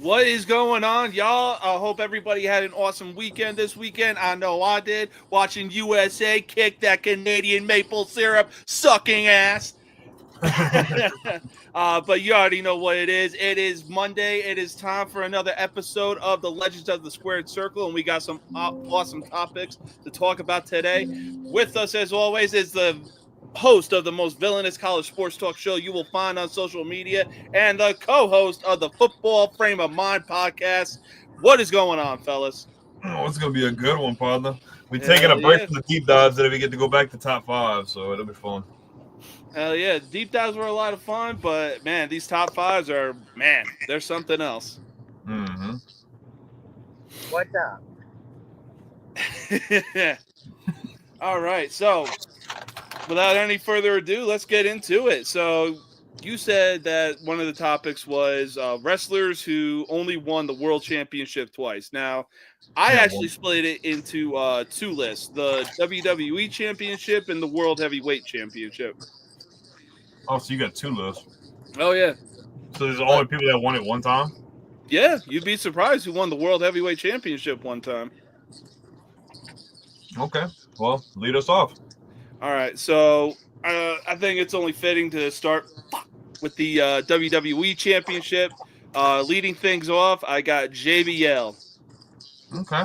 What is going on, y'all? I hope everybody had an awesome weekend this weekend. I know I did. Watching USA kick that Canadian maple syrup sucking ass. But you already know what it is. It is Monday. It is time for another episode of the Legends of the Squared Circle, and we got some awesome topics to talk about today. With us, as always, is the host of the most villainous college sports talk show you will find on social media, and the co-host of the Football Frame of Mind podcast. What is going on, fellas? Oh, it's gonna be a good one, partner. We're Hell taking a break yeah. from the deep dives, that we get to go back to top five, so it'll be fun. Hell yeah. Deep dives were a lot of fun, but man, these top fives are, they're something else. Mm-hmm. What's up? All right. So, without any further ado, let's get into it. So, you said that one of the topics was wrestlers who only won the world championship twice. Now, I actually split it into two lists: the WWE championship and the World Heavyweight Championship. Oh, so you got two lists. Oh yeah. So there's only people that won it one time? Yeah, you'd be surprised who won the World Heavyweight Championship one time. Okay. Well, lead us off. All right. So I think it's only fitting to start with the WWE Championship. Leading things off, I got JBL. Okay.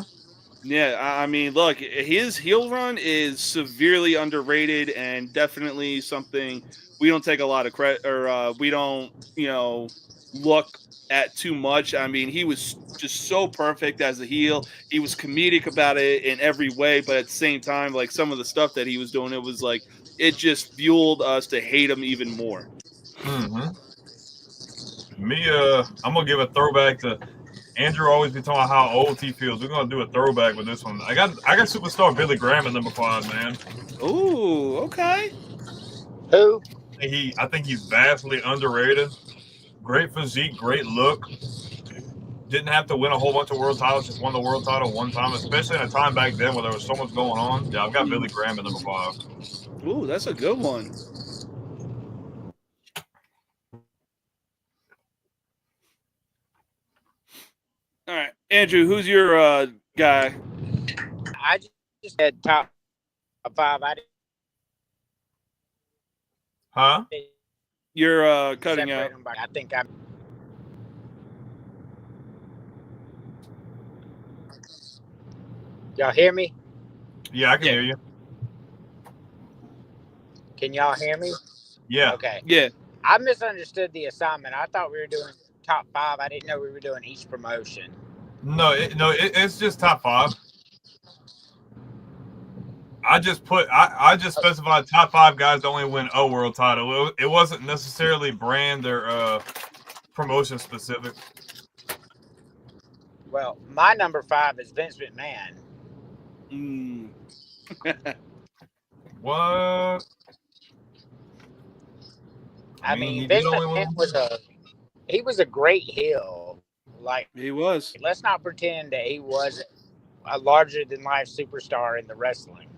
Yeah, I mean, look, his heel run is severely underrated and definitely something we don't take a lot of credit, or we don't, look at too much. I mean, he was just so perfect as a heel. He was comedic about it in every way, but at the same time, like some of the stuff that he was doing, it was like it just fueled us to hate him even more. Mm-hmm. Me, I'm gonna give a throwback to Andrew. Always be talking about how old he feels. We're gonna do a throwback with this one. I got superstar Billy Graham at number 5, man. Ooh, okay. Who? I think he's vastly underrated. Great physique, great look. Didn't have to win a whole bunch of world titles, just won the world title one time, especially in a time back then where there was so much going on. Yeah, I've got Billy Graham at number 5. Ooh, that's a good one. All right, Andrew, who's your guy? I just said top 5. I Huh? didn't You're cutting separate out. them by- I think I'm. Y'all hear me? Yeah, I can Yeah. hear you. Can y'all hear me? Yeah. Okay. Yeah. I misunderstood the assignment. I thought we were doing top 5. I didn't know we were doing each promotion. No, it's just top 5. I just specified top 5 guys that only win a world title. It wasn't necessarily brand or promotion specific. Well, my number 5 is Vince McMahon. Mm. What? I he mean, did Vince only win McMahon was a great heel. Like, He was. let's not pretend that he wasn't a larger than life superstar in the wrestling.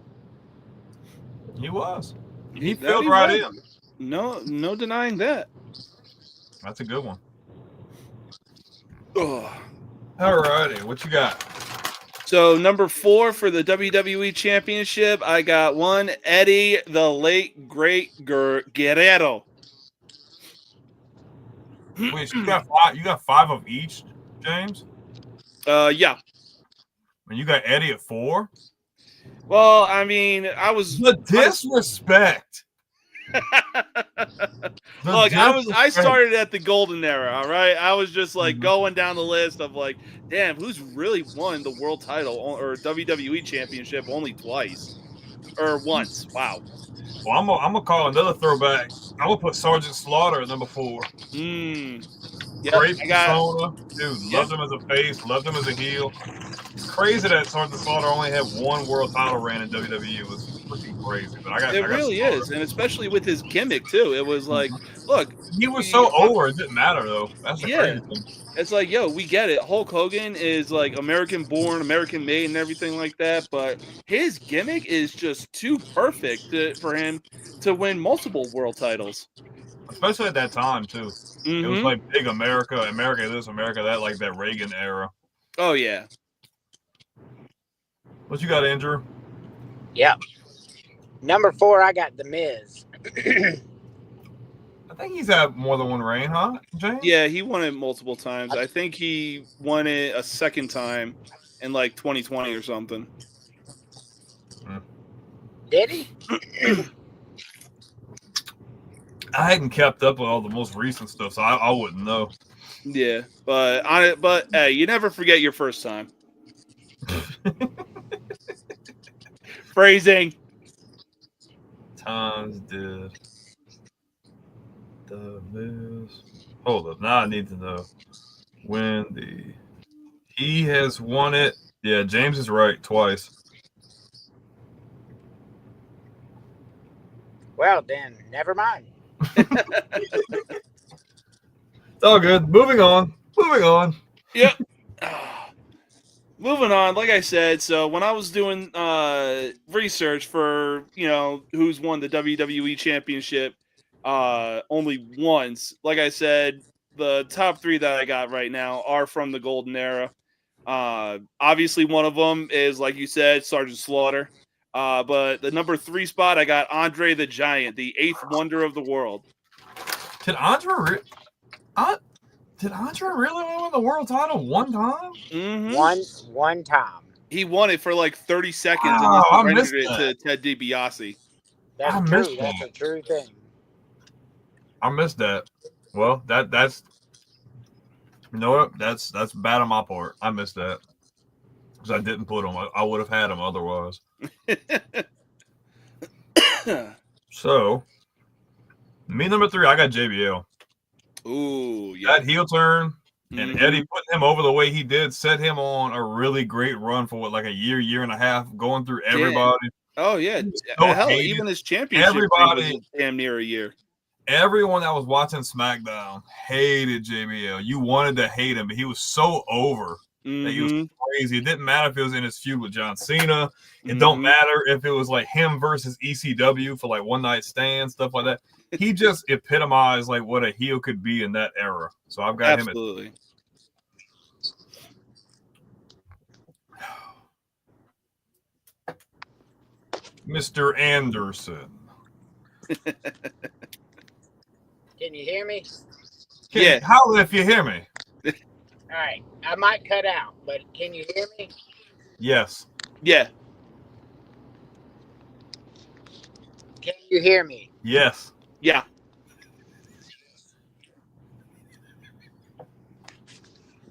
He was. He That filled he right was. in. No denying that. That's a good one. Ugh. All righty, what you got? So number 4 for the WWE Championship, I got one Eddie, the late great Guerrero. Wait, so you got 5? You got 5 of each, James? Yeah. And you got Eddie at 4? Well, I mean, I was The disrespect. Look, I started at the golden era, all right? I was just like going down the list of like, damn, who's really won the world title or WWE championship only twice or once? Wow. Well, I'm gonna call another throwback. I'm gonna put Sergeant Slaughter at number 4. Yep, Great persona, dude. Loved him as a face, loved him as a heel. It's crazy that Sergeant Slaughter only had one world title reign in WWE. It was freaking crazy. But I got really Slaughter. is, and especially with his gimmick too. It was like, look, he was so over, it didn't matter though. That's the crazy thing. It's like, yo, we get it. Hulk Hogan is like American born, American made, and everything like that. But his gimmick is just too perfect for him to win multiple world titles. especially at that time too. It was Mm-hmm. like big America, America this, America that, like that Reagan era. Oh yeah. What you got, Andrew? Yep. Number 4, I got The Miz. I think he's had more than one reign, huh, James? Yeah, he won it multiple times. I think he won it a second time in like 2020 or something. Did he? I hadn't kept up with all the most recent stuff, so I wouldn't know. Yeah, but hey, you never forget your first time. Phrasing. Times did the Miz. Hold up, now I need to know when he has won it. Yeah, James is right twice. Well, then, never mind. It's all good. Moving on. Yep. Moving on, like I said, so when I was doing research for, who's won the WWE Championship only once, like I said, the top 3 that I got right now are from the Golden Era. Obviously, one of them is, like you said, Sergeant Slaughter. But the number 3 spot, I got Andre the Giant, the 8th wonder of the world. Did Andre really win the world title one time? Mm-hmm. One time. He won it for like 30 seconds Wow, and then surrendered it to Ted DiBiase. That's true. That's a true thing. I missed that. Well, that's you know what? That's bad on my part. I missed that because I didn't put him. I would have had him otherwise. So, me number 3, I got JBL. Ooh, yeah. That heel turn and Eddie putting him over the way he did set him on a really great run for like a year and a half, going through everybody. Oh yeah, So hell, hated. even his championship Everybody, was damn near a year. Everyone that was watching SmackDown hated JBL. You wanted to hate him, but he was so over that he was crazy. It didn't matter if it was in his feud with John Cena. It don't matter if it was like him versus ECW for like one night stand, stuff like that. He just epitomized like what a heel could be in that era. So I've got him Absolutely. Mr. Anderson. Can you hear me? Yeah. How if you hear me? All right. I might cut out, but can you hear me? Yes. Yeah. Can you hear me? Yes. Yeah. All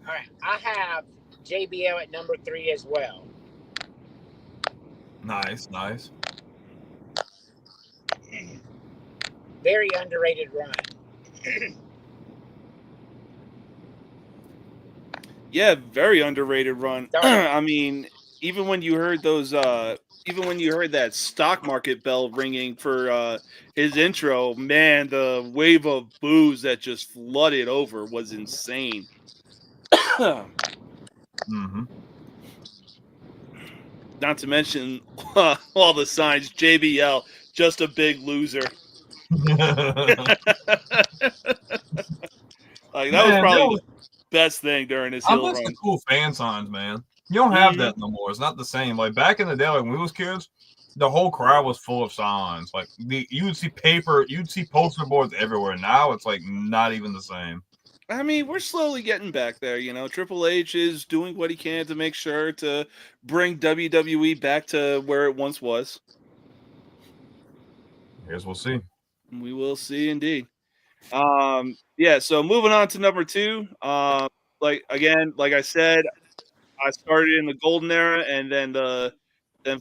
right. I have JBL at number 3 as well. Nice. Very underrated run. Yeah, very underrated run. I mean, even when you heard that stock market bell ringing for his intro, man, the wave of boos that just flooded over was insane. Not to mention all the signs. JBL, just a big loser. Like that was probably the best thing during his heel run. The cool fan signs, man. You don't have that no more. It's not the same. Like back in the day, like when we was kids, the whole crowd was full of signs. Like you would see paper, you'd see poster boards everywhere. Now it's like not even the same. I mean, we're slowly getting back there. Triple H is doing what he can to make sure to bring WWE back to where it once was. I guess we'll see. We will see, indeed. Yeah. So moving on to number 2. Like I said, I started in the Golden Era, and then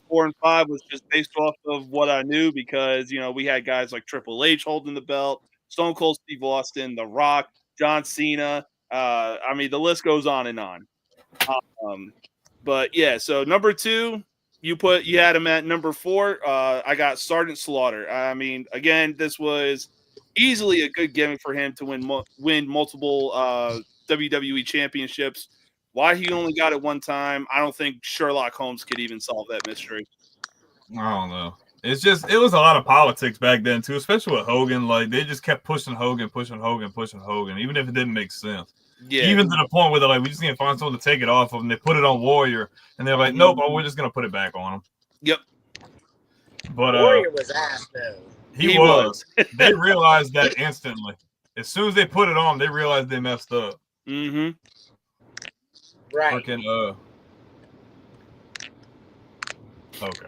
4 and 5 was just based off of what I knew because we had guys like Triple H holding the belt, Stone Cold Steve Austin, The Rock, John Cena. I mean, the list goes on and on. But yeah, so number 2, you had him at number 4. I got Sergeant Slaughter. I mean, again, this was easily a good gimmick for him to win multiple WWE championships. Why he only got it one time, I don't think Sherlock Holmes could even solve that mystery. I don't know. It's just it was a lot of politics back then too, especially with Hogan. Like they just kept pushing Hogan, even if it didn't make sense. Yeah. Even to the point where they're like, we just need to find someone to take it off of them. They put it on Warrior, and they're like, nope, we're just gonna put it back on him. Yep. But Warrior was ass though. He was. They realized that instantly. As soon as they put it on, they realized they messed up. Mm-hmm. Right. Freaking okay.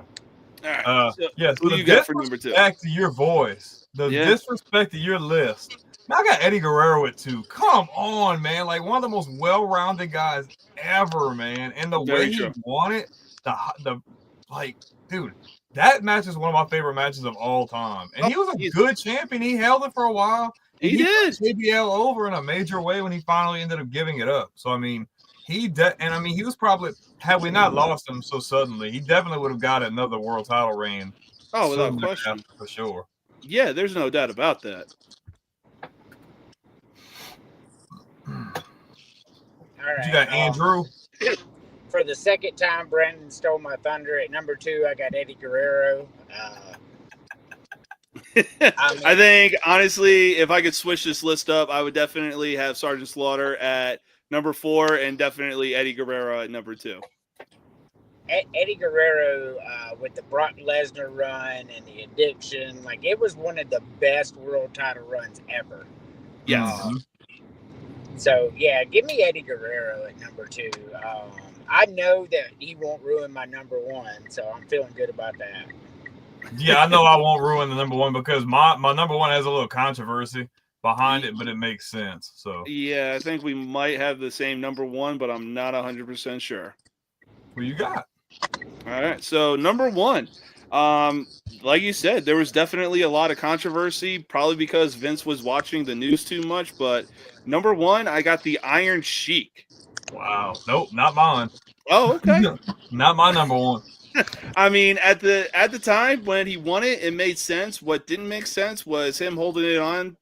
All right. So yes. who you got for number 2? Back to your voice. The disrespect to your list. Now I got Eddie Guerrero at 2. Come on, man. Like one of the most well-rounded guys ever, man. And the way he won it, the like, dude, that match is one of my favorite matches of all time. And he was a good champion. He held it for a while. He did. Put JBL over in a major way when he finally ended up giving it up. So I mean, he was probably, had we not lost him so suddenly, he definitely would have got another world title reign. Oh, without question, for sure. Yeah, there's no doubt about that. All right. You got Andrew. For the second time, Brandon stole my thunder. At number 2, I got Eddie Guerrero. I think, honestly, if I could switch this list up, I would definitely have Sergeant Slaughter at number 4 and definitely Eddie Guerrero at number 2. Eddie Guerrero with the Brock Lesnar run and the addiction, like it was one of the best world title runs ever. Yes. Mm-hmm. Give me Eddie Guerrero at number 2. I know that he won't ruin my number 1, so I'm feeling good about that. Yeah, I know I won't ruin the number 1 because my number 1 has a little controversy behind it, but it makes sense. So yeah, I think we might have the same number 1, but I'm not 100% sure. What you got? All right, so number 1, like you said, there was definitely a lot of controversy, probably because Vince was watching the news too much. But number 1, I got the Iron Sheik. Wow, nope, not mine. Oh, okay. Not my number 1. I mean, at the time when he won it, it made sense. What didn't make sense was him holding on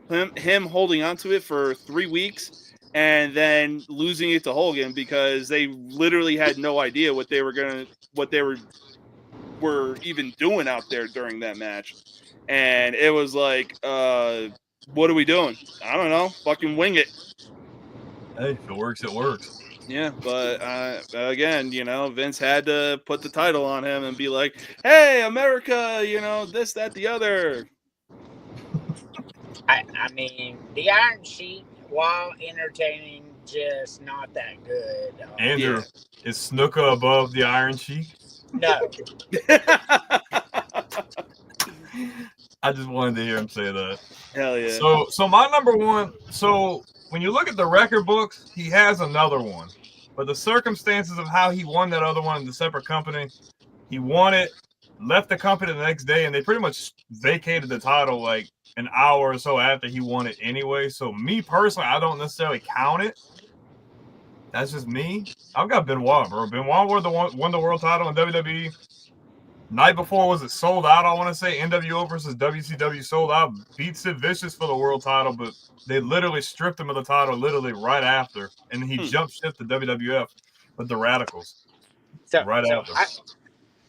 to it for 3 weeks and then losing it to Hogan because they literally had no idea what they were even doing out there during that match. And it was like, what are we doing? I don't know. Fucking wing it. Hey, if it works, it works. Yeah, but again, Vince had to put the title on him and be like, hey, America, this, that, the other. I mean, the Iron Sheik, while entertaining, just not that good. Andrew, is Snuka above the Iron Sheik? No. I just wanted to hear him say that. Hell yeah. So my number 1, when you look at the record books, he has another one. But the circumstances of how he won that other one in the separate company, he won it, left the company the next day, and they pretty much vacated the title like an hour or so after he won it anyway. So me personally, I don't necessarily count it. That's just me. I've got Benoit, bro. Benoit won the world title in WWE. Night before was it sold out, I want to say. NWO versus WCW sold out. Beat Sid Vicious for the world title, but they literally stripped him of the title literally right after. And he jumped ship to WWF with the Radicals. After.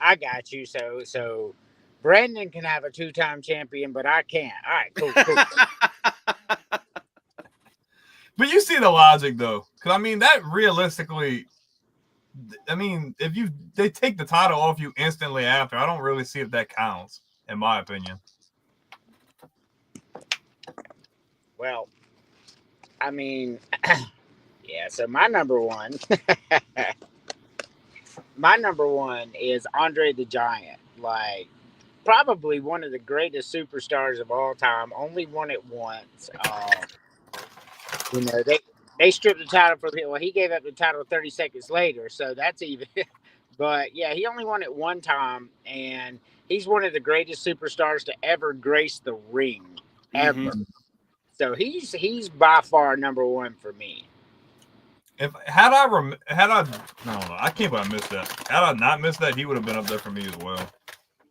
I got you. So Brandon can have a 2-time champion, but I can't. All right, cool. But you see the logic, though. Because, I mean, that realistically... I mean, if they take the title off you instantly after, I don't really see if that counts, in my opinion. Well, I mean, yeah, so my number 1 is Andre the Giant. Like, probably one of the greatest superstars of all time. Only won it once. They stripped the title from him. Well, he gave up the title 30 seconds later, so that's even. But, yeah, he only won it one time, and he's one of the greatest superstars to ever grace the ring, ever. Mm-hmm. So he's by far number 1 for me. I can't believe I missed that. Had I not missed that, he would have been up there for me as well.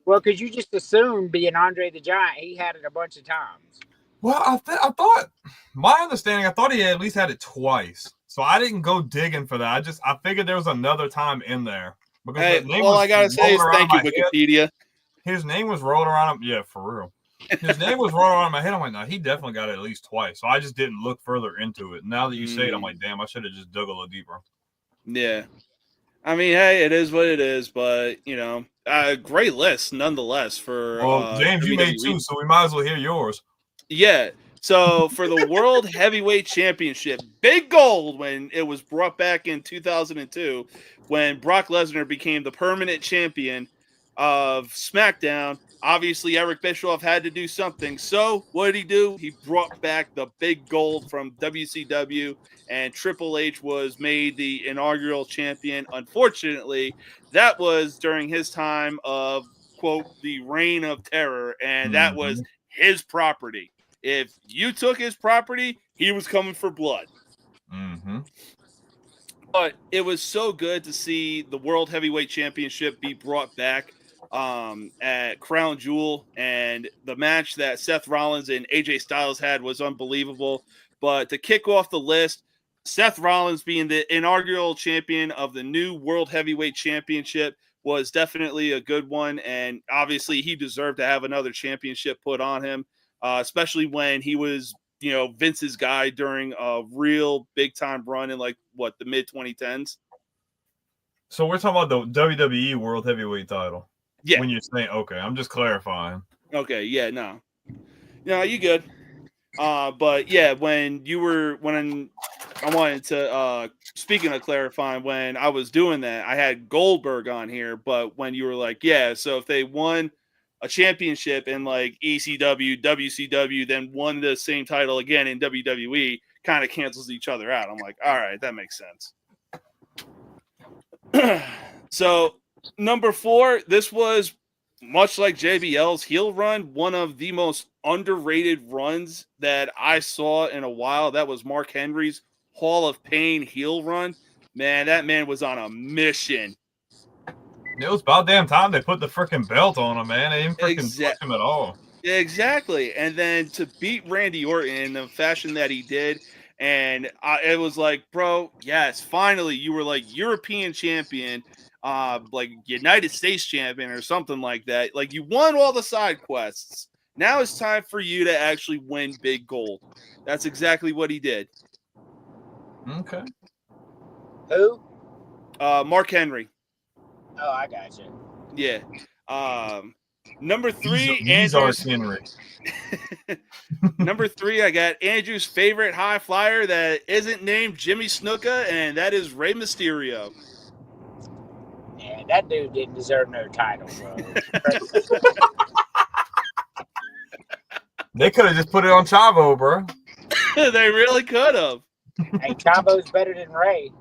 Well, because you just assumed being Andre the Giant, he had it a bunch of times. Well, I thought, my understanding, I thought he at least had it twice. So I didn't go digging for that. I figured there was another time in there. Hey, all I got to say is thank you, Wikipedia. his name was rolling around. Yeah, for real. His name was rolling around in my head. I'm like, no, he definitely got it at least twice. So I just didn't look further into it. Now that you say it, I'm like, damn, I should have just dug a little deeper. Yeah. I mean, hey, it is what it is, but, great list nonetheless for James, you made WWE. 2, so we might as well hear yours. Yeah. So for the World Heavyweight Championship, big gold when it was brought back in 2002 when Brock Lesnar became the permanent champion of SmackDown. Obviously, Eric Bischoff had to do something. So what did he do? He brought back the big gold from WCW, and Triple H was made the inaugural champion. Unfortunately, that was during his time of, quote, the reign of terror, and that was his property. If you took his property, he was coming for blood. Mm-hmm. But it was so good to see the World Heavyweight Championship be brought back at Crown Jewel. And the match that Seth Rollins and AJ Styles had was unbelievable. But to kick off the list, Seth Rollins being the inaugural champion of the new World Heavyweight Championship was definitely a good one. And obviously he deserved to have another championship put on him. Especially when he was, Vince's guy during a real big time run in the mid 2010s. So we're talking about the WWE World Heavyweight title. Yeah. When you're saying, okay, I'm just clarifying. Okay. Yeah. No, you good. But yeah, when I wanted to, speaking of clarifying, when I was doing that, I had Goldberg on here, but when you were like, yeah, so if they won a championship in ECW, WCW, then won the same title again in WWE, kind of cancels each other out. I'm like, all right, that makes sense. So number 4, this was much like JBL's heel run, one of the most underrated runs that I saw in a while. That was Mark Henry's Hall of Pain heel run. Man, that man was on a mission. It was about damn time they put the freaking belt on him, man. They didn't freaking touch him at all. Exactly. And then to beat Randy Orton in the fashion that he did, and it was like, bro, yes, finally you were European champion, United States champion or something like that. You won all the side quests. Now it's time for you to actually win big gold. That's exactly what he did. Okay. Who? Mark Henry. Oh, I got you. Yeah. Number 3, he's our Henry. Number 3, I got Andrew's favorite high flyer that isn't named Jimmy Snuka, and that is Rey Mysterio. Yeah, that dude didn't deserve no title, bro. They could have just put it on Chavo, bro. They really could have. Hey, Chavo's better than Ray.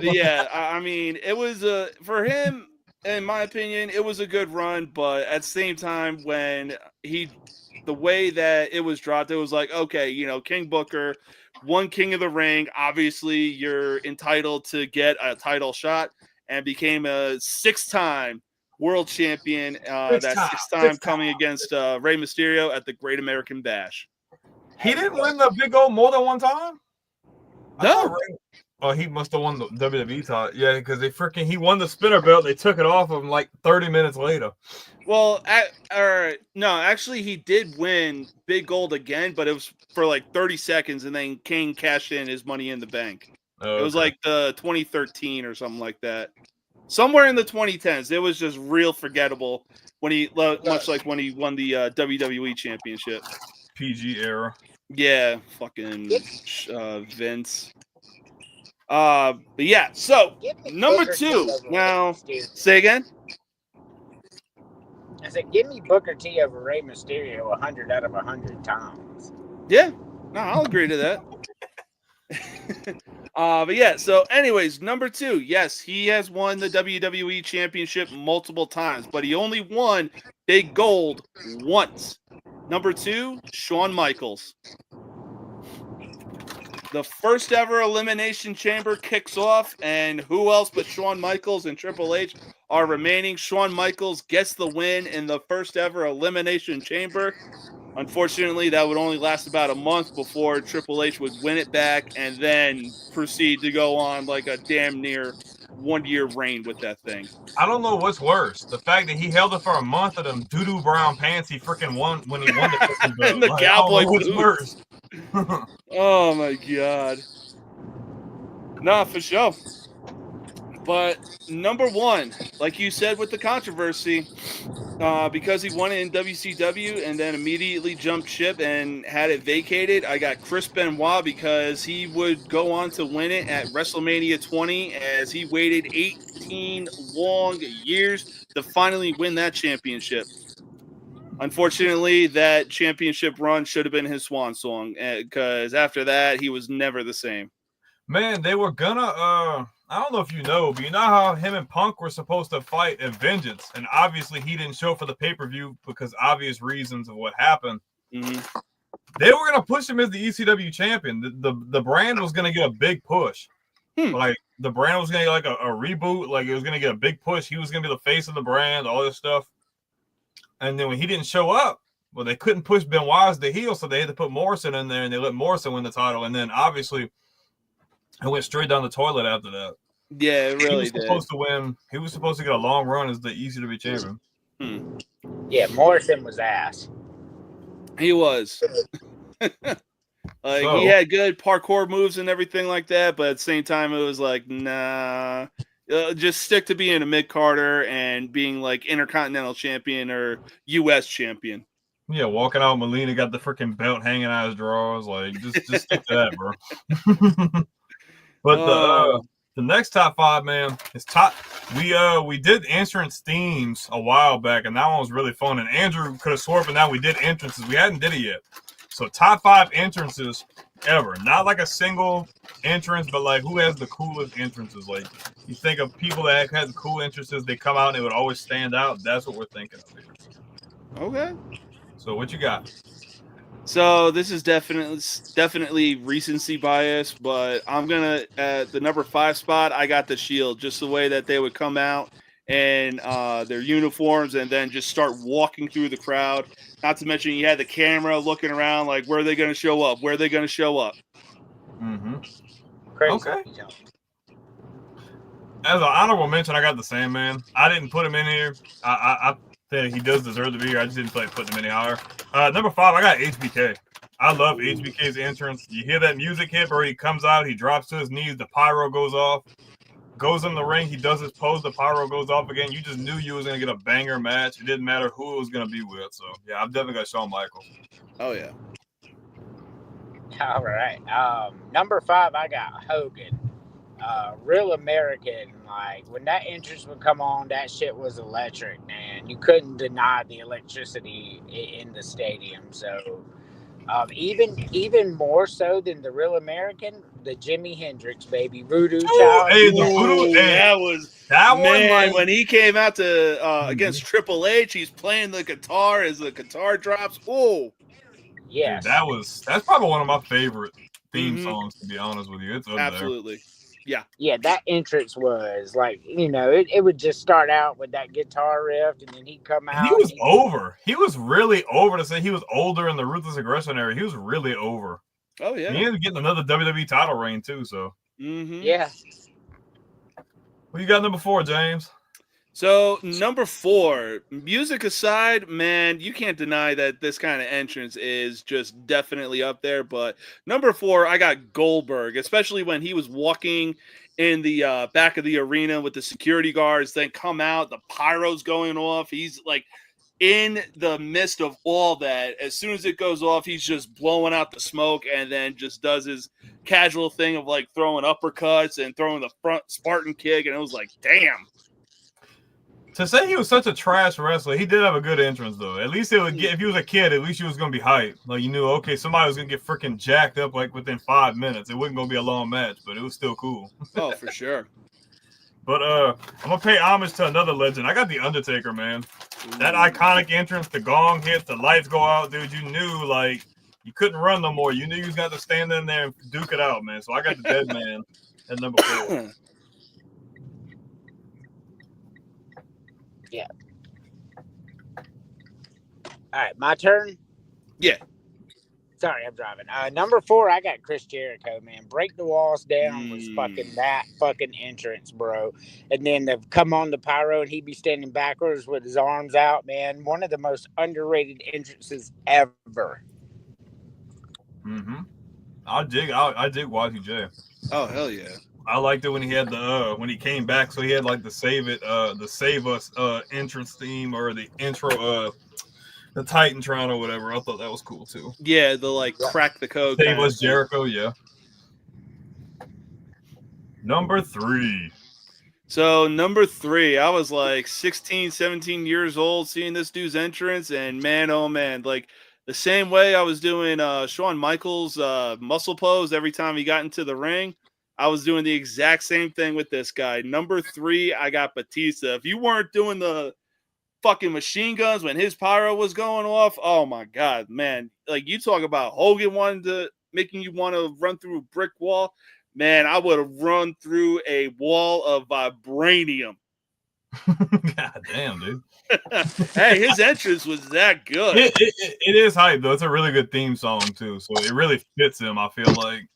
Yeah, I mean, it was for him, in my opinion, it was a good run, but at the same time, when the way that it was dropped, it was like, okay, King Booker won King of the Ring. Obviously, you're entitled to get a title shot, and became a 6-time world champion. Sixth time coming against Rey Mysterio at the Great American Bash. He didn't win the big gold more than one time? No. Oh, he must have won the WWE title. Yeah, because he won the spinner belt. They took it off of him 30 minutes later. Well, no, actually, he did win big gold again, but it was for 30 seconds, and then King cashed in his Money in the Bank. Oh, it was the 2013 or something like that. Somewhere in the 2010s. It was just real forgettable much like when he won the WWE Championship. PG era. Yeah, fucking Vince. But yeah, so number 2. Now, say again. I said, give me Booker T over Rey Mysterio 100 out of 100 times. Yeah, no, I'll agree to that. But yeah, so anyways, number 2, yes, he has won the WWE Championship multiple times, but he only won big gold once. Number 2, Shawn Michaels. The first ever Elimination Chamber kicks off, and who else but Shawn Michaels and Triple H are remaining. Shawn Michaels gets the win in the first ever Elimination Chamber. Unfortunately, that would only last about a month before Triple H would win it back and then proceed to go on a damn near 1-year reign with that thing. I don't know what's worse. The fact that he held it for a month of them doo-doo brown pants he freaking won when he won the freaking belt. And the Like, cowboy I don't know what's boots. worse. Oh my god. Nah, for sure. But number one, like you said with the controversy, because he won it in WCW and then immediately jumped ship and had it vacated, I got Chris Benoit because he would go on to win it at WrestleMania 20 as he waited 18 long years to finally win that championship. Unfortunately, that championship run should have been his swan song because after that, he was never the same. Man, they were gonna I don't know if you know, but you know how him and Punk were supposed to fight at Vengeance, and obviously he didn't show for the pay-per-view because obvious reasons of what happened. Mm-hmm. They were gonna push him as the ECW champion. The brand was gonna get a big push. Like the brand was gonna get like a reboot, like it was gonna get a big push. He was gonna be the face of the brand, all this stuff. And then when he didn't show up, well, they couldn't push Benoit as the heel, so they had to put Morrison in there, and they let Morrison win the title. And then obviously it went straight down the toilet after that. Yeah, it really he was did. supposed to win. He was supposed to get a long run as the ECW champion. Yeah, Morrison was ass. He was. He had good parkour moves and everything like that, but at the same time, it was like, nah. Just stick to being a mid-carder and being like Intercontinental Champion or U.S. Champion. Yeah, walking out, Molina got the freaking belt hanging out his drawers. Like, just stick to that, bro. But the next top five, man, is top. We did entrance themes a while back, and that one was really fun. And Andrew could have sworn, but now we did entrances. We hadn't did it yet. So top 5 entrances ever. Not like a single entrance, but like who has the coolest entrances? Like you think of people that had cool entrances, they come out and it would always stand out. That's what we're thinking of here. Okay. So what you got? So this is definitely recency bias, but I'm gonna at the number 5 spot. I got the Shield, just the way that they would come out in their uniforms and then just start walking through the crowd. Not to mention you had the camera looking around, like where are they going to show up? Where are they going to show up? Mm-hmm. Crazy. Okay. As an honorable mention, I got the Sandman. I didn't put him in here. I think he does deserve to be here. I just didn't feel like putting him any higher. Number 5, I got HBK. I love HBK's entrance. You hear that music hit where he comes out, he drops to his knees, the pyro goes off, goes in the ring, he does his pose, the pyro goes off again. You just knew you was going to get a banger match. It didn't matter who it was going to be with. So, yeah, I've definitely got Shawn Michaels. Oh, yeah. All right. Number 5, I got Hogan. Real American. Like, when that entrance would come on, that shit was electric, man. You couldn't deny the electricity in the stadium. So, even more so than the Real American, the Jimi Hendrix, baby, Voodoo Child. Hey, the Voodoo, that one, like, when he came out to against Triple H, he's playing the guitar as the guitar drops. Oh, yes, dude, that's probably one of my favorite theme songs, to be honest with you. It's up absolutely there. Yeah, that entrance was like, it would just start out with that guitar riff, and then he'd come out. And he was over. He was really over. To say he was older in the Ruthless Aggression era, he was really over. Oh, yeah. He ended up getting another WWE title reign, too, so. Yeah. What you got number 4, James? So, number 4, music aside, man, you can't deny that this kind of entrance is just definitely up there. But number 4, I got Goldberg, especially when he was walking in the back of the arena with the security guards, then come out, the pyro's going off. He's like in the midst of all that. As soon as it goes off, he's just blowing out the smoke and then just does his casual thing of like throwing uppercuts and throwing the front Spartan kick. And it was like, damn. To say he was such a trash wrestler, he did have a good entrance, though. At least it would get, if he was a kid, at least he was going to be hyped. Like, you knew, okay, somebody was going to get freaking jacked up, like, within 5 minutes. It wasn't going to be a long match, but it was still cool. Oh, for sure. But I'm going to pay homage to another legend. I got The Undertaker, man. That iconic entrance, the gong hits, the lights go out, dude. You knew, like, you couldn't run no more. You knew you was going to stand in there and duke it out, man. So I got the Dead Man at number 4. Yeah. All right, my turn. Yeah. Sorry, I'm driving. Number 4, I got Chris Jericho, man. Break the Walls Down was fucking that fucking entrance, bro. And then to come on the pyro and he'd be standing backwards with his arms out, man. One of the most underrated entrances ever. Mm-hmm. I dig Y2J. Oh hell yeah! I liked it when he had the when he came back, so he had like the Save Us entrance theme or the intro the Titantron or whatever. I thought that was cool too. Yeah, the like crack the code. Save Us Jericho, yeah. Number 3. So number 3, I was like 16, 17 years old seeing this dude's entrance, and man, oh man, like the same way I was doing Shawn Michaels muscle pose every time he got into the ring, I was doing the exact same thing with this guy. Number 3, I got Batista. If you weren't doing the fucking machine guns when his pyro was going off, oh my god, man. Like you talk about Hogan making you want to run through a brick wall. Man, I would have run through a wall of vibranium. God damn, dude. Hey, his entrance was that good. It is hype though. It's a really good theme song too, so it really fits him, I feel like.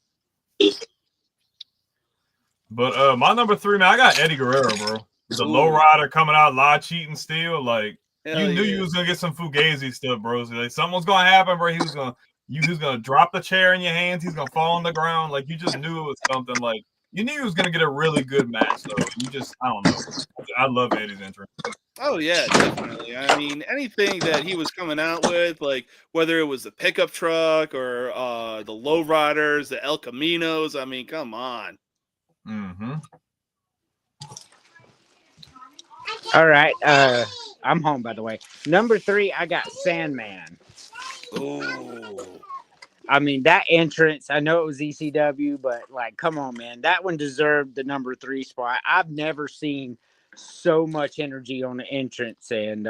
But my number 3, man, I got Eddie Guerrero, bro. The lowrider coming out, live cheating still. Like you knew you was gonna get some Fugazi stuff, bro. So, like, something was gonna happen, bro. He was gonna drop the chair in your hands. He's gonna fall on the ground. Like you just knew it was something. Like you knew he was gonna get a really good match, though. I don't know. I love Eddie's entrance. Oh yeah, definitely. I mean, anything that he was coming out with, like whether it was the pickup truck or the lowriders, the El Caminos. I mean, come on. Mm-hmm. All right. I'm home, by the way. Number 3, I got Sandman. Oh. I mean, that entrance, I know it was ECW, but like, come on, man. That one deserved the number 3 spot. I've never seen so much energy on the entrance. And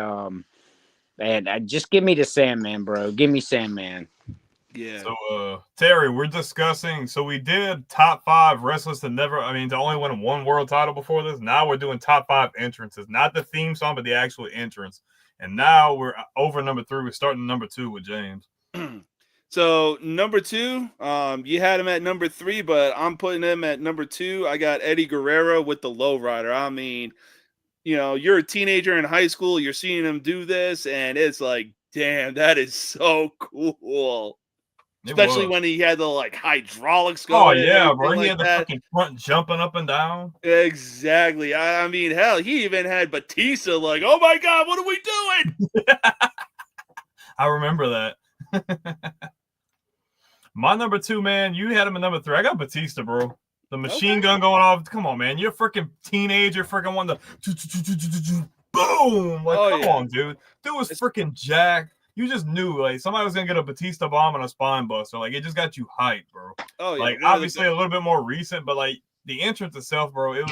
just give me the Sandman, bro. Give me Sandman. Yeah. So, Terry, we're discussing. So we did top 5 wrestlers to only win one world title before this. Now we're doing top 5 entrances, not the theme song, but the actual entrance. And now we're over number 3. We're starting number 2 with James. So number 2, you had him at number 3, but I'm putting him at number 2. I got Eddie Guerrero with the lowrider. I mean, you know, you're a teenager in high school, you're seeing him do this, and it's like, damn, that is so cool. Especially when he had the like hydraulics going. Oh yeah, bro! He had the fucking front jumping up and down. Exactly. I mean, hell, he even had Batista like, "Oh my god, what are we doing?" I remember that. My number 2, man. You had him at number 3. I got Batista, bro. The machine gun going off. Come on, man. You're a freaking teenager. Freaking one to boom. Like, come on, dude. Dude was freaking jacked. You just knew like somebody was gonna get a Batista bomb and a spine buster. Like it just got you hyped, bro. Oh yeah. Like obviously a little bit more recent, but like the entrance itself, bro, it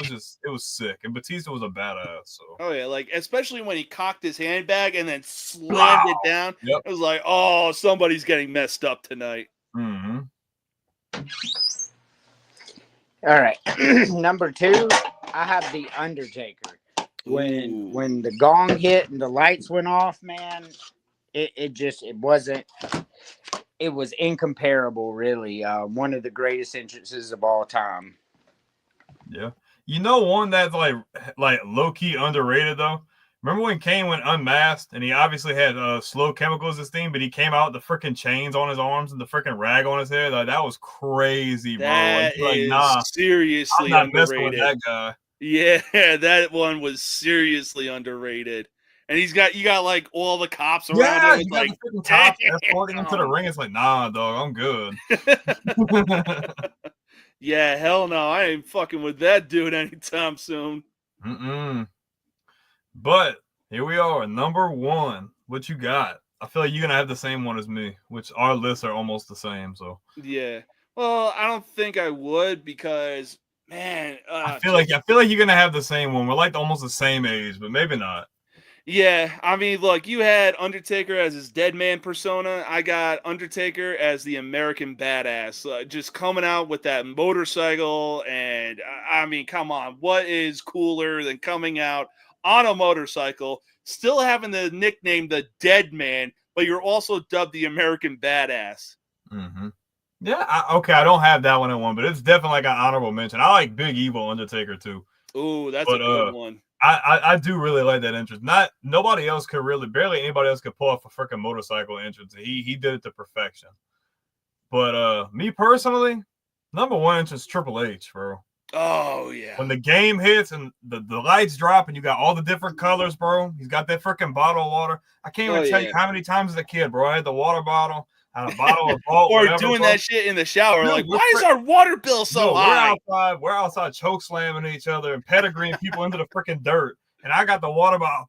was sick. And Batista was a badass. So oh yeah, like especially when he cocked his handbag and then slammed it down. Yep. It was like, oh, somebody's getting messed up tonight. Mm-hmm. All right. Number 2, I have the Undertaker. When the gong hit and the lights went off, man. It was incomparable, really. One of the greatest entrances of all time. Yeah. You know one that's like low-key underrated, though? Remember when Kane went unmasked and he obviously had slow chemicals as theme, but he came out with the freaking chains on his arms and the freaking rag on his head? Like, that was crazy, bro. That is nah, seriously I'm not underrated. Messing with that guy. Yeah, that one was seriously underrated. And you got like all the cops around him. Like, the cops escorting him to the ring. It's like, nah, dog, I'm good. Yeah, hell no, I ain't fucking with that dude anytime soon. But here we are, number 1. What you got? I feel like you're gonna have the same one as me, which our lists are almost the same. So yeah, well, I don't think I would because man, I feel like you're gonna have the same one. We're like almost the same age, but maybe not. Yeah, I mean, look, you had Undertaker as his dead man persona. I got Undertaker as the American badass, just coming out with that motorcycle. And I mean, come on, what is cooler than coming out on a motorcycle, still having the nickname the Dead Man, but you're also dubbed the American Badass? Mm-hmm. Yeah, okay, I don't have that one in one, but it's definitely like an honorable mention. I like Big Evil Undertaker too. Ooh, that's But a good one. I do really like that entrance. Nobody else could really, barely anybody else could pull off a freaking motorcycle entrance. He did it to perfection. But me personally, number one entrance Triple H, bro. Oh yeah. When the game hits and the lights drop and you got all the different colors, bro. He's got that freaking bottle of water. I can't even tell you how many times as a kid, bro. I had the water bottle, had a bottle of Vault, or whatever, doing bro. that shit in the shower. Dude, like, why is our water bill so high? We're outside choke slamming each other and pedigreeing people into the freaking dirt. And I got the water bottle.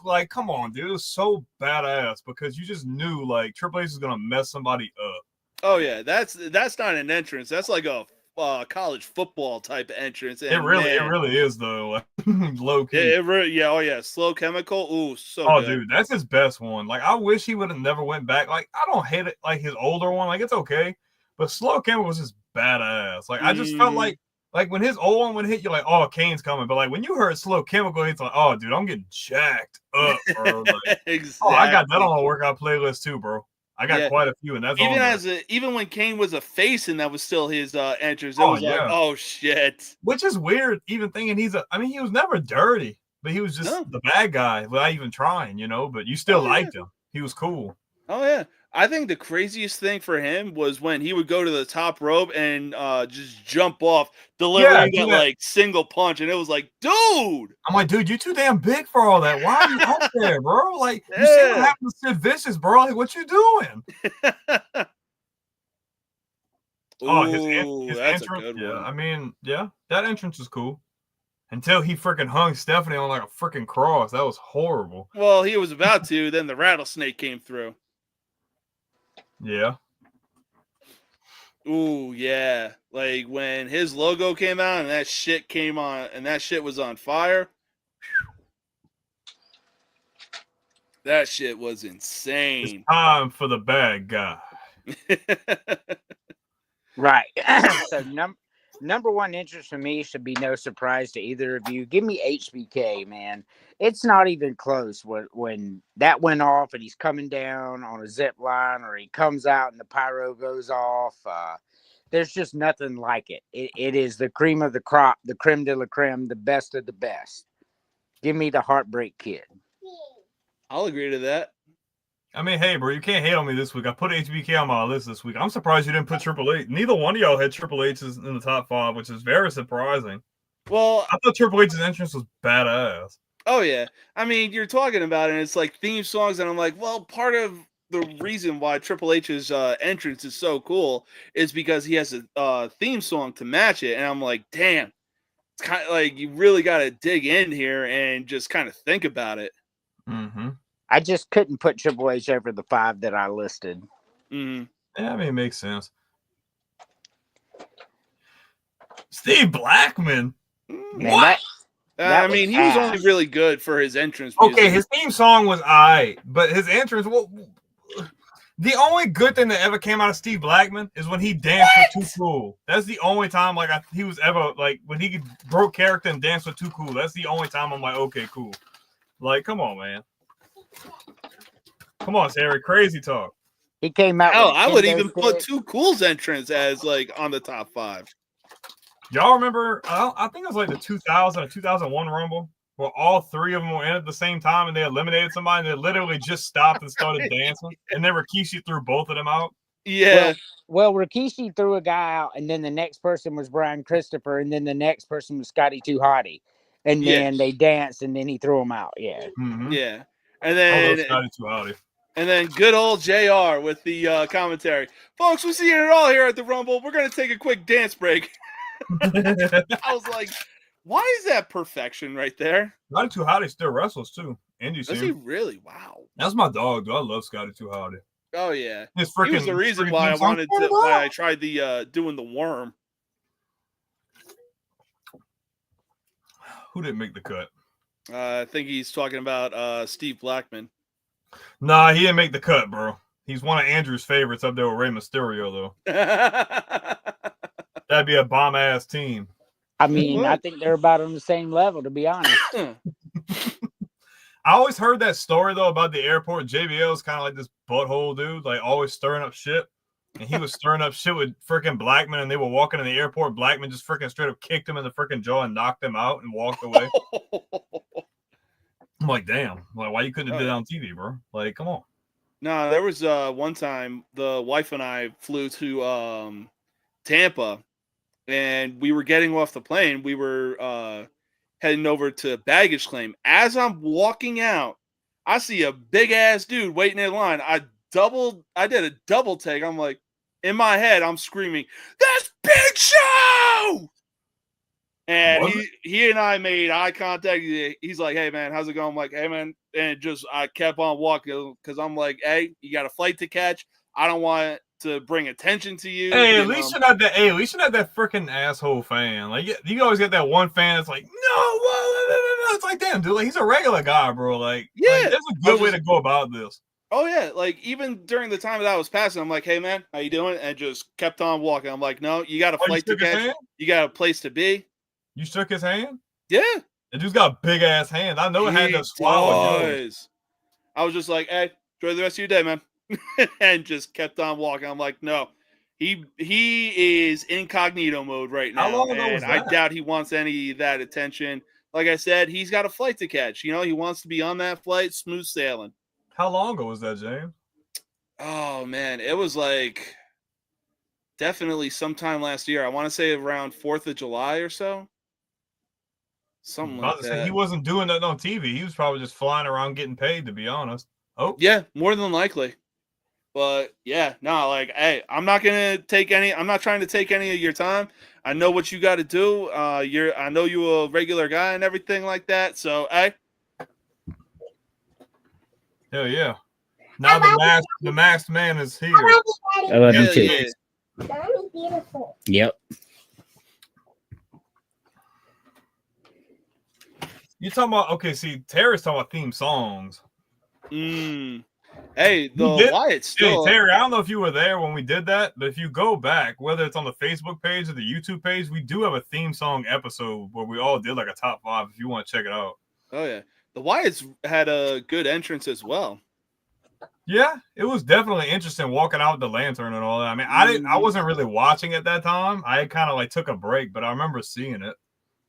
Like, come on, dude. It was so badass because you just knew like Triple H is gonna mess somebody up. Oh yeah, that's not an entrance. That's like a college football type entrance. And it really is though. Low key. Oh yeah, Slow Chemical. Ooh, so good. Dude, that's his best one. Like, I wish he would have never went back. Like, I don't hate it. Like his older one, like it's okay, but Slow Chemical was just badass. Like, I just felt like when his old one would hit you, like, oh, Kane's coming. But like when you heard Slow Chemical, it's like, oh, dude, I'm getting jacked up, bro. Like, exactly. Oh, I got that on a workout playlist too, bro. I got quite a few, and that's even when Kane was a face and that was still his entrance. It was like, oh shit. Which is weird, even thinking he was never dirty, but he was just the bad guy without even trying, you know. But you still liked him. He was cool. Oh yeah. I think the craziest thing for him was when he would go to the top rope and just jump off, delivering that like single punch, and it was like, dude. I'm like, dude, you too damn big for all that. Why are you up there, bro? Like, you see what happened to Sid Vicious, bro? Like, what you doing? His that's entrance. A good one. I mean, that entrance is cool. Until he freaking hung Stephanie on like a freaking cross. That was horrible. Well, he was about to, then the rattlesnake came through. Yeah. Ooh, yeah. Like when his logo came out and that shit came on and that shit was on fire. That shit was insane. It's time for the bad guy. Right. So number one interest for me should be no surprise to either of you. Give me HBK, man. It's not even close when that went off and he's coming down on a zip line or he comes out and the pyro goes off. There's just nothing like it. It is the cream of the crop, the creme de la creme, the best of the best. Give me the Heartbreak Kid. I'll agree to that. I mean, hey, bro, you can't hate on me this week. I put HBK on my list this week. I'm surprised you didn't put Triple H. Neither one of y'all had Triple H's in the top 5, which is very surprising. Well, I thought Triple H's entrance was badass. Oh, yeah. I mean, you're talking about it, and it's like theme songs, and I'm like, well, part of the reason why Triple H's entrance is so cool is because he has a theme song to match it, and I'm like, damn. It's kind of like you really got to dig in here and just kind of think about it. Mm-hmm. I just couldn't put Triple H over the 5 that I listed. Mm-hmm. Yeah, I mean, it makes sense. Steve Blackman. Man, what? I mean, he was only really good for his entrance. Okay, his theme song was but his entrance. The only good thing that ever came out of Steve Blackman is when he danced with Too Cool. That's the only time he was ever like when he broke character and danced with Too Cool. That's the only time I'm like, okay, cool. Like, come on, man. Come on, Harry. Crazy talk. He came out. I would even put Too Cool's entrance as like on the top 5. Y'all remember? I think it was like the 2000 or 2001 Rumble where all 3 of them were in at the same time and they eliminated somebody and they literally just stopped and started dancing. And then Rikishi threw both of them out. Yeah. Well, Rikishi threw a guy out, and then the next person was Brian Christopher, and then the next person was Scotty 2 Hotty. And then they danced, and then he threw them out. Yeah. Mm-hmm. Yeah. And then Scotty 2 Hotty. And then good old JR with the commentary. Folks, we're seeing it all here at the Rumble. We're going to take a quick dance break. I was like, why is that perfection right there? Scotty 2 Hotty still wrestles too. Does he really? Wow. That's my dog, dude. I love Scotty 2 Hotty. Oh yeah. He was the reason why I tried the doing the worm. Who didn't make the cut? I think he's talking about Steve Blackman. Nah, he didn't make the cut, bro. He's one of Andrew's favorites up there with Rey Mysterio, though. That'd be a bomb-ass team. I mean, I think they're about on the same level, to be honest. I always heard that story, though, about the airport. JBL is kind of like this butthole dude, like always stirring up shit. and he was stirring up shit with freaking Blackman, and they were walking in the airport. Blackman just freaking straight up kicked him in the freaking jaw and knocked him out and walked away. I'm like, damn, like why you couldn't have did it on TV, bro? Like, come on. No, there was one time the wife and I flew to Tampa, and we were getting off the plane. We were heading over to baggage claim. As I'm walking out, I see a big ass dude waiting in line. I did a double take. I'm like, in my head, I'm screaming, "That's Big Show!" And he and I made eye contact. He's like, "Hey man, how's it going?" I'm like, "Hey man," and I kept on walking because I'm like, "Hey, you got a flight to catch. I don't want to bring attention to you." Hey, at least you're not that. Hey, at least you're not that freaking asshole fan. Like you always get that one fan that's like, "No, no." It's like, damn, dude, like he's a regular guy, bro. Like, yeah, that's a good way to go about this. Oh yeah, like even during the time that I was passing, I'm like, "Hey man, how you doing?" And just kept on walking. I'm like, "No, you got a flight to catch. You got a place to be." You shook his hand? Yeah. The dude's got big ass hands. I know it had to swallow. I was just like, "Hey, enjoy the rest of your day, man," and just kept on walking. I'm like, "No, he is incognito mode right now, How long ago was that? I doubt he wants any of that attention." Like I said, he's got a flight to catch. You know, he wants to be on that flight, smooth sailing. How long ago was that, James? Oh man, it was like definitely sometime last year. I want to say around 4th of July or so. Something like that. He wasn't doing that on TV. He was probably just flying around getting paid, to be honest. Oh. Yeah, more than likely. But yeah, no, like, hey, I'm not trying to take any of your time. I know what you got to do. I know you're a regular guy and everything like that. So, hey. Hell yeah. Now the masked man is here. I love you too. Yeah. Daddy's beautiful. Yep. You talking about Terry's talking about theme songs. Hey, Wyatt still. Hey, Terry, I don't know if you were there when we did that, but if you go back, whether it's on the Facebook page or the YouTube page, we do have a theme song episode where we all did like a top 5 if you want to check it out. Oh yeah. The Wyatts had a good entrance as well. Yeah, it was definitely interesting walking out with the lantern and all that. I mean, I wasn't really watching at that time. I kind of like took a break, but I remember seeing it.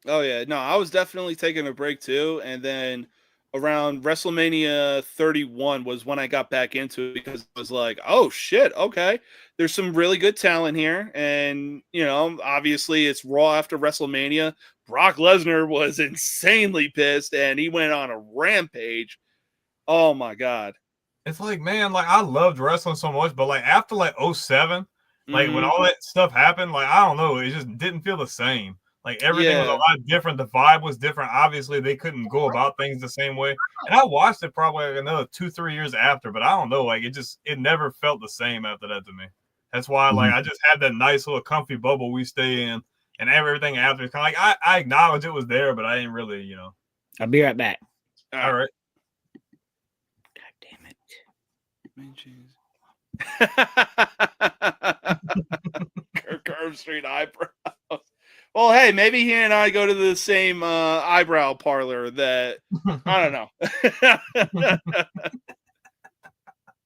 Oh yeah, no, I was definitely taking a break too, and then around WrestleMania 31 was when I got back into it because I was like, oh shit, okay, there's some really good talent here, and you know, obviously it's Raw after WrestleMania. Brock Lesnar was insanely pissed, and he went on a rampage. Oh my god. It's like, man, like I loved wrestling so much, but like after like 07, like when all that stuff happened, like I don't know, it just didn't feel the same. Like everything was a lot different. The vibe was different. Obviously, they couldn't go about things the same way. And I watched it probably like another 2-3 years after, but I don't know. Like it never felt the same after that to me. That's why like I just had that nice little comfy bubble we stay in, and everything after is kind of like I acknowledge it was there, but I didn't really, you know. I'll be right back. All right. Curve Street eyebrows. Well, hey, maybe he and I go to the same eyebrow parlor that I don't know.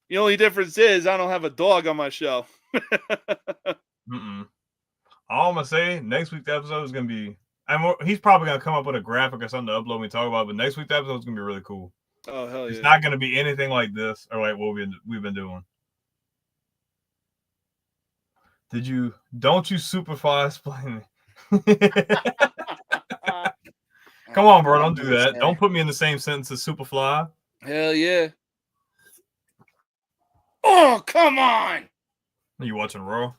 The only difference is I don't have a dog on my show. All I'm gonna say, next week's episode is gonna be. He's probably gonna come up with a graphic or something to upload and talk about, but next week's episode is gonna be really cool. Oh hell yeah! It's not gonna be anything like this or like what we've been doing. Don't you Superfly explain it? Come on, bro. Don't do that. Don't put me in the same sentence as Superfly. Hell yeah. Oh, come on. Are you watching Raw?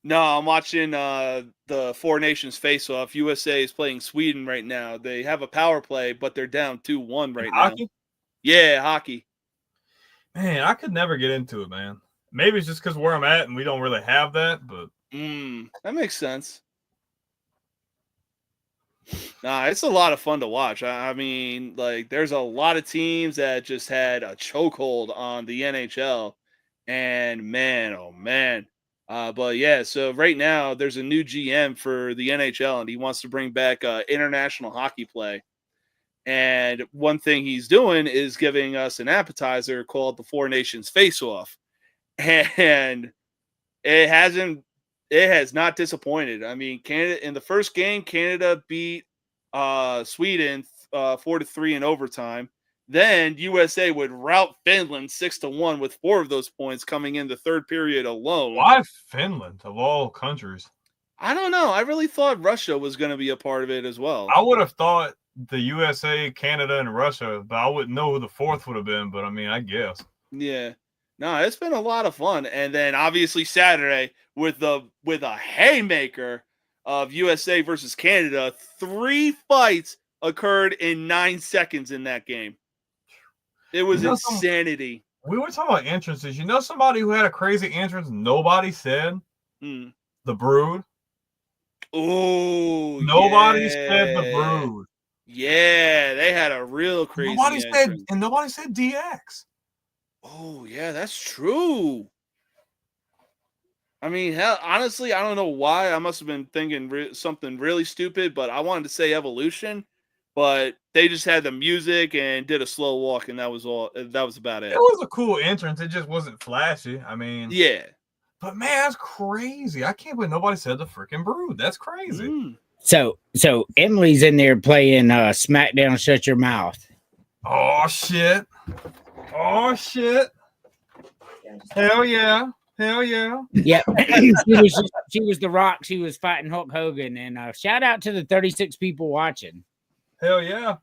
No, I'm watching the Four Nations face-off. USA is playing Sweden right now. They have a power play, but they're down 2-1 right now. Yeah, hockey. Man, I could never get into it, man. Maybe it's just because where I'm at and we don't really have that, but that makes sense. Nah, it's a lot of fun to watch. I mean, like, there's a lot of teams that just had a chokehold on the NHL, and man, oh man. But yeah, so right now there's a new GM for the NHL, and he wants to bring back international hockey play. And one thing he's doing is giving us an appetizer called the Four Nations Face-Off. And it has not disappointed. I mean, Canada in the first game, Canada beat Sweden 4-3 in overtime. Then USA would rout Finland 6-1 with 4 of those points coming in the third period alone. Why Finland of all countries? I don't know. I really thought Russia was going to be a part of it as well. I would have thought the USA, Canada, and Russia, but I wouldn't know who the fourth would have been. But I mean, I guess. Yeah. No, it's been a lot of fun. And then obviously Saturday with a haymaker of USA versus Canada, 3 fights occurred in 9 seconds in that game. It was insanity. We were talking about entrances. You know somebody who had a crazy entrance nobody said? The Brood. Oh, nobody said the Brood. Yeah, they had a real crazy nobody said DX. Oh, yeah, that's true. I mean, hell, honestly, I don't know why. I must have been thinking something really stupid, but I wanted to say Evolution. But they just had the music and did a slow walk, and that was all. That was about it. It was a cool entrance. It just wasn't flashy. I mean, yeah. But man, that's crazy. I can't believe nobody said the freaking Brood. That's crazy. So Emily's in there playing SmackDown Shut Your Mouth. Oh shit. Oh shit. Hell yeah. Hell yeah. Yeah. she was The Rock. She was fighting Hulk Hogan. And shout out to the 36 people watching. Hell yeah.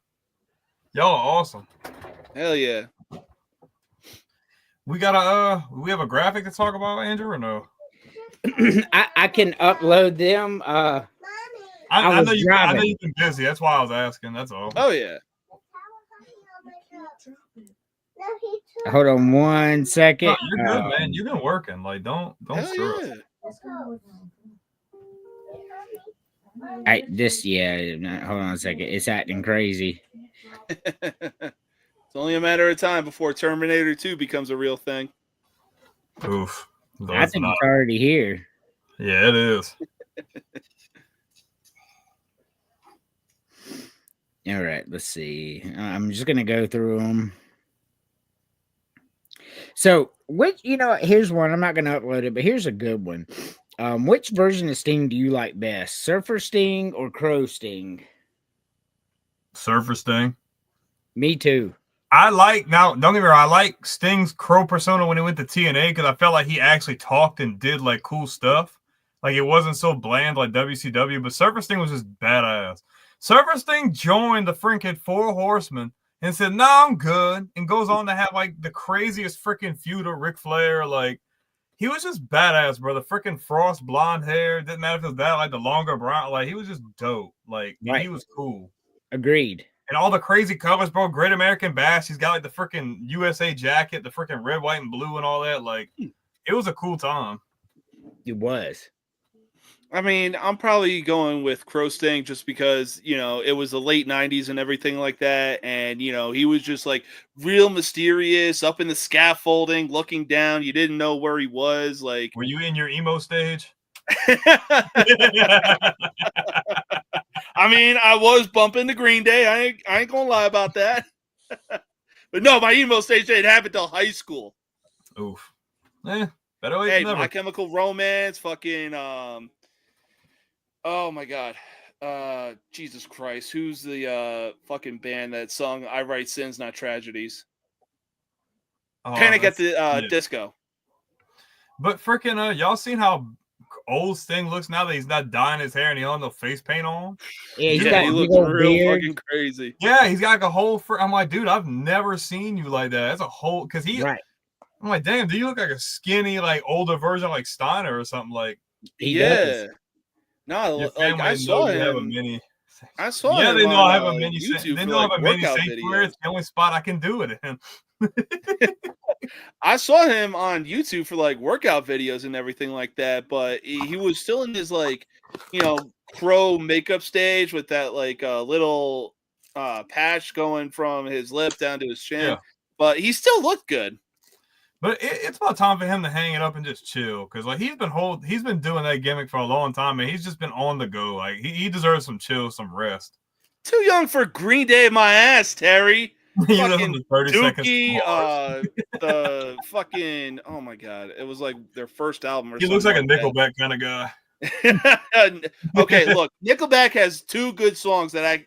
Y'all are awesome. Hell yeah. We got we have a graphic to talk about, Andrew, or no? I can upload them. I know you've been busy. That's why I was asking. That's all. Oh yeah. Hold on 1 second. No, you're good, man. You've been working. Like, don't stress. Yeah. Hold on a second. It's acting crazy. It's only a matter of time before Terminator 2 becomes a real thing. Oof. I think it's already here. Yeah, it is. All right, let's see. I'm just gonna go through them. So, here's one. I'm not gonna upload it, but here's a good one. Which version of Sting do you like best? Surfer Sting or Crow Sting? Surfer Sting. Me too. Don't get me wrong, I like Sting's Crow persona when he went to TNA because I felt like he actually talked and did like cool stuff. Like it wasn't so bland like WCW, but Surfer Sting was just badass. Surfer Sting joined the freaking Four Horsemen and said, "No, I'm good," and goes on to have like the craziest freaking feud with Ric Flair. Like he was just badass, bro. The freaking frost blonde hair didn't matter if it was that, like the longer brown. Like he was just dope. Like He was cool. Agreed. And all the crazy colors, bro. Great American Bash. He's got like the freaking USA jacket, the freaking red, white, and blue, and all that. Like it was a cool time. It was. I mean, I'm probably going with Crow Sting just because, it was the late 90s and everything like that. And, he was just like real mysterious up in the scaffolding, looking down. You didn't know where he was. Like, were you in your emo stage? I mean, I was bumping the Green Day. I ain't going to lie about that. But no, my emo stage didn't happen till high school. Oof. Better late than never. My Chemical Romance, fucking, oh my God. Jesus Christ. Who's the fucking band that sung I Write Sins, Not Tragedies? Panic at the Disco. But freaking, y'all seen how old Sting looks now that he's not dyeing his hair and he don't have no face paint on? Yeah, he looks real fucking crazy. Yeah, he's got like a whole. I'm like, dude, I've never seen you like that. That's a whole. Because he. Right. I'm like, damn, do you look like a skinny, like older version of like Steiner or something? Like, he does. No, like I saw him. Have a mini. I saw him. Yeah, they know I have a mini. YouTube they know I have a mini sanctuary. It's the only spot I can do it in. I saw him on YouTube for like workout videos and everything like that, but he was still in his like, Crow makeup stage with that like little patch going from his lip down to his chin. Yeah. But he still looked good. But it's about time for him to hang it up and just chill, because like he's been doing that gimmick for a long time, and he's just been on the go. Like he deserves some chill, some rest. Too young for Green Day, my ass, Terry. He lives fucking in the 30 seconds. Dookie, the fucking oh my god, it was like their first album or He something. looks like a that. Nickelback kind of guy. Okay, look, Nickelback has 2 good songs that I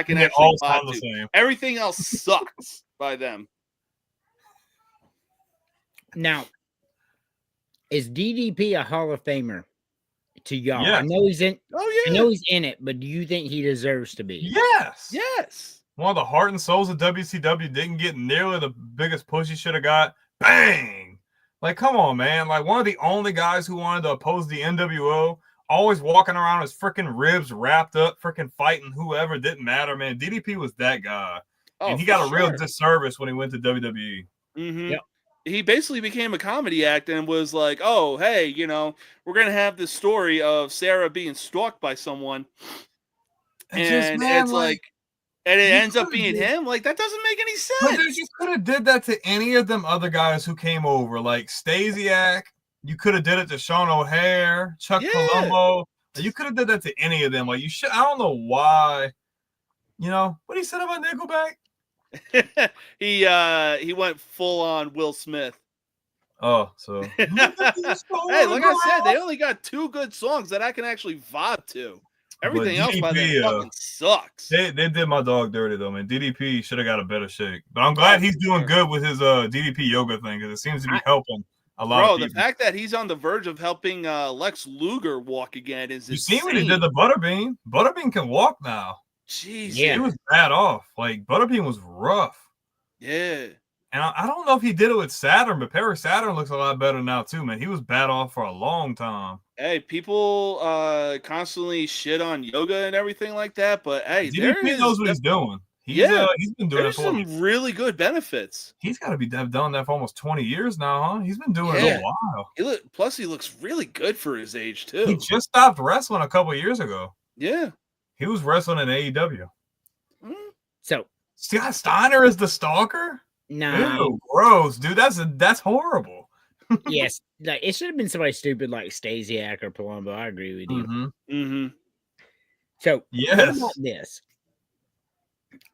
can They actually all vibe sound the to. same. Everything else sucks by them. Now, is DDP a Hall of Famer to y'all? Yes. I know he's in. Oh I yeah. know he's in it, but do you think he deserves to be? Yes. Yes. One of the heart and souls of WCW, didn't get nearly the biggest push he should have got. Bang! Like, come on, man. Like, one of the only guys who wanted to oppose the NWO, always walking around his freaking ribs wrapped up, freaking fighting whoever, didn't matter, man. DDP was that guy. Oh, and he for got a real sure. disservice when he went to WWE. Mm-hmm. Yep. He basically became a comedy act and was like, "Oh, hey, you know, we're gonna have this story of Sarah being stalked by someone, and it's like, and it you ends up could've being did- him. Like that doesn't make any But sense." you could have did that to any of them other guys who came over, like Stasiak. You could have did it to Sean O'Hare, Chuck Yeah. Palumbo. You could have did that to any of them. Like, you should. I don't know why. You know what he said about Nickelback? He went full on Will Smith. Oh, so Hey, like I said, they only got 2 good songs that I can actually vibe to. Everything else by them DDP, fucking sucks. They did my dog dirty though, man. DDP should have got a better shake, but I'm glad he's doing good with his DDP yoga thing because it seems to be helping a lot Bro, of the people. fact that he's on the verge of helping Lex Luger walk again is You insane. see what he did to Butterbean? Butterbean can walk now. Jeez. Yeah. He was bad off. Like, Butterbean was rough. Yeah. And I don't know if he did it with Saturn, but Perry Saturn looks a lot better now too, man. He was bad off for a long time. Hey, people constantly shit on yoga and everything like that, but hey, DDP knows what he's doing. He's been doing it there's for some really good benefits. He's got to be done that for almost 20 years now, huh? He's been doing it Yeah. a while. Plus, he looks really good for his age too. He just stopped wrestling a couple years ago. Yeah. He was wrestling in AEW. Mm. So Scott Steiner is the stalker? no, Ew, gross, dude. That's horrible. yes, like it should have been somebody stupid like Stasiak or Palumbo. I agree with you. Mm-hmm. Mm-hmm. So what Yes. about this?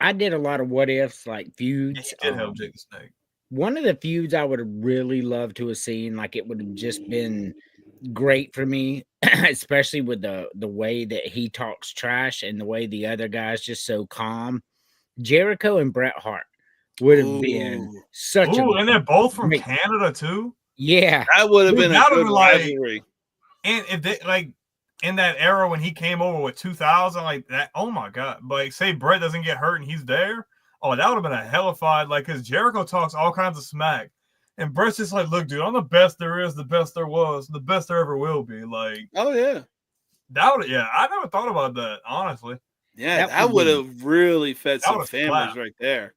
I did a lot of what ifs, like feuds. He did help Jake the Snake. One of the feuds I would have really loved to have seen, like it would have just been great for me, especially with the way that he talks trash and the way the other guys just so calm. Jericho and Bret Hart would have been Ooh. such Ooh, a and they're both from great- Canada too. yeah. That would have Dude, been a that would've good been like- rivalry. And if they like in that era when he came over with 2000, like that, oh my god! Like, say Bret doesn't get hurt and he's there, oh, that would have been a hellified. Like, because Jericho talks all kinds of smack, and Bret's just like, "Look, dude, I'm the best there is, the best there was, the best there ever will be." Like, Oh yeah. that would, yeah, I never thought about that honestly. Yeah, That that would would have really fed that some would've families slapped. right there.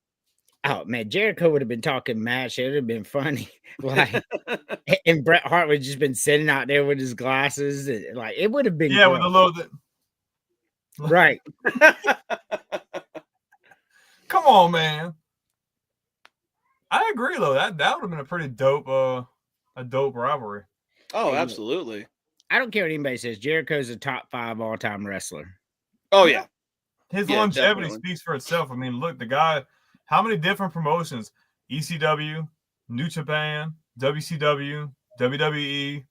Oh man, Jericho would have been talking match. It would have been funny. Like, and Bret Hart would have just been sitting out there with his glasses. And, like, it would have been Yeah, great. with a little. Right. Come on, man. I agree though. That would have been a pretty dope, a dope rivalry. Oh, Hey, absolutely. I don't care what anybody says. Jericho's a top 5 all-time wrestler. Oh yeah. His Yeah, longevity definitely. speaks for itself. I mean, look, the guy, how many different promotions? ECW, New Japan, WCW, WWE,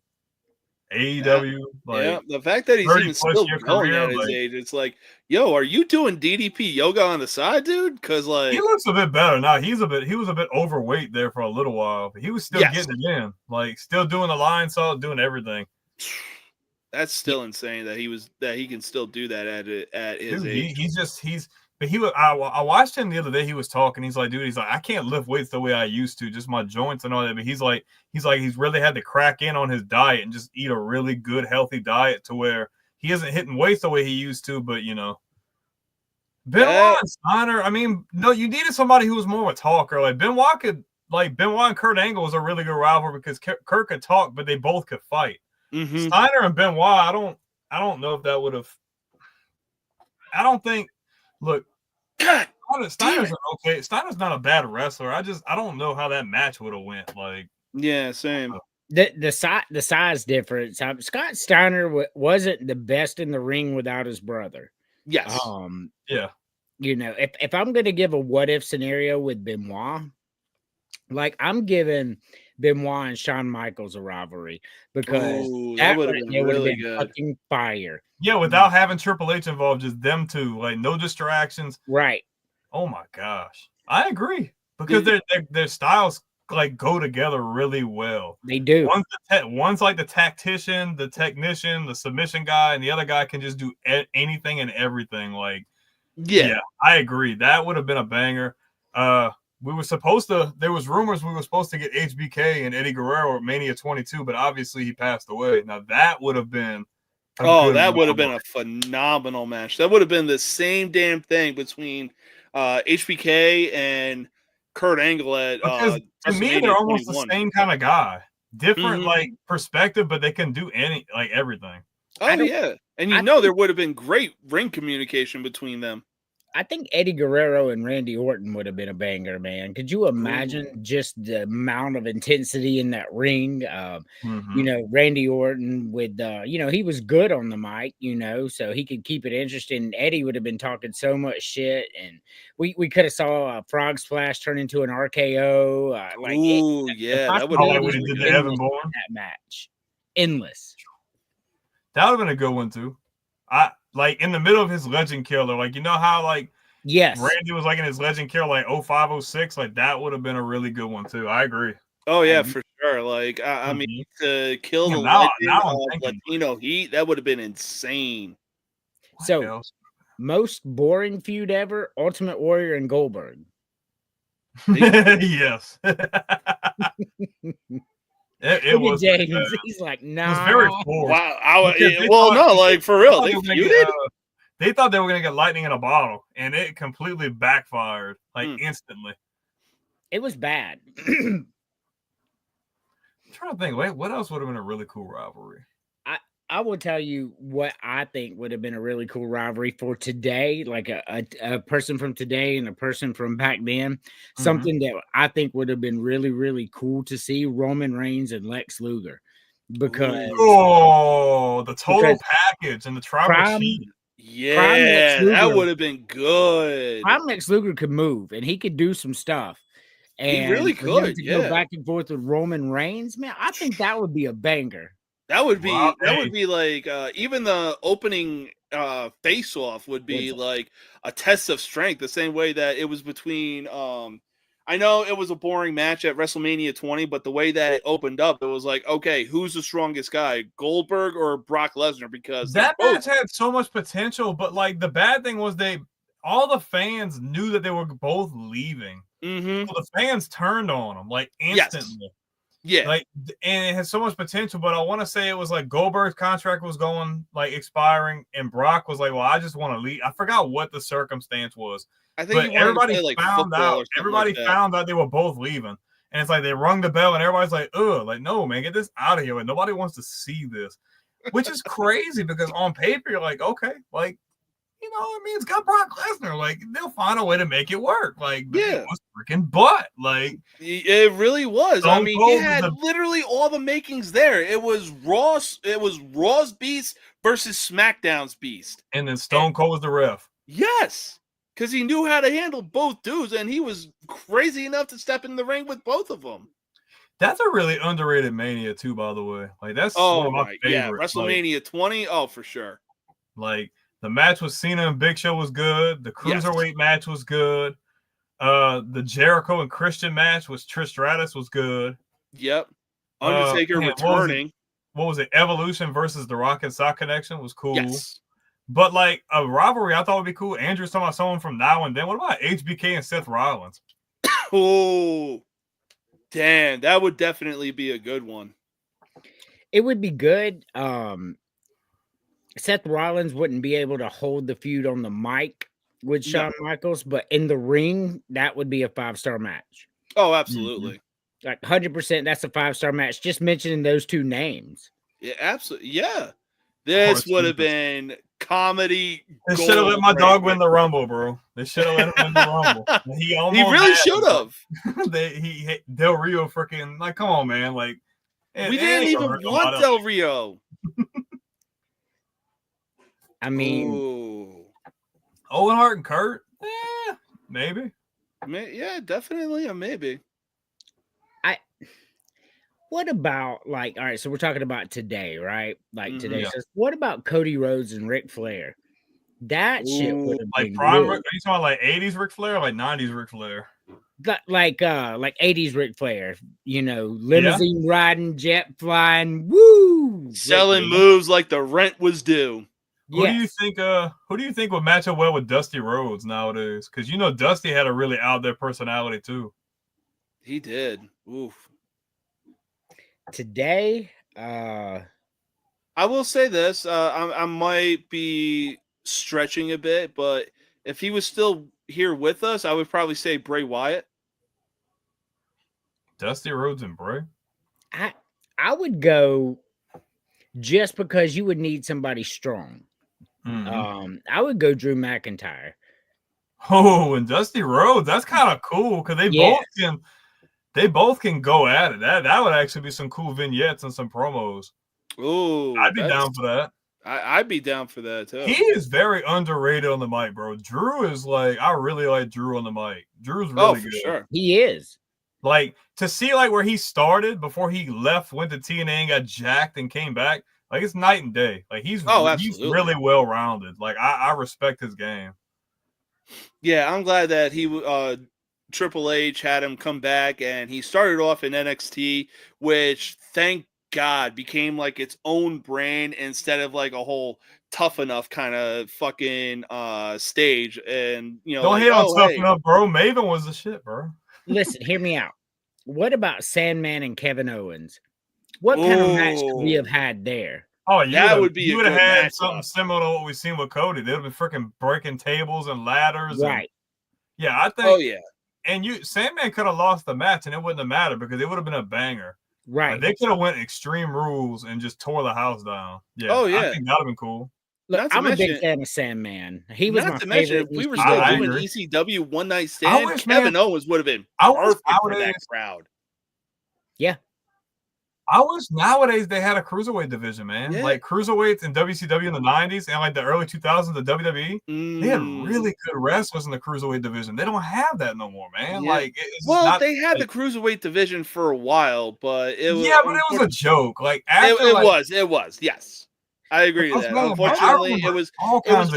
AEW. Like, Yeah, the fact that he's 30 even plus still year going career, at his like- age, it's like, yo, are you doing DDP yoga on the side, dude? Because like, he looks a bit better now. He was a bit overweight there for a little while, but he was still Yes. getting it in. Like, still doing the line salt, doing everything. that's still insane that he can still do that at his Dude, age. I watched him the other day. He was talking. He's like, I can't lift weights the way I used to, just my joints and all that. But he's really had to crack in on his diet and just eat a really good, healthy diet to where he isn't hitting weights the way he used to. But Benoit and Steiner. I mean, no, you needed somebody who was more of a talker. Like Benoit and Kurt Angle was a really good rival because Kurt could talk, but they both could fight. Mhm. Steiner and Benoit, I don't know if that would have. I don't think. Look, God, Steiner's okay. Steiner's not a bad wrestler. I don't know how that match would have went. Like, yeah, same. The size difference. Scott Steiner wasn't the best in the ring without his brother. Yes. yeah, You know, if I'm gonna give a what if scenario with Benoit, like I'm giving Benoit and Shawn Michaels a rivalry because Ooh, that that would have right been there would have really been good. fucking fire. Yeah, without having Triple H involved, just them two, like no distractions. Right. Oh my gosh, I agree because Did- their styles like go together really well. They do. One's like the tactician, the technician, the submission guy, and the other guy can just do anything and everything. Like, Yeah. I agree. That would have been a banger. We were supposed to. There was rumors we were supposed to get HBK and Eddie Guerrero at Mania 22, but obviously he passed away. Now that would have been. That would have been a phenomenal match. That would have been the same damn thing between HBK and Kurt Angle at Because to me WrestleMania they're almost 21. the same kind of guy. Different Mhm. like perspective, but they can do everything. Oh yeah, and there would have been great ring communication between them. I think Eddie Guerrero and Randy Orton would have been a banger, man. Could you imagine just the amount of intensity in that ring? You know, Randy Orton with, you know, he was good on the mic, you know, so he could keep it interesting. Eddie would have been talking so much shit, and we could have saw a frog splash turn into an RKO. That would like have what he did to Evan Bourne. That match, endless. That would have been a good one too. I like in the middle of his legend killer, like you know how like Randy was like in his legend killer like 0506, like that would have been a really good one too. I agree. Oh yeah, for sure. Like I mean, to kill the legend of Latino Heat, that would have been insane. So most boring feud ever: Ultimate Warrior and Goldberg. Yes. It was James. He's like, no. It was very boring. Wow. Like for real, they feuded. They thought they were gonna get lightning in a bottle, and it completely backfired like instantly. It was bad. I'm trying to think. Wait, what else would have been a really cool rivalry? I will tell you what I think would have been a really cool rivalry for today, like a person from today and a person from back then. Something that I think would have been really, really cool to see: Roman Reigns and Lex Luger. Because the total package and the tribal chief. Yeah, that would have been good. Prime Lex Luger could move and he could do some stuff. And he really could. Go back and forth with Roman Reigns, man. I think that would be a banger. That would be like even the opening face off would be like a test of strength, the same way that it was between I know it was a boring match at WrestleMania 20, but the way that it opened up, it was like, okay, who's the strongest guy, Goldberg or Brock Lesnar? Because that match had so much potential, but like the bad thing was all the fans knew that they were both leaving. So the fans turned on them like instantly. Yeah. Like, and it has so much potential, but I want to say it was like Goldberg's contract was going like expiring, and Brock was like, "Well, I just want to leave." I forgot what the circumstance was. I think everybody found out. Everybody found out they were both leaving, and it's like they rung the bell, and everybody's like, "Ugh, like no, man, get this out of here!" Like nobody wants to see this, which is crazy because on paper you're like, okay, like. You know, I mean, it's got Brock Lesnar. Like, they'll find a way to make it work. Like, it was freaking butt. Like, it really was. I mean, he had literally all the makings there. It was Raw's Beast versus SmackDown's Beast, and then Stone Cold was the ref. Yes, because he knew how to handle both dudes, and he was crazy enough to step in the ring with both of them. That's a really underrated Mania too, by the way. Like, that's one of my favorites. WrestleMania 20. Oh, for sure. Like. The match with Cena and Big Show was good. The Cruiserweight match was good. The Jericho and Christian match with Trish Stratus was good. Yep. Undertaker returning. What was it? Evolution versus The Rock and Sock Connection was cool. Yes. But like a rivalry I thought would be cool. Andrew's talking about someone from Now and Then. What about HBK and Seth Rollins? Oh, damn. That would definitely be a good one. It would be good. Seth Rollins wouldn't be able to hold the feud on the mic with Shawn Michaels, but in the ring, that would be a 5-star match. Oh, absolutely. Like 100%, that's a 5-star match. Just mentioning those two names. Yeah, absolutely. Yeah. This would have been comedy. They should have let my dog win the Rumble, bro. They should have let him win the Rumble. He really should have. Del Rio freaking, like, come on, man. Like, we didn't even want Del Rio. I mean, Owen Hart and Kurt, Maybe. Yeah, definitely a maybe. What about like, all right, so we're talking about today, right? Like today. Yeah. So what about Cody Rhodes and Ric Flair? That shit Ooh, would have Like been prime. good. Are you talking like 80s Ric Flair or like 90s Ric Flair? Like 80s Ric Flair, you know, limousine riding, jet flying, woo! selling moves like the rent was due. Who do you Yes. think? Who do you think would match up well with Dusty Rhodes nowadays? Because you know Dusty had a really out there personality too. He did. Oof. Today, I will say this. I might be stretching a bit, but if he was still here with us, I would probably say Bray Wyatt. Dusty Rhodes and Bray. I would go just because you would need somebody strong. I would go Drew McIntyre. Oh, and Dusty Rhodes. That's kind of cool because they both can go at it. That would actually be some cool vignettes and some promos. Ooh, I'd be down for that. I'd be down for that too. He is very underrated on the mic, bro. Drew is like, I really like Drew on the mic. Drew's really good. Sure. He is. Like to see like where he started before he left, went to TNA and got jacked and came back. Like it's night and day. Like he's really well rounded. Like I respect his game. Yeah, I'm glad that he Triple H had him come back, and he started off in NXT, which thank God became like its own brand instead of like a whole Tough Enough kind of fucking stage. And you know, don't hate on Tough Enough, bro. Maven was the shit, bro. Listen, hear me out. What about Sandman and Kevin Owens? What kind of match could we have had there? Oh, you would have had something similar to what we've seen with Cody. They would have been freaking breaking tables and ladders. Right. Yeah, I think. Oh, yeah. And Sandman could have lost the match and it wouldn't have mattered because it would have been a banger. Right. Like, they could have went Extreme Rules and just tore the house down. Yeah. Oh, yeah. I think that would have been cool. Look, I'm a big fan of Sandman. He was my favorite. If we were still doing ECW One Night Stand, Kevin Owens would have been perfect for that crowd. Yeah. I wish nowadays they had a cruiserweight division, man. Yeah. Like cruiserweights in WCW in the 90s and like the early 2000s, the WWE, they had really good wrestlers in the cruiserweight division. They don't have that no more, man. Yeah. Like, they had the cruiserweight division for a while, but it was a joke. Like it was, yes. I agree with that. Unfortunately, it was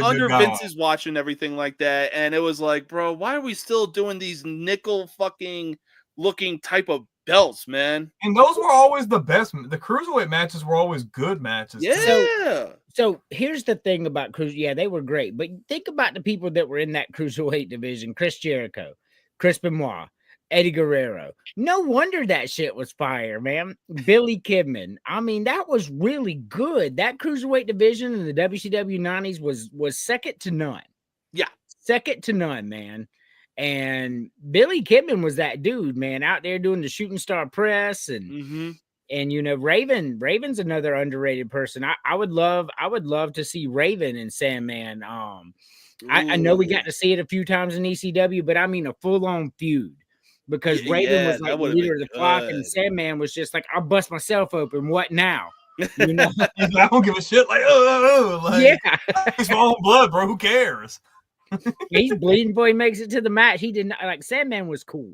under Vince's watch and everything like that, and it was like, bro, why are we still doing these nickel fucking looking type of belts, man? And those were always the best. The cruiserweight matches were always good matches. Yeah. So here's the thing about cruiser. Yeah, they were great, but think about the people that were in that cruiserweight division: Chris Jericho, Chris Benoit, Eddie Guerrero. No wonder that shit was fire, man. Billy Kidman. I mean, that was really good. That cruiserweight division in the WCW 90s was second to none. Yeah. Second to none, man. And Billy Kidman was that dude, man, out there doing the shooting star press and you know, Raven's another underrated person. I would love to see Raven and Sandman. I know we got to see it a few times in ECW, but I mean a full-on feud. Because Raven was like the leader of the flock, and Sandman was just like, I'll bust myself open. What now? You know, I don't give a shit. Like, yeah, it's my own blood, bro. Who cares? He's bleeding before he makes it to the match. He did not like Sandman was cool.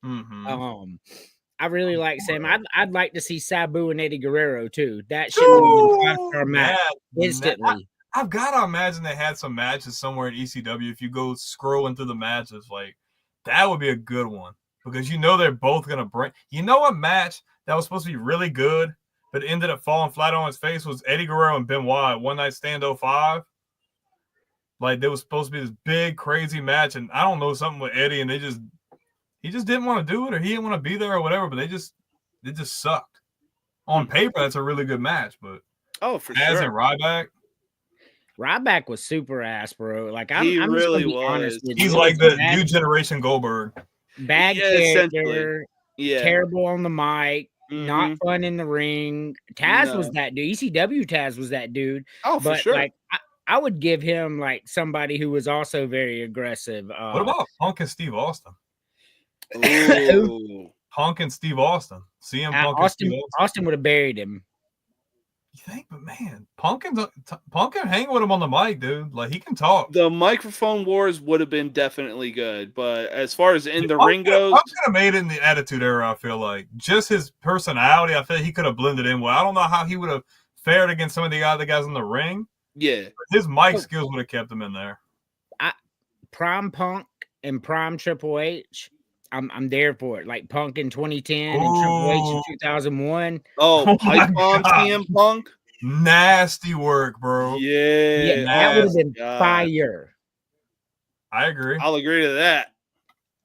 I really like Sam. I'd like to see Sabu and Eddie Guerrero too. That shit would have been a 5-star match instantly. I've got to imagine they had some matches somewhere in ECW. If you go scrolling through the matches, like. That would be a good one because you know they're both going to bring. You know what match that was supposed to be really good but ended up falling flat on its face was Eddie Guerrero and Benoit One Night Stand 05. Like, there was supposed to be this big, crazy match, and I don't know, something with Eddie, and he just didn't want to do it or he didn't want to be there or whatever, but it just sucked. On paper, that's a really good match, but for Taz sure. and Ryback. Ryback was super ass, bro. Like I'm really just honest with He's like the new generation Goldberg. Bad character, terrible on the mic, not fun in the ring. Taz was that dude. ECW Taz was that dude. Oh, for sure. Like I would give him like somebody who was also very aggressive. What about Punk and Steve Austin? Ooh. Punk and Steve Austin. CM Punk Austin would have buried him. You think, but man, Punk can hang with him on the mic, dude. Like he can talk. The microphone wars would have been definitely good, but as far as in the Punk ring goes, Punk could have made it in the Attitude Era. I feel like just his personality. I feel like he could have blended in well. I don't know how he would have fared against some of the other guys in the ring. yeah, But his mic skills would have kept him in there. Prime Punk and Prime Triple H. I'm there for it. Like Punk in 2010 and Triple H in 2001. Oh, pipe bomb CM Punk. Nasty work, bro. Yeah, that would have been God. fire. I agree. I'll agree to that.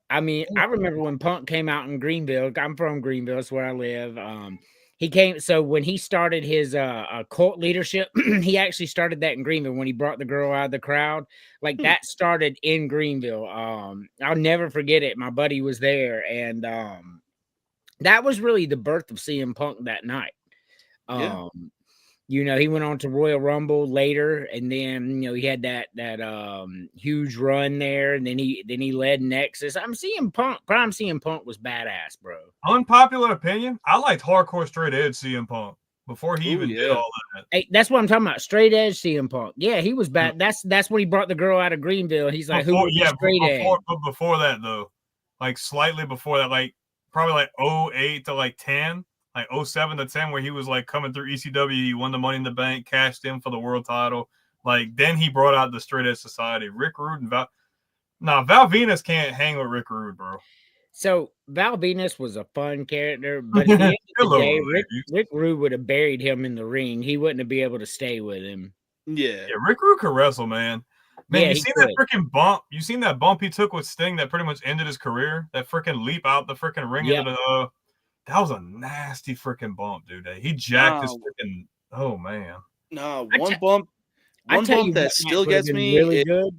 I mean, I remember when Punk came out in Greenville. I'm from Greenville, that's where I live. He came. So when he started his cult leadership, he actually started that in Greenville when he brought the girl out of the crowd. Like that started in Greenville. I'll never forget it. My buddy was there, and that was really the birth of CM Punk that night. Yeah. You know, he went on to Royal Rumble later, and then you know he had that huge run there, and then he led Nexus. I'm CM Punk. Prime CM Punk was badass, bro. Unpopular opinion, I liked hardcore straight edge CM Punk before he even did all that. Hey, that's what I'm talking about. Straight edge CM Punk. Yeah, he was bad. That's when he brought the girl out of Greenville. He's like, who would be straight edge? But before that though, like slightly before that, like probably like 08 to like 10. Like 07 to 10, where he was like coming through ECW, he won the Money in the Bank, cashed in for the world title. Like then he brought out the Straight Edge Society. Rick Rude and Val Venus can't hang with Rick Rude, bro. So Val Venus was a fun character, but at the end of the day, Rick Rude would have buried him in the ring. He wouldn't have been able to stay with him. Yeah, Rick Rude could wrestle, man. Yeah, you seen that freaking bump? You seen that bump he took with Sting that pretty much ended his career? That freaking leap out the freaking ring into the that was a nasty freaking bump, dude. He jacked his freaking. Oh man. No, one bump that still gets me. Really good.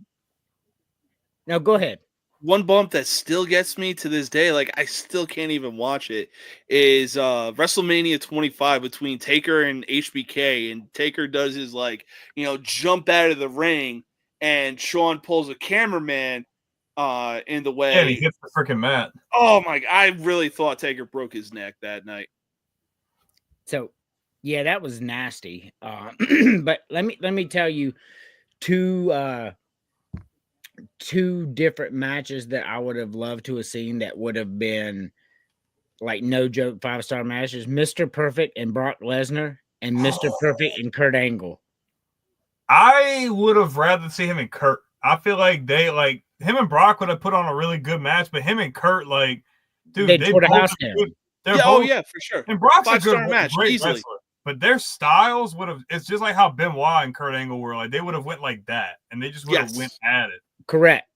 No, go ahead. One bump that still gets me to this day, like I still can't even watch it, is WrestleMania 25 between Taker and HBK, and Taker does his jump out of the ring, and Shawn pulls a cameraman in the way. Yeah, and he hits the freaking mat. Oh my! I really thought Taker broke his neck that night. So, yeah, that was nasty. But let me tell you two different matches that I would have loved to have seen that would have been like no joke 5-star matches: Mr. Perfect and Brock Lesnar, and Mr. Perfect and Kurt Angle. I would have rather see him and Kurt. I feel like him and Brock would have put on a really good match, but him and Kurt, dude, they tore the house down. For sure. And Brock's a good match, great easily. wrestler, but their styles would have. It's just like how Benoit and Kurt Angle were. Like they would have went like that, and they just would have went at it. Correct.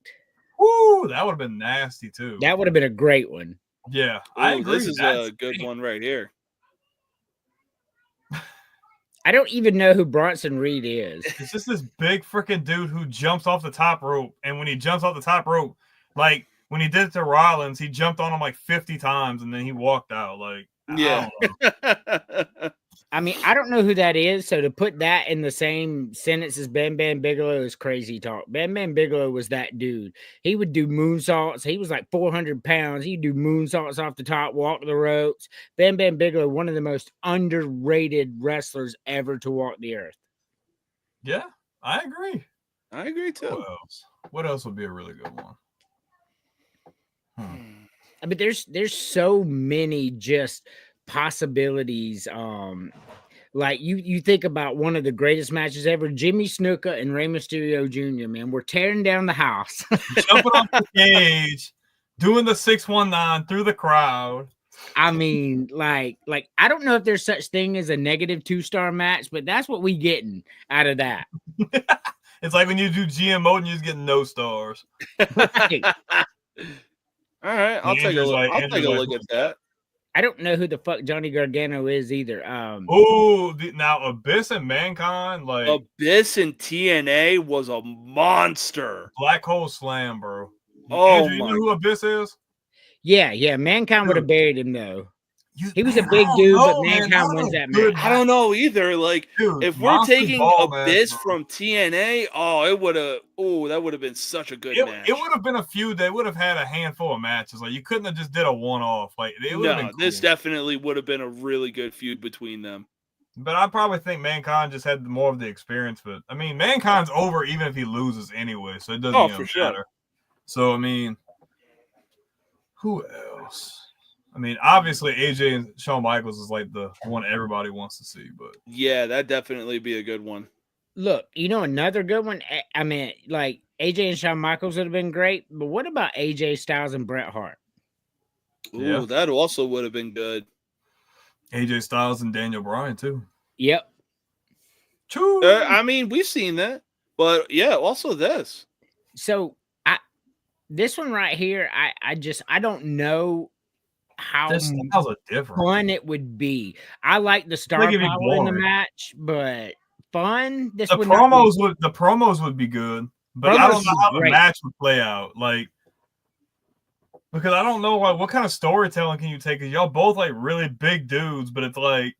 Woo, that would have been nasty too. That would have been a great one. Yeah, I agree. This is a good one right here. I don't even know who Bronson Reed is. It's just this big freaking dude who jumps off the top rope. And when he jumps off the top rope, like when he did it to Rollins, he jumped on him like 50 times and then he walked out. I mean, I don't know who that is. So to put that in the same sentence as Bam Bam Bigelow is crazy talk. Bam Bam Bigelow was that dude. He would do moonsaults. He was like 400 pounds. He'd do moonsaults off the top, walk the ropes. Bam Bam Bigelow, one of the most underrated wrestlers ever to walk the earth. Yeah, I agree. I agree too. What else would be a really good one? I mean, there's so many just possibilities. Like you think about one of the greatest matches ever, Jimmy Snuka and Rey Mysterio Jr., man, we're tearing down the house. Jumping off the cage, doing the 619 through the crowd. I mean, like I don't know if there's such thing as a negative 2-star match, but that's what we getting out of that. It's like when you do GMO and you just get no stars. Right. All right, I'll take a look at that. I don't know who the fuck Johnny Gargano is either. Now Abyss and Mankind, Abyss and TNA was a monster. Black Hole Slam, bro. Oh, Andrew, you know who Abyss is? Yeah. Mankind would have buried him though. He was a big dude, but Mankind wins that match. I don't know either. Dude, if we're taking Abyss from TNA, that would have been such a good match. It would have been a feud. They would have had a handful of matches. You couldn't have just did a one-off. This definitely would have been a really good feud between them. But I probably think Mankind just had more of the experience. But I mean, Mankind's over even if he loses anyway, so it doesn't Oh, even for matter. sure. So I mean, who else? I mean, obviously AJ and Shawn Michaels is like the one everybody wants to see. But Yeah, that'd definitely be a good one. Look, another good one. I mean, like AJ and Shawn Michaels would have been great, but what about AJ Styles and Bret Hart? Ooh, Yeah. that also would have been good. AJ Styles and Daniel Bryan too. Yep. Choo. I mean, we've seen that, but yeah, also this. So this one right here, I don't know how Their styles are different. fun it would be. I like the star Like it'd be power in the boring. match, but fun. This The would not be- promos would be good, but I Promos don't know would be how the great. match would play out. Like, because I don't know what kind of storytelling can you take? Because y'all both like really big dudes, but it's like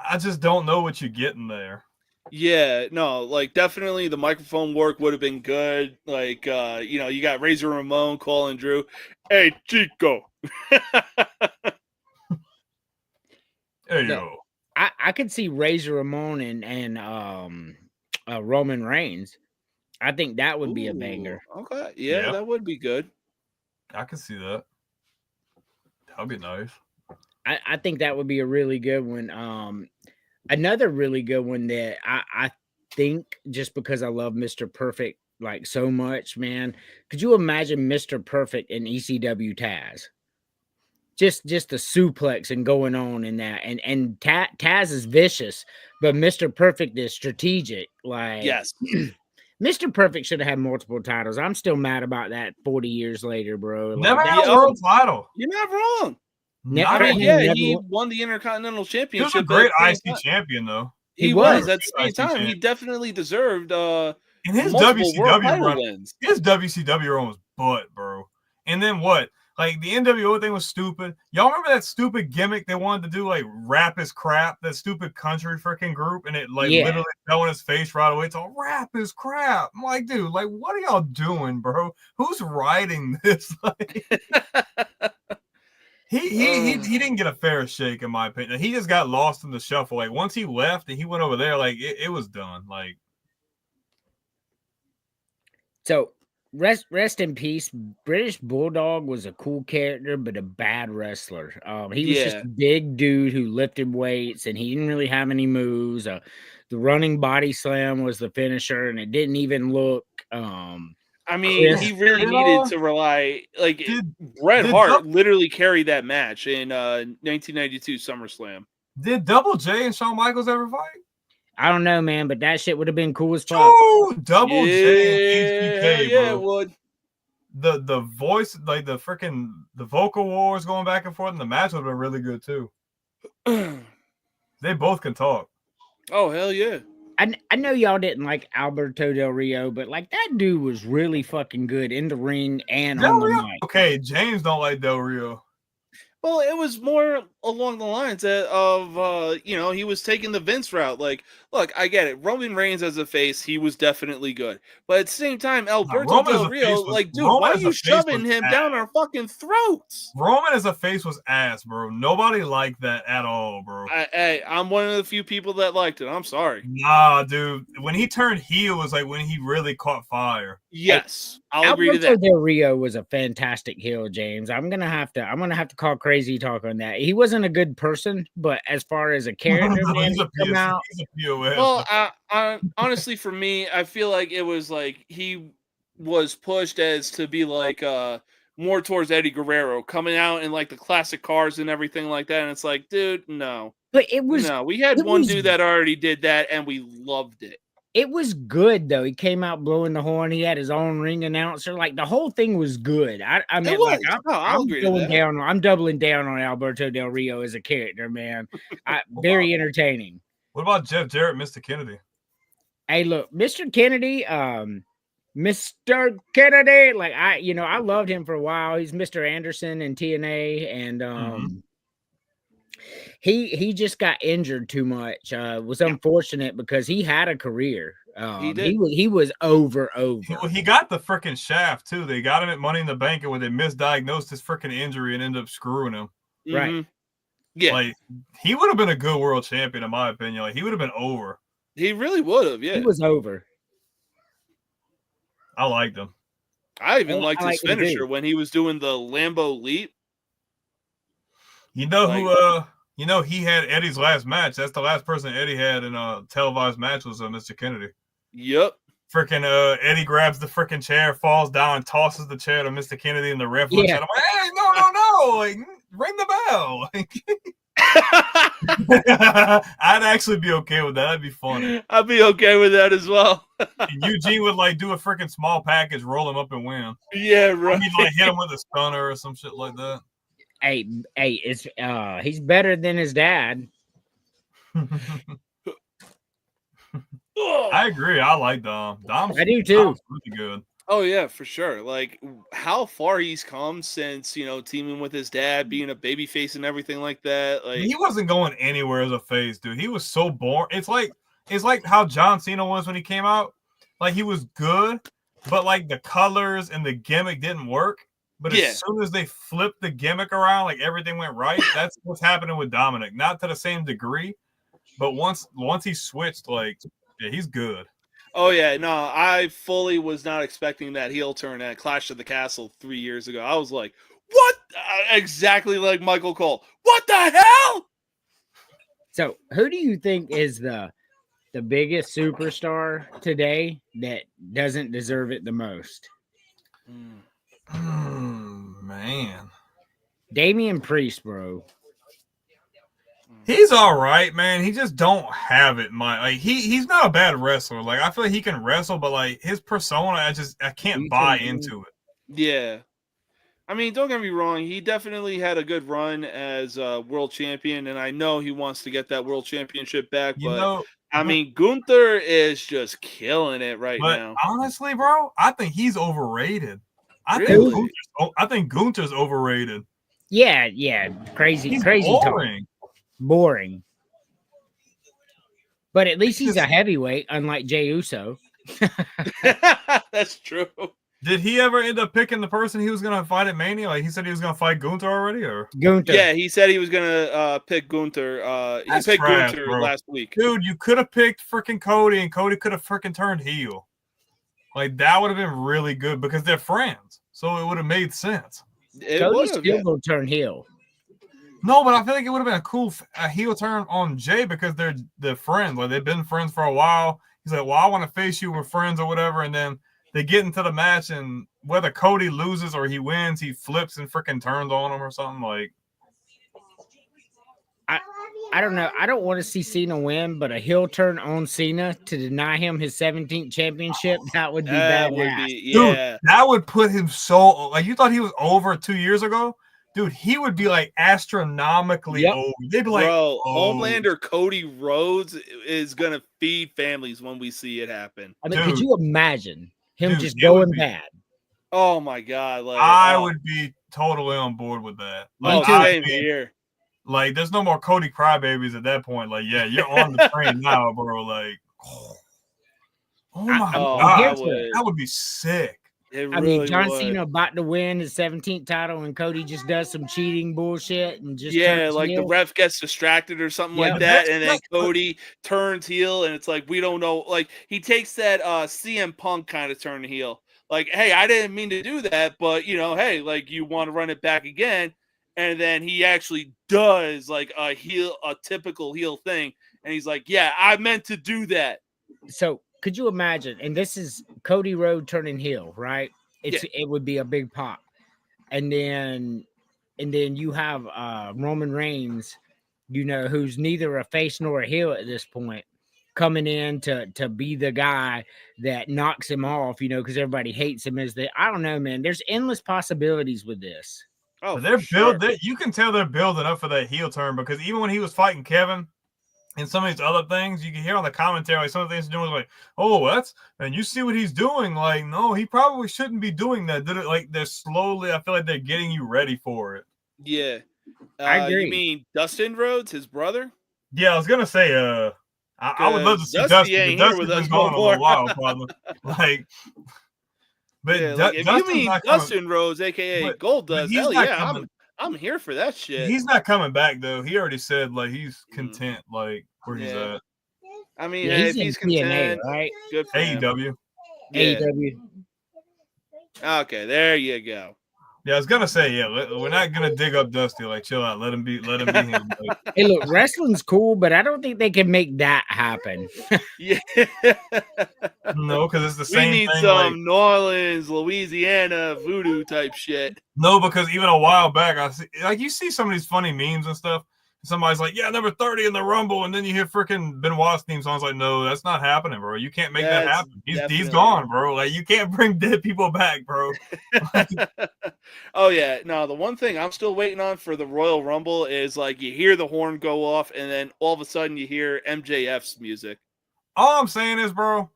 I just don't know what you're getting there. Yeah, no, like definitely the microphone work would have been good. Like, you got Razor Ramon calling Drew, "Hey, Chico." Hey No. yo, I could see Razor Ramon and Roman Reigns. I think that would be a banger. Ooh, okay, yeah, that would be good. I can see that. That'd be nice. I think that would be a really good one. Another really good one that I think, just because I love Mr. Perfect like so much, man. Could you imagine Mr. Perfect and ECW Taz? Just the suplex and going on in that, and Taz is vicious, but Mr. Perfect is strategic. Like, Yes. Mr. Perfect should have had multiple titles. I'm still mad about that 40 years later, bro. Like, Never that- had a world title. You're not wrong. Never I mean, had- yeah, never he won. won the Intercontinental He was Championship. a great at the same IC time. champion though. He was. was at the same IC time. He champ. definitely deserved And his multiple world WCW title run, wins. his WCW run was butt, bro. And then what? Like the NWO thing was stupid. Y'all remember that stupid gimmick they wanted to do, like rap is crap, that stupid country freaking group, and it like Yeah. literally fell in his face right away. It's all rap is crap. I'm like, dude, like what are y'all doing, bro? Who's writing this? Like, he didn't get a fair shake, in my opinion. He just got lost in the shuffle. Like once he left and he went over there, like it was done. Like So rest in peace. British Bulldog was a cool character, but a bad wrestler. He was just Yeah. a big dude who lifted weights, and he didn't really have any moves. The running body slam was the finisher, and it didn't even look. I mean, Chris, he really you needed know, to rely. Like did- Bret did Hart Dub- literally carried that match in 1992 SummerSlam. did Double J and Shawn Michaels ever fight? I don't know, man, but that shit would have been cool as fuck. Oh, Double J and hell HBK, yeah, bro. it would. The voice, like the vocal wars going back and forth, and the match would have been really good too. They both can talk. Oh hell yeah. I know y'all didn't like Alberto Del Rio, but like that dude was really fucking good in the ring and Del on the Rio? mic. Okay, James don't like Del Rio. Well, it was more along the lines of he was taking the Vince route. Like, look, I get it. Roman Reigns as a face, he was definitely good. But at the same time, Alberto Roman as Del a Rio, face was- like, dude, Roman why are as a you face shoving was him ass. down our fucking throats? Roman as a face was ass, bro. Nobody liked that at all, bro. I'm one of the few people that liked it. I'm sorry. Nah, dude. When he turned heel was like when he really caught fire. Yes, I'll agree to Alberto that. Del Rio was a fantastic heel, James. I'm gonna have to call crazy talk on that. He wasn't a good person, but as far as a character, man, He's a he come out. He's a POS. Well, I honestly, for me, I feel like it was like he was pushed as to be like more towards Eddie Guerrero, coming out in like the classic cars and everything like that. And it's like, dude, no, But it was we had it one was- dude that already did that, and we loved it. it was good though. He came out blowing the horn. He had his own ring announcer. Like the whole thing was good. I mean, It like was. No, I'll agree to that. I'm doubling down on Alberto Del Rio as a character, man. Very entertaining. What about Jeff Jarrett, Mr. Kennedy? Hey, look, Mr. Kennedy, Mr. Kennedy, like I loved him for a while. He's Mr. Anderson in TNA, and he just got injured too much. Was unfortunate because he had a career. He did. He was over. He got the freaking shaft too. They got him at Money in the Bank, and when they misdiagnosed his freaking injury and ended up screwing him. Right. Mhm. Yeah, Like he would have been a good world champion, in my opinion. Like he would have been over. he really would have. Yeah, He was over. I liked him. I even liked I his like him finisher too. when he was doing the Lambo leap. You know Like- who? You know he had Eddie's last match. That's the last person Eddie had in a televised match was Mr. Kennedy. Yep. Freaking Eddie grabs the freaking chair, falls down, and tosses the chair to Mr. Kennedy, and the ref looks Yeah. at him like, "Hey, no! Like, ring the bell." I'd actually be okay with that. That'd be funny. I'd be okay with that as well. And Eugene would like do a freaking small package, roll him up, and win. Yeah, Or right. he'd like hit him with a stunner or some shit like that. Hey, it's he's better than his dad. I agree. I like Dom. I do too. Dom's really good. Oh yeah, for sure. Like how far he's come since, teaming with his dad, being a babyface and everything like that. Like He wasn't going anywhere as a face, dude. He was so boring. It's like how John Cena was when he came out. Like he was good, but like the colors and the gimmick didn't work. But Yeah. as soon as they flipped the gimmick around, like everything went right. That's what's happening with Dominic. Not to the same degree, but once he switched, like yeah, he's good. oh yeah, no, I fully was not expecting that heel turn at Clash of the Castle 3 years ago. I was like, what? Exactly like Michael Cole. What the hell? So, who do you think is the biggest superstar today that doesn't deserve it the most? Man. Damian Priest, bro. He's all right, man. He just don't have it. He's not a bad wrestler. Like I feel like he can wrestle, but like his persona, I can't buy into it. Yeah. I mean, don't get me wrong. He definitely had a good run as a world champion, and I know he wants to get that world championship back. You But know, I mean, Gunther is just killing it right but now. honestly, bro, I think he's overrated. Really? I think Gunther's overrated. Yeah, crazy He's talk. boring. But at least he's a heavyweight, unlike Jey Uso. That's true. Did he ever end up picking the person he was gonna fight at Mania? Like he said he was gonna fight Gunther already, or Gunther. Yeah, he said he was gonna pick Gunther. He That's picked trash, Gunther bro. last week. dude, you could have picked freaking Cody, and Cody could have freaking turned heel. Like that would have been really good because they're friends, so it would have made sense. It Cody's would've, still yeah. gonna turn heel. No, but I feel like it would have been a cool heel turn on Jay because they're friends. Like they've been friends for a while. He's like, "Well, I want to face you. We're friends or whatever." And then they get into the match, and whether Cody loses or he wins, he flips and freaking turns on him or something. Like, I don't know. I don't want to see Cena win, but a heel turn on Cena to deny him his 17th championship, that would be That badass. would be, dude, yeah. that would put him so like you thought he was over 2 years ago. Dude, he would be like astronomically Yep. over. They'd be like, Bro, oh. Homelander Cody Rhodes is gonna feed families when we see it happen. I mean, could Dude. you imagine him Dude, just it would going be- bad? Oh my god! Like I oh, would be totally on board with that. Oh, Like, I'd same be- here. Like, there's no more Cody crybabies at that point. Like, yeah, you're on the train now, bro. Like, oh my Oh, god, I would. that would be sick. It I really mean, John would. Cena about to win his 17th title, and Cody just does some cheating bullshit and just Yeah, turns like the heel. ref gets distracted or something Yeah. like that, But and then that's- Cody turns heel, and it's like we don't know. Like he takes that CM Punk kind of turn heel. Like, hey, I didn't mean to do that, but hey, like you want to run it back again, and then he actually does like a typical heel thing, and he's like, yeah, I meant to do that. So could you imagine? And this is Cody Rhodes turning heel, right? It would be a big pop, and then you have Roman Reigns, who's neither a face nor a heel at this point, coming in to be the guy that knocks him off, because everybody hates him. I don't know, man. There's endless possibilities with this. Oh, But they're for sure. you can tell they're building up for that heel turn because even when he was fighting Kevin and some of these other things, you can hear on the commentary, like some of the things he's doing was like, oh, and you see what he's doing. Like, no, he probably shouldn't be doing that. Like they're slowly, I feel like they're getting you ready for it. Yeah, I agree. You mean Dustin Rhodes, his brother? Yeah, I was gonna say, I would love to see Dusty Dusty. ain't But here Dusty's with been us gone no a little more. while, probably. Like, but Yeah, like, if you Dustin's mean not coming- Dustin Rhodes, aka but Gold Dust, he's hell not yeah, coming- I'm here for that shit. He's not coming back though. He already said like he's Mhm. content, like where he's Yeah. at. I mean, Yeah, hey, he's if in he's TNA, content, right? good for him. AEW. Yeah. AEW. Okay, there you go. Yeah, I was gonna say, yeah, we're not gonna dig up Dusty. Like, chill out. Let him be him. Like, Hey, look, wrestling's cool, but I don't think they can make that happen. Yeah. no, because it's the We same need thing. some Like, New Orleans, Louisiana voodoo type shit. no, because even a while back, you see some of these funny memes and stuff. Somebody's like, yeah, number 30 in the Rumble, and then you hear freaking Benoit's theme songs. Like, no, that's not happening, bro. You can't make that That's happen. He's definitely- gone, bro. Like, you can't bring dead people back, bro. Oh yeah, no. The one thing I'm still waiting on for the Royal Rumble is like you hear the horn go off, and then all of a sudden you hear MJF's music. All I'm saying is, bro,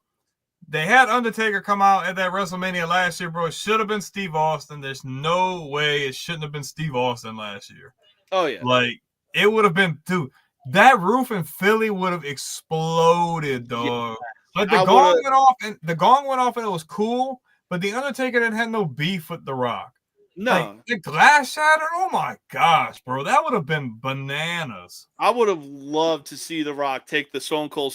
they had Undertaker come out at that WrestleMania last year, bro. It should have been Steve Austin. There's no way it shouldn't have been Steve Austin last year. Oh yeah, Like, it would have been, dude, that roof in Philly would have exploded, dog. Like, the gong went off and it was cool, but the Undertaker didn't have no beef with The Rock. no. Like, the glass shattered. Oh my gosh, bro, that would have been bananas. I would have loved to see The Rock take the Stone Cold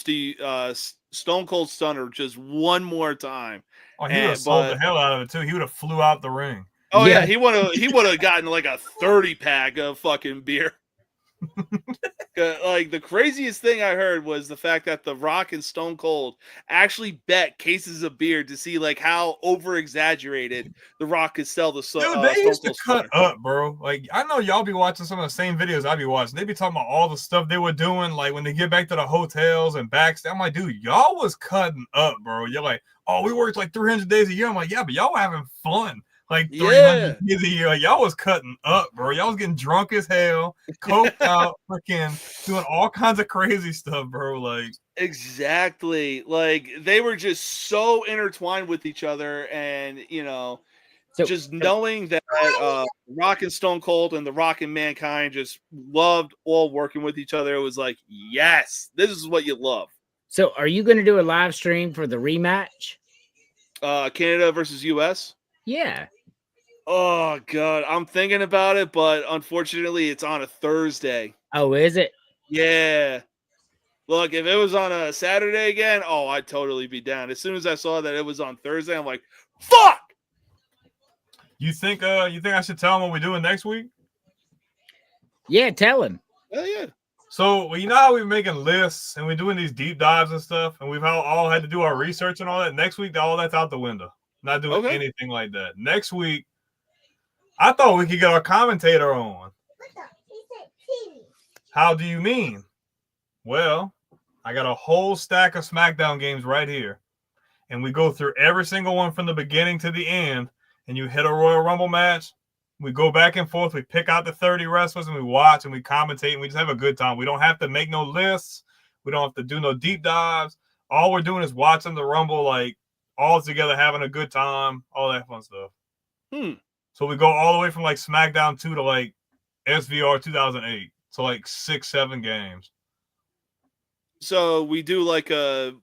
Stunner just one more time. Oh, he would have sold the hell out of it too. He would have flew out the ring. Oh Yeah. yeah, he would have gotten like a 30-pack of fucking beer. Like the craziest thing I heard was the fact that The Rock and Stone Cold actually bet cases of beer to see like how over exaggerated The Rock could sell the Dude, Stone they used to Cold cut Stunner. up, bro. Like, I know y'all be watching some of the same videos I be watching. They be talking about all the stuff they were doing, like when they get back to the hotels and backstage. I'm like, dude, y'all was cutting up, bro. You're like, oh, we worked like 300 days a year. I'm like, yeah, but y'all were having fun. Like 300 days a year. Like, y'all was cutting up, bro. Y'all was getting drunk as hell, coked out, freaking doing all kinds of crazy stuff, bro. Like, Exactly. Like they were just so intertwined with each other, and So, just knowing that Rock and Stone Cold and The Rock and Mankind just loved all working with each other. It was like, yes, this is what you love. so are you going to do a live stream for the rematch? Canada versus US. Yeah. Oh god, I'm thinking about it, but unfortunately, it's on a Thursday. Oh, is it? Yeah. Look, if it was on a Saturday again, oh, I'd totally be down. As soon as I saw that it was on Thursday, I'm like, fuck. you think I should tell them what we're doing next week? Yeah, tell him. Hell yeah. So, well, you know how we're making lists and we're doing these deep dives and stuff, and we've all had to do our research and all that. Next week, all that's out the window. Not doing Okay. anything like that. Next week, I thought we could get our commentator on. How do you mean? Well, I got a whole stack of SmackDown games right here, and we go through every single one from the beginning to the end, and you hit a Royal Rumble match. We go back and forth. We pick out the 30 wrestlers, and we watch, and we commentate, and we just have a good time. We don't have to make no lists. We don't have to do no deep dives. All we're doing is watching the Rumble, like, all together, having a good time, all that fun stuff. So we go all the way from, like, SmackDown 2 to, like, SVR 2008. So, like, 6-7 games. So we do like a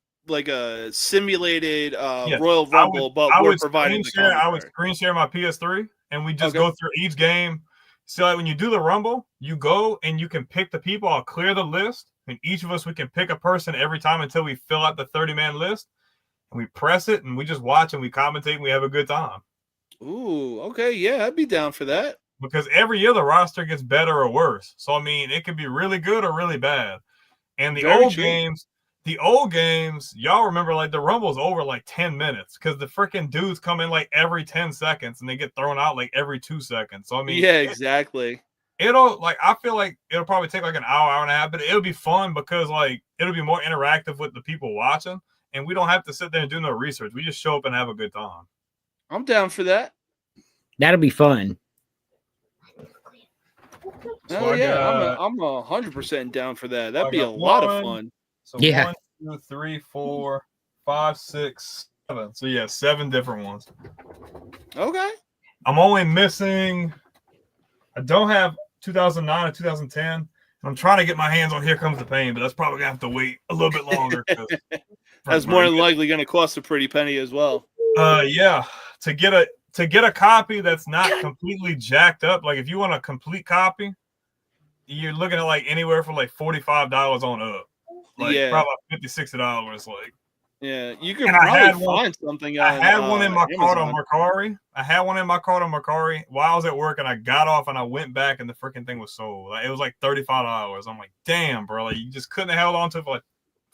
simulated Yes. Royal Rumble, but we're providing the commentary. I would screen share my PS3, and we just Okay. go through each game. So like when you do the Rumble, you go and you can pick the people. I'll clear the list, and each of us, we can pick a person every time until we fill out the 30-man list. And we press it, and we just watch, and we commentate, and we have a good time. Ooh, okay, yeah, I'd be down for that. Because every year the roster gets better or worse. So, I mean, it could be really good or really bad. And the Very old true. games, y'all remember, like, the Rumble's over, like, 10 minutes. Because the freaking dudes come in, like, every 10 seconds, and they get thrown out, like, every 2 seconds. So, I mean, Yeah, exactly. I feel like it'll probably take, like, an hour and a half, but it'll be fun because, like, it'll be more interactive with the people watching. And we don't have to sit there and do no research. We just show up and have a good time. I'm down for that. That'll be fun. So Oh I yeah, got- I'm 100% down for that. That'd I be a got lot of one. fun. So Yeah. 1, 2, 3, 4, 5, 6, 7. So yeah, 7 different ones. Okay. I'm only missing. I don't have 2009 or 2010. And I'm trying to get my hands on Here Comes the Pain, but that's probably gonna have to wait a little bit longer. That's more than likely going to cost a pretty penny as well. Yeah. To to get a copy that's not completely jacked up, like if you want a complete copy, you're looking at like anywhere from like $45 on up. Like probably $50-$60. Like you could and probably find something on I had one in my cart on Amazon. Mercari. I had one in my cart on Mercari while I was at work, and I got off and I went back and the freaking thing was sold. Like, it was like $35. I'm like, damn, bro. Like, you just couldn't have held on to it for like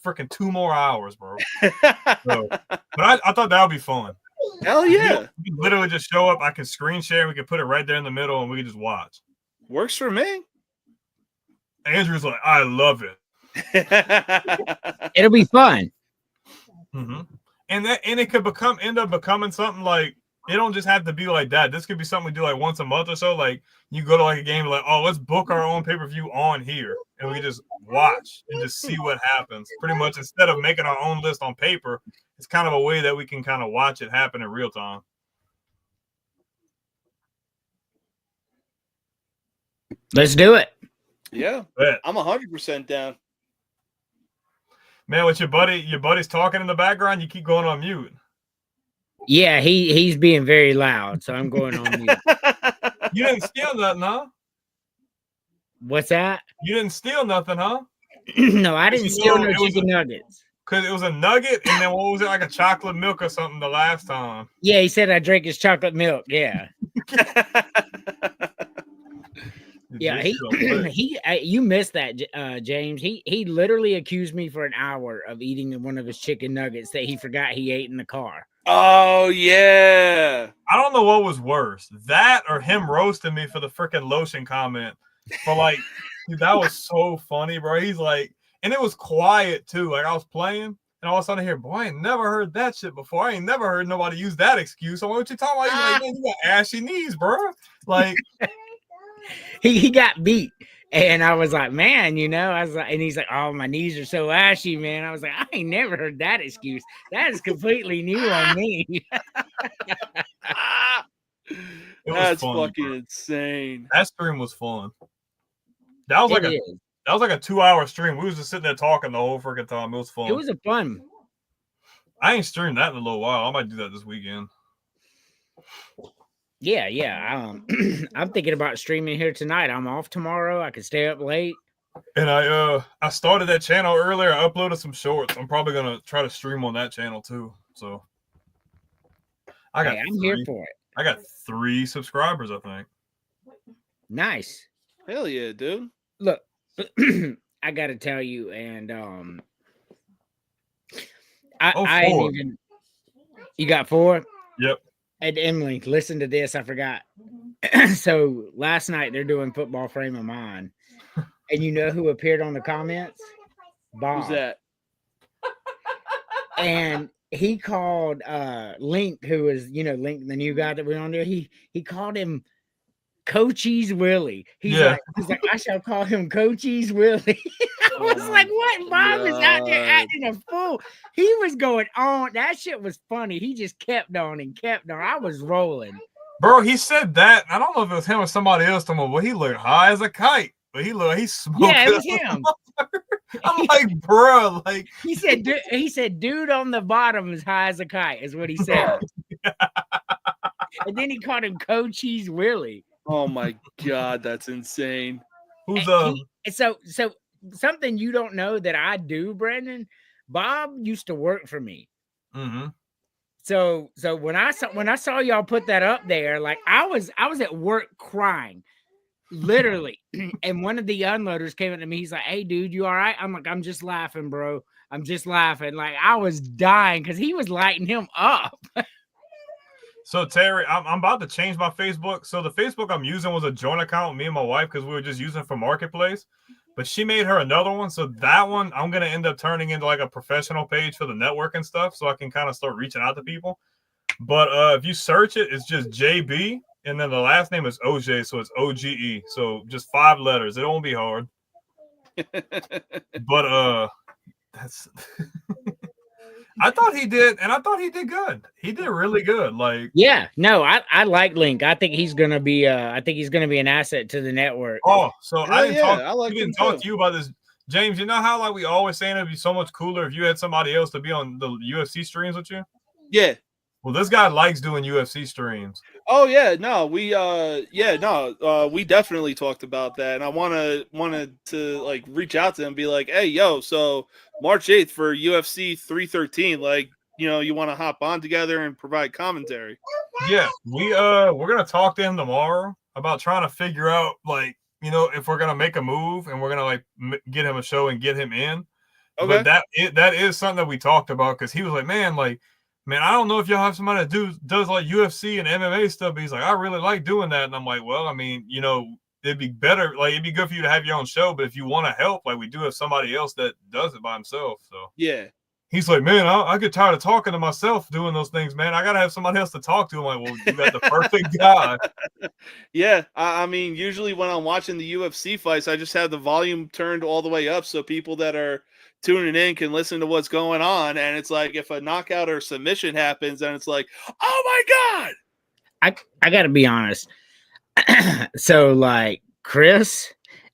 freaking 2 more hours, bro. So, but I thought that would be fun. Hell yeah. You could literally just show up. I can screen share. We could put it right there in the middle and we could just watch. Works for me. Andrew's like, I love it. It'll be fun. Mm-hmm. And it could end up becoming something like, it don't just have to be like that. This could be something we do like once a month or so. Like you go to like a game, like, oh, let's book our own pay-per-view on here, and we just watch and just see what happens. Pretty much, instead of making our own list on paper, it's kind of a way that we can kind of watch it happen in real time. Let's do it. Yeah, I'm 100% down. Man, with your buddy's talking in the background, you keep going on mute. Yeah, he's being very loud, so I'm going on mute. You didn't steal nothing, huh? What's that? You didn't steal nothing, huh? No, I didn't steal no chicken nuggets. Because it was a nugget, and then what was it, like a chocolate milk or something the last time? Yeah, he said I drank his chocolate milk. Yeah. Yeah, you missed that, James. He literally accused me for an hour of eating one of his chicken nuggets that he forgot he ate in the car. Oh yeah. I don't know what was worse, that or him roasting me for the freaking lotion comment. For like, dude, that was so funny, bro. He's like, and it was quiet too. Like I was playing, and all of a sudden I hear, boy, I ain't never heard that shit before. I ain't never heard nobody use that excuse. So what you talking about? He's like, man, you got ashy knees, bro. Like. He got beat, and I was like, man, I was like, and he's like, oh, my knees are so ashy, man. I was like, I ain't never heard that excuse. That is completely new on me. That's fun, fucking bro. Insane. That stream was fun. That was like a 2-hour stream. We was just sitting there talking the whole freaking time. It was fun. It was a fun. I ain't streamed that in a little while. I might do that this weekend. Yeah. I'm thinking about streaming here tonight. I'm off tomorrow. I could stay up late. And I started that channel earlier. I uploaded some shorts. I'm probably gonna try to stream on that channel too. So I'm here for it. I got 3 subscribers, I think. Nice. Hell yeah, dude. Look, I gotta tell you, and I ain't even. You got 4? Yep. And Emily, listen to this. I forgot. So last night they're doing football frame of mind, and you know who appeared on the comments? Bob. Who's that? And he called Link, who is Link, the new guy that we're on there. He called him Coachie's Willie. He's like, I shall call him Coachie's Willie. I was like, what? Bob is out there acting a fool. He was going on. That shit was funny. He just kept on and kept on. I was rolling. Bro, he said that. I don't know if it was him or somebody else. But he looked high as a kite. But he smoked. Yeah, it was him. I'm like, bro, like he said, dude on the bottom is high as a kite, is what he said. And then he called him Coachie's Willie. Oh my god, that's insane. Who's so something you don't know that I do, Brendan. Bob used to work for me. Mm-hmm. So when I saw y'all put that up there, like I was at work crying, literally. And one of the unloaders came up to me. He's like, "Hey, dude, you all right?" I'm like, "I'm just laughing, bro. I'm just laughing." Like I was dying because he was lighting him up. So Terry, I'm about to change my Facebook. So the Facebook I'm using was a joint account with me and my wife because we were just using it for Marketplace. But she made her another one. So that one I'm going to end up turning into like a professional page for the network and stuff. So I can kind of start reaching out to people. But if you search it, it's just JB. And then the last name is OJ. So it's OGE. So just 5 letters. It won't be hard. But that's... I thought he did, and I thought he did good. He did really good. Like, yeah, no, I like Link. I think he's gonna be an asset to the network. Oh, so I didn't talk to you about this, James. You know how like we always saying it'd be so much cooler if you had somebody else to be on the UFC streams with you? Yeah. Well, this guy likes doing UFC streams. Oh yeah, no, we definitely talked about that, and I wanted to like reach out to him and be like, hey, yo, so March 8th for UFC 313, like, you want to hop on together and provide commentary. Yeah, we're gonna talk to him tomorrow about trying to figure out, like, if we're gonna make a move and we're gonna like get him a show and get him in. Okay. But that is something that we talked about, because he was like, man, I don't know if y'all have somebody that does like UFC and MMA stuff. But he's like, I really like doing that, and I'm like, well, I mean, it'd be better, like it'd be good for you to have your own show, but if you want to help, like we do have somebody else that does it by himself. So Yeah. he's like, man, I get tired of talking to myself doing those things, man. I gotta have somebody else to talk to. I'm like, well, you got the perfect guy. Yeah, I mean, usually when I'm watching the UFC fights, I just have the volume turned all the way up so people that are tuning in can listen to what's going on. And it's like, if a knockout or submission happens, and it's like, oh my God. I got to be honest. So like Chris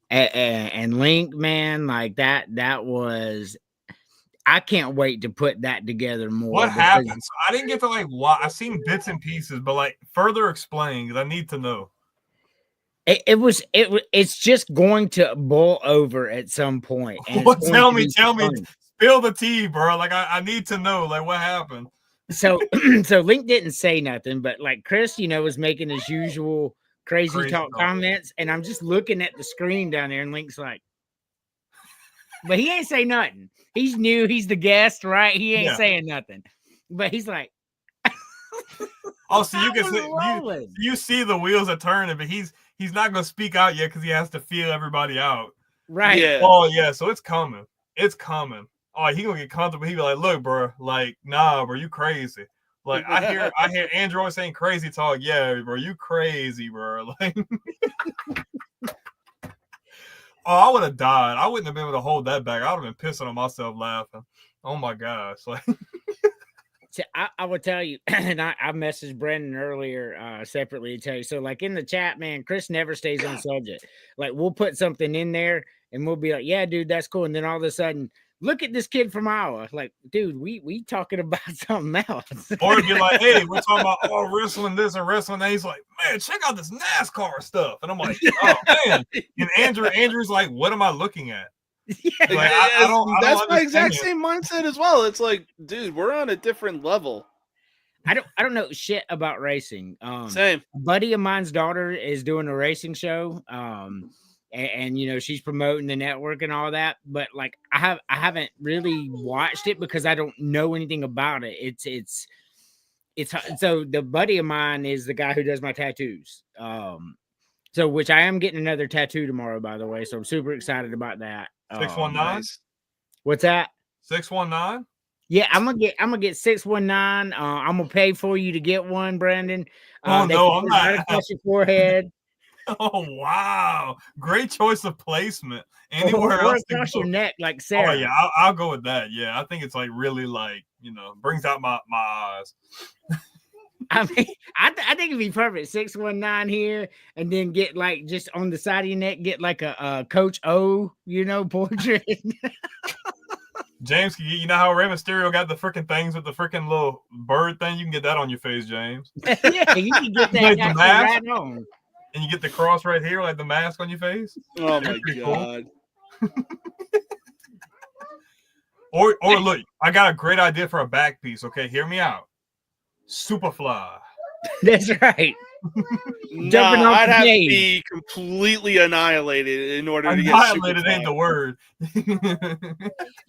and Link, man, like that was, I can't wait to put that together more. What happened? So I didn't get to like watch. I've seen bits and pieces, but like further explain, because I need to know. It's just going to boil over at some point. Well, tell me, spill the tea, bro. Like I need to know, like, what happened. So Link didn't say nothing, but like Chris, was making his usual crazy talk comments, and I'm just looking at the screen down there, and Link's like, but he ain't say nothing. He's new. He's the guest, right? He ain't saying nothing, but he's like, oh, so you can you see the wheels are turning, but he's not gonna speak out yet because he has to feel everybody out. Right. Yeah. Oh yeah, so it's coming. It's coming. Oh, he gonna get comfortable. He be like, look, bro, like, nah, bro, you crazy. Like I hear Andrew always saying crazy talk. Yeah, bro, you crazy, bro. Like oh, I would have died. I wouldn't have been able to hold that back. I would have been pissing on myself laughing. Oh my gosh. Like so I will tell you, and I messaged Brendan earlier separately to tell you. So like in the chat, man, Chris never stays on subject. Like we'll put something in there and we'll be like, yeah, dude, that's cool. And then all of a sudden, look at this kid from Iowa. Like, dude, we talking about something else. Or if you're like, hey, we're talking about wrestling this and wrestling that. He's like, man, check out this NASCAR stuff. And I'm like, oh man. And Andrew's like, what am I looking at? Yeah, like, that's my exact same mindset as well. It's like, dude, we're on a different level. I don't know shit about racing. Same. A buddy of mine's daughter is doing a racing show. And she's promoting the network and all that, but like I haven't really watched it because I don't know anything about it. It's so the buddy of mine is the guy who does my tattoos. So which I am getting another tattoo tomorrow, by the way. So I'm super excited about that. 619. Nice. What's that? 619. Yeah, I'm gonna get 619. I'm gonna pay for you to get one, Brandon. Oh no, I'm not. Right across your forehead. Oh wow, great choice of placement. Anywhere else across your neck, like Sarah. Oh yeah, I'll go with that. Yeah, I think it's like really like brings out my eyes. I mean, I think it'd be perfect. 619 here, and then get like just on the side of your neck, get like a Coach O, portrait. James, you know how Rey Mysterio got the freaking things with the freaking little bird thing? You can get that on your face, James. Yeah, you can get that like right on. And you get the cross right here, like the mask on your face. Oh my god. Or look, I got a great idea for a back piece. Okay, hear me out. Superfly. That's right. No, I'd have to be completely annihilated in order to get annihilated. Ain't the word.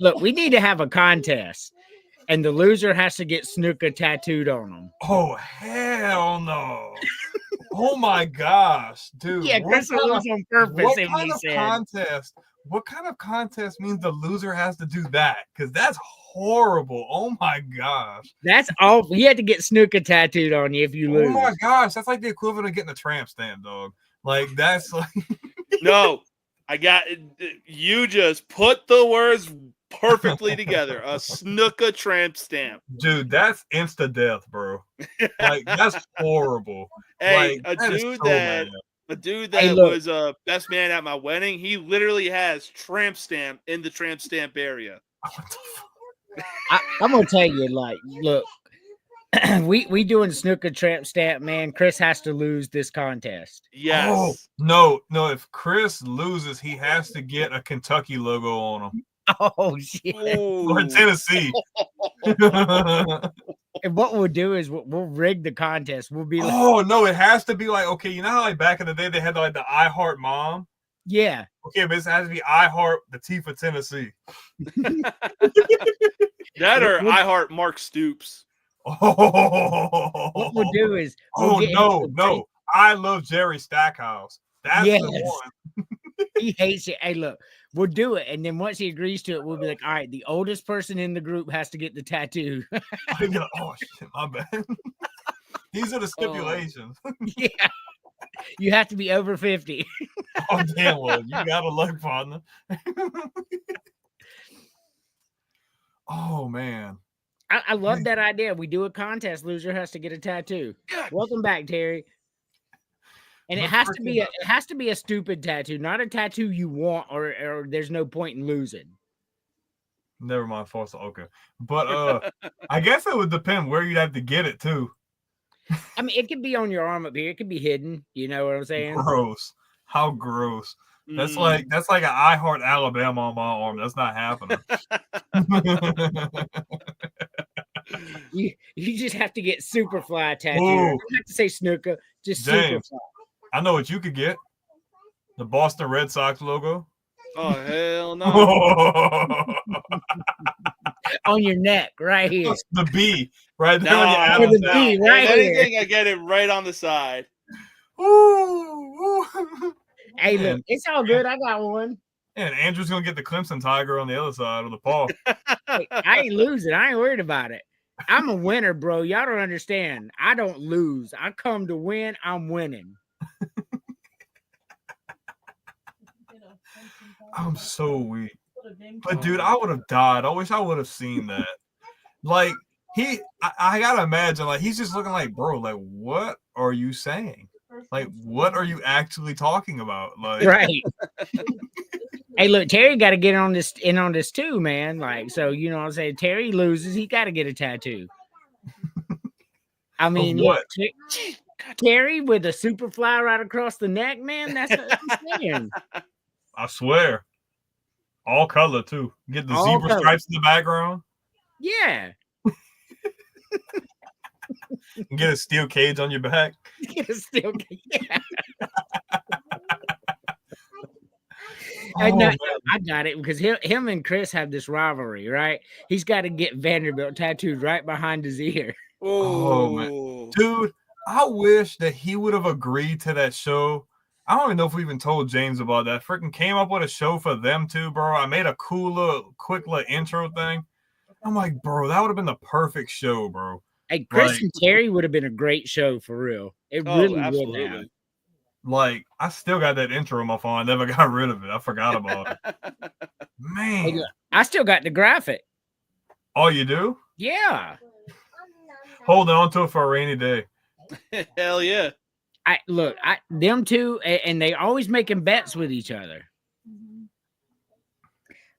Look, we need to have a contest, and the loser has to get Snuka tattooed on them. Oh hell no! Oh my gosh, dude! Yeah, Chris was on purpose. What kind of contest? What kind of contest means the loser has to do that? Because that's horrible. Oh my gosh. That's awful. You had to get Snuka tattooed on you if you lose. Oh my gosh, that's like the equivalent of getting a tramp stamp, dog. Like that's like no, I got you just put the words perfectly together. A Snuka tramp stamp. Dude, that's insta death, bro. Like that's horrible. Hey, like, a dude that was a best man at my wedding, he literally has tramp stamp in the tramp stamp area. I'm gonna tell you, like, look, we doing snooker tramp stamp, man. Chris has to lose this contest. Yes. Oh no! If Chris loses, he has to get a Kentucky logo on him Oh shit! or Ooh. Tennessee. And what we'll do is we'll rig the contest. We'll be like, Oh no! It has to be like, okay, you know how like back in the day they had like the I Heart Mom. yeah, Okay, but it has to be I Heart the Tifa Tennessee. That or I Heart Mark Stoops. Oh, what we'll do is we'll oh get no, into no! I love Jerry Stackhouse. That's Yes. the one. he hates it. Hey, look, we'll do it, and then once he agrees to it, we'll be like, all right, the oldest person in the group has to get the tattoo. I'd be like, oh shit, my bad. These are the stipulations. Yeah, you have to be over 50. Oh damn, well, you got a luck, partner. Oh man. I love that idea. We do a contest. Loser has to get a tattoo. Welcome back, Terry. And it But has to be a stupid tattoo, not a tattoo you want, or there's no point in losing. Never mind, false. Okay, but I guess it would depend where you'd have to get it too. I mean, it could be on your arm up here. It could be hidden. You know what I'm saying? Gross. How gross. That's Mm. like an I Heart Alabama on my arm. That's not happening. You just have to get Superfly tattoo. Ooh. You don't have to say snooker, just James. Superfly I know what you could get. The Boston Red Sox logo. Oh hell no! on your neck right here. The B right there No, on your Or Adam's the apple. B, If right here. anything, I get it right on the side. Ooh. Hey, Man. look, it's all good. I got one. And Andrew's gonna get the Clemson Tiger on the other side of the paw. Hey, I ain't losing. I ain't worried about it. I'm a winner, bro. Y'all don't understand. I don't lose. I come to win. I'm winning. I'm so weak. But dude, I would have died. I wish I would have seen that. Like I gotta imagine, like he's just looking like, bro, like what are you saying? Like what are you actually talking about? Like Right. Hey, look, Terry got to get on this too, man. Like, so you know what I'm saying? Terry loses, he got to get a tattoo. I mean, what? look, Terry with a Superfly right across the neck, man. That's what I'm saying. I swear. All color too. Get the All zebra color. stripes in the background. Yeah. And get a steel cage on your back. Still, yeah. Oh, I know, man. I got it because him and Chris have this rivalry, right? He's got to get Vanderbilt tattooed right behind his ear. Oh, man. Dude, I wish that he would have agreed to that show. I don't even know if we even told James about that. Freaking came up with a show for them too, bro. I made a cool little, quick little intro thing. I'm like, bro, that would have been the perfect show, bro. Hey, Chris Like- and Terry would have been a great show for real. It Oh, really would have. absolutely. Like, I still got that intro on my phone. I never got rid of it. I forgot about it. Hey, Man. look, I still got the graphic. Oh, you do? Yeah. Holding on to it for a rainy day. Hell yeah. Them two, and they always making bets with each other.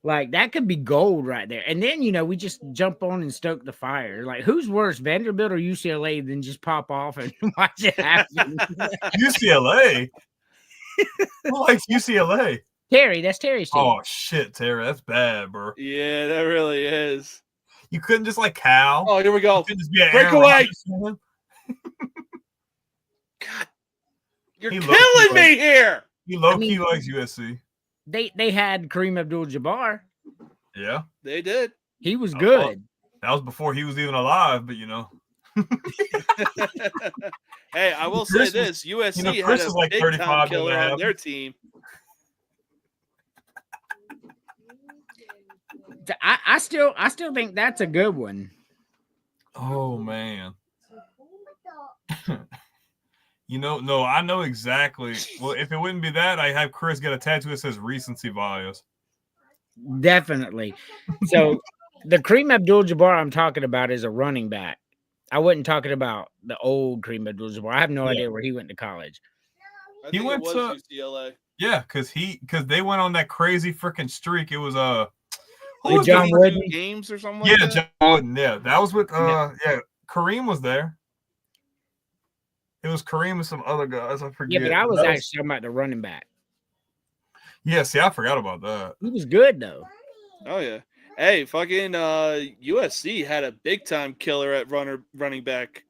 Like that could be gold right there. And then we just jump on and stoke the fire. Like who's worse, Vanderbilt or UCLA? Then just pop off and watch it happen. UCLA? Who likes UCLA? Terry, that's Terry's team. Oh, shit, Terry. That's bad, bro. Yeah, that really is. You couldn't just like Cal. Oh, here we You go. couldn't just be an Break Aaron away. Rodgers fan. You're He killing low-key me here. He low I mean- key likes USC. They had Kareem Abdul-Jabbar. Yeah. They did. He was Oh, good. That was before he was even alive, but Hey, I will Chris say was- this: USC Chris had is a like big 35 time when killer that on their team. I still think that's a good one. Oh man. No, I know exactly. Well, if it wouldn't be that, I have Chris get a tattoo that says recency bias. Definitely. So the Kareem Abdul-Jabbar I'm talking about is a running back. I wasn't talking about the old Kareem Abdul-Jabbar. I have no Yeah. idea where he went to college. I He think went it was to- UCLA. Yeah, because they went on that crazy freaking streak. It was who With was John the- Wooden? Games or something Yeah, like that. John Wooden. Yeah, that was with Kareem was there. It was Kareem and some other guys. I forget. Yeah, but I was actually talking about the running back. Yeah, see, I forgot about that. He was good though. Oh yeah. Hey, fucking USC had a big time killer at running back.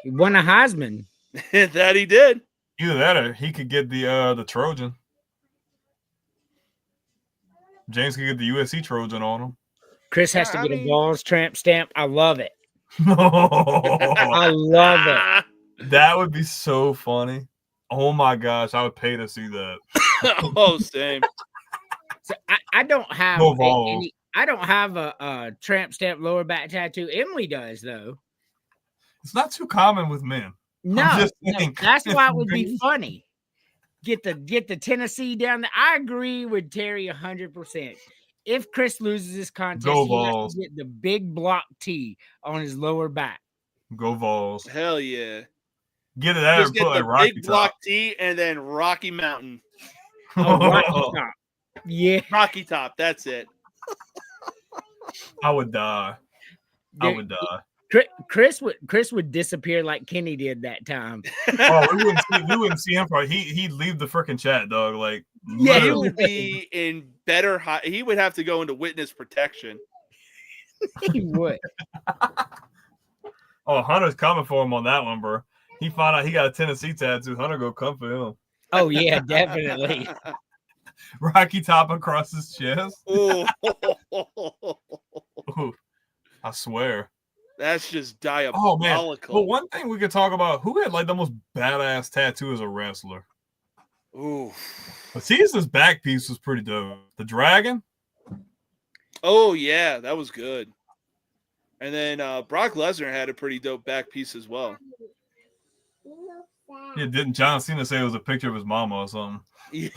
He won a Heisman. That he did. Either that or he could get the Trojan. James could get the USC Trojan on him. Chris has to get a balls tramp stamp. I love it. No. I love it. That would be so funny. Oh my gosh, I would pay to see that. Oh, same. So I don't have Go Vols. I don't have a tramp stamp lower back tattoo. Emily does though. It's not too common with men. No, just no, saying. that's why it would be funny. Get the Tennessee down there. I agree with Terry 100%. If Chris loses this contest, Go he has Vols. to get the big block T on his lower back. Go Vols. Hell yeah. Get it out Just and get put the like Rocky big Top. block T and then Rocky Mountain. Oh, Rocky Top. Yeah. Rocky Top, that's it. I would die. I would die. Chris would disappear like Kenny did that time. Oh, we wouldn't see him for he'd leave the freaking chat, dog. Like Yeah, he literally. would be in better he would have to go into witness protection. He would. Oh, Hunter's coming for him on that one, bro. He found out he got a Tennessee tattoo. Hunter go come for him. Oh yeah, definitely. Rocky Top across his chest. Oh, Ooh, I swear. that's just Oh man. diabolical. But one thing we could talk about: who had like the most badass tattoo as a wrestler? Ooh. But Caesar's back piece was pretty dope. The dragon. Oh yeah, that was good. And then Brock Lesnar had a pretty dope back piece as well. Yeah, didn't John Cena say it was a picture of his mama or something? Yeah.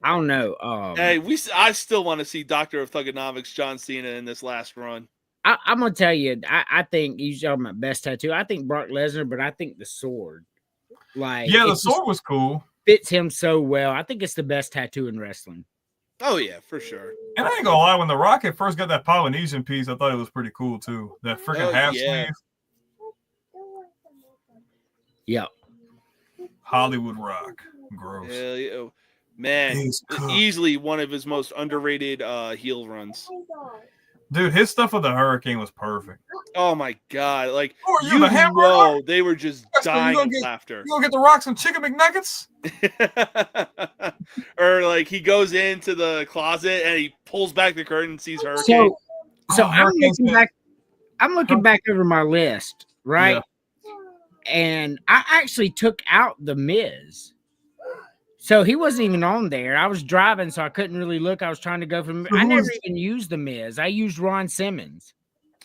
I don't know. Hey, I still want to see Doctor of Thugonomics John Cena in this last run. I'm gonna tell you, I think he's talking about best tattoo. I think Brock Lesnar, but I think the sword. Like Yeah, the it just sword was cool. fits him so well. I think it's the best tattoo in wrestling. Oh yeah, for sure. And I ain't gonna lie, when the Rocket first got that Polynesian piece, I thought it was pretty cool too. That freaking Oh, half yeah. sleeve. Yep. Hollywood Rock. Gross. Hell yeah. Oh, man, He's cooked. easily one of his most underrated heel runs. Dude, his stuff with the Hurricane was perfect. Oh my god! Like Oh, you the hamburger? know, they were just That's what you dying gonna of get- laughter. You gonna get the Rock some chicken McNuggets? Or like he goes into the closet and he pulls back the curtain and sees Hurricane. So Oh, I'm Hurricane's looking good. back. I'm looking back over my list, right? Yeah. And I actually took out the Miz. So he wasn't even on there. I was driving, so I couldn't really look. I was trying to go from. So I who never was- even used the Miz. I used Ron Simmons.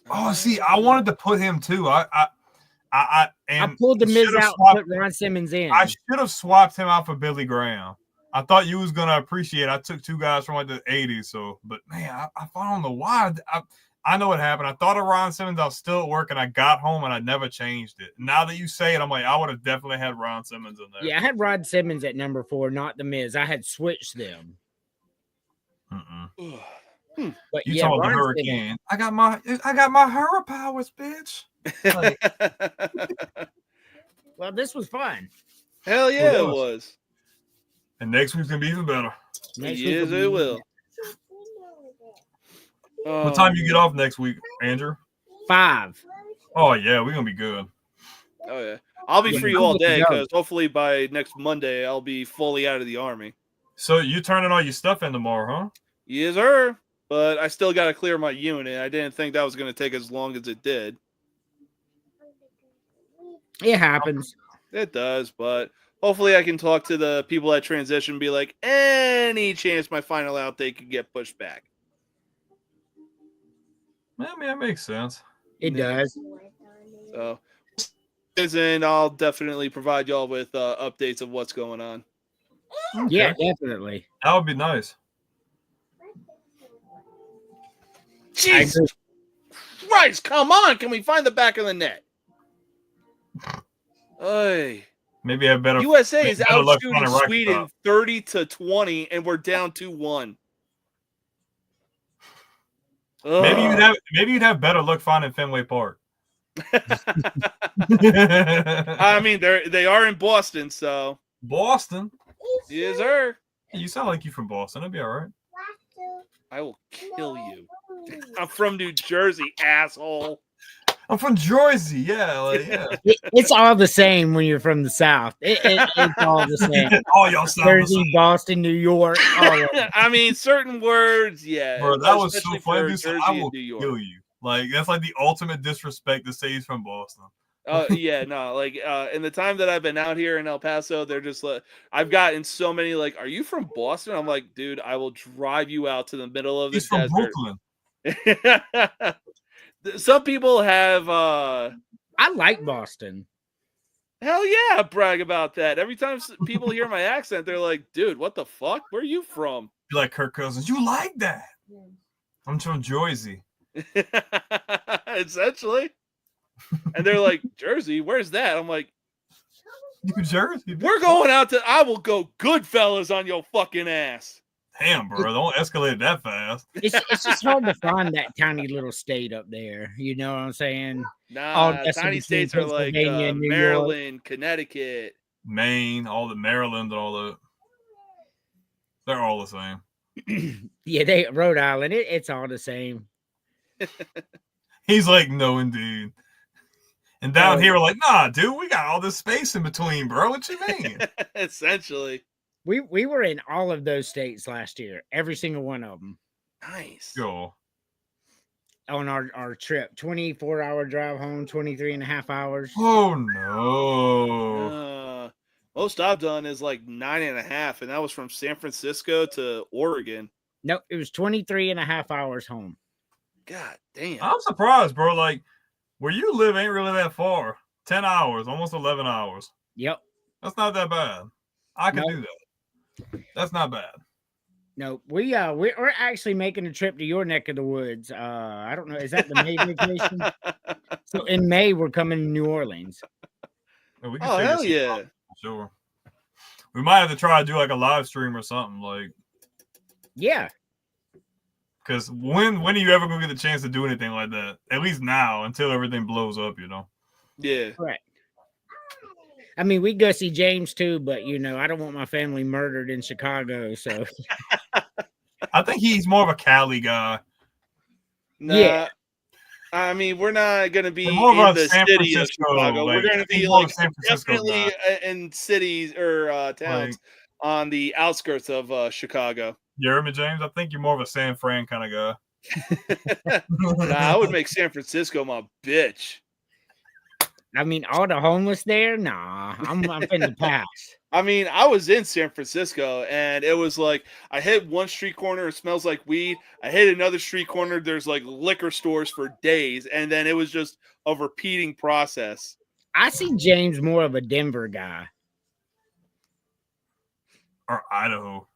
Oh, see, I wanted to put him too. I pulled the Miz should've out swapped- and put Ron Simmons in. I should have swapped him out for Billy Graham. I thought you was gonna appreciate. I took two guys from like the '80s, so but man, I don't know why. I know what happened. I thought of Ron Simmons. I was still at work, and I got home, and I never changed it. Now that you say it, I'm like, I would have definitely had Ron Simmons in there. Yeah, I had Ron Simmons at number 4, not the Miz. I had switched them. Mm-mm. But You yeah, talking about the Ron Simmons- Hurricane? I got my Hurrah powers, bitch. Well, this was fun. Hell yeah, It it was. was. And next week's gonna be even better. Next week Yes, will it be- will. What time you get off next week, Andrew? 5. Oh yeah, we're gonna be good. Oh yeah, I'll be Yeah, free I'm all good to day go. because hopefully by next Monday I'll be fully out of the army. So you turning all your stuff in tomorrow, huh? Yes, sir. But I still got to clear my unit. I didn't think that was going to take as long as it did. It happens. It does, but hopefully I can talk to the people at transition and be like, any chance my final out date could get pushed back. I mean, that makes sense. It Yeah. does. So, and I'll definitely provide y'all with updates of what's going on. Yeah, definitely. That would be nice. I Jesus agree. Christ, come on. Can we find the back of the net? Hey. Maybe have better. USA is better luck outshooting finding Rocky Sweden Top. 30-20, and we're down 2-1. Maybe you'd have better luck finding Fenway Park. I mean, they are in Boston, so Boston. yes, sir. You sound like you from Boston. It'll be all right. I will kill you. I'm from New Jersey, asshole. I'm from Jersey. Yeah, yeah. It's all the same when you're from the South. It's all the same. All y'all sound Jersey, the same. Boston, New York. All of it. I mean, certain words, yeah. Bro, that was so especially funny. for Dude said, Jersey I and will New York. kill you. Like, that's like the ultimate disrespect to say he's from Boston. Yeah, no, like in the time that I've been out here in El Paso, they're just like, I've gotten so many like, are you from Boston? I'm like, dude, I will drive you out to the middle of the He's from desert. Brooklyn. Some people have I like Boston. hell yeah, brag about that. Every time people hear my accent, they're like, dude, what the fuck? Where are you from? You're like Kirk Cousins. You like that? I'm from Jersey. Essentially. And they're like, Jersey, where's that? I'm like, New Jersey. we're going out to, I will go Goodfellas on your fucking ass. Damn, bro. Don't escalate it that fast. It's just hard to find that tiny little state up there. You know what I'm saying? Nah, that's tiny in states are like Pennsylvania, New York. Maryland, Connecticut. Maine, all the Maryland, all the. They're all the same. Yeah, Rhode Island. It's all the same. He's like, no, indeed. And down here, we're like, nah, dude, we got all this space in between, bro. What you mean? Essentially. We were in all of those states last year, every single one of them. Nice. Go. On our trip, 24-hour drive home, 23 and a half hours. Oh no. Most I've done is like 9.5, and that was from San Francisco to Oregon. Nope, it was 23 and a half hours home. God damn. I'm surprised, bro. Like, where you live ain't really that far. 10 hours, almost 11 hours. Yep. That's not that bad. I can do that. That's not bad. No, we're actually making a trip to your neck of the woods. I don't know. Is that the May vacation? So in May, we're coming to New Orleans. Yeah, we can Oh, figure hell something yeah. out, sure. We might have to try to do like a live stream or something. Like, Yeah. because when are you ever going to get the chance to do anything like that? At least now, until everything blows up, you know? Yeah. Correct. I mean, we go see James too, but I don't want my family murdered in Chicago. So I think he's more of a Cali guy. Nah, Yeah. I mean, we're not going to be in More of a the San city of Francisco, Chicago. like, We're going to he's be more of like a San Francisco definitely guy. in cities or towns on the outskirts of Chicago. You heard me, James? I think you're more of a San Fran kind of guy. Nah, I would make San Francisco my bitch. I mean, all the homeless there. Nah, I'm finna pass. I mean, I was in San Francisco, and it was like I hit one street corner, it smells like weed. I hit another street corner, there's like liquor stores for days, and then it was just a repeating process. I see James more of a Denver guy. Or Idaho.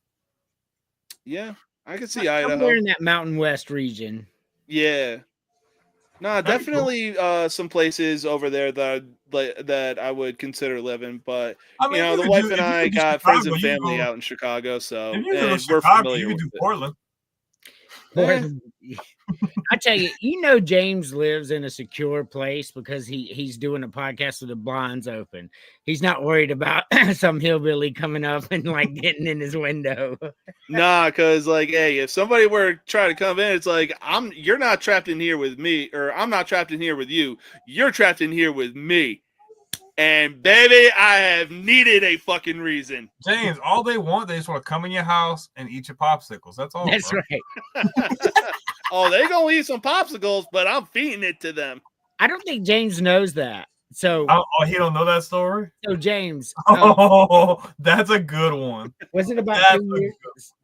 Yeah, I can see Somewhere Idaho. in that Mountain West region. Yeah. No, definitely some places over there that I would consider living, but I mean, the could wife do- and if you I could do got friends and Chicago, you family go- out in Chicago, so If you go and to we're Chicago, familiar you could with do it. Portland. I tell you, James lives in a secure place because he's doing a podcast with the blinds open. He's not worried about some hillbilly coming up and like getting in his window. Nah, because like, hey, if somebody were to try to come in, it's like you're not trapped in here with me, or I'm not trapped in here with you. You're trapped in here with me. And baby, I have needed a fucking reason. James, all they just want to come in your house and eat your popsicles. That's all. That's bro. right. Oh, they gonna eat some popsicles, but I'm feeding it to them. I don't think James knows that. So, Oh, he don't know that story? James, Oh, that's a good one. was it about That's 2 years?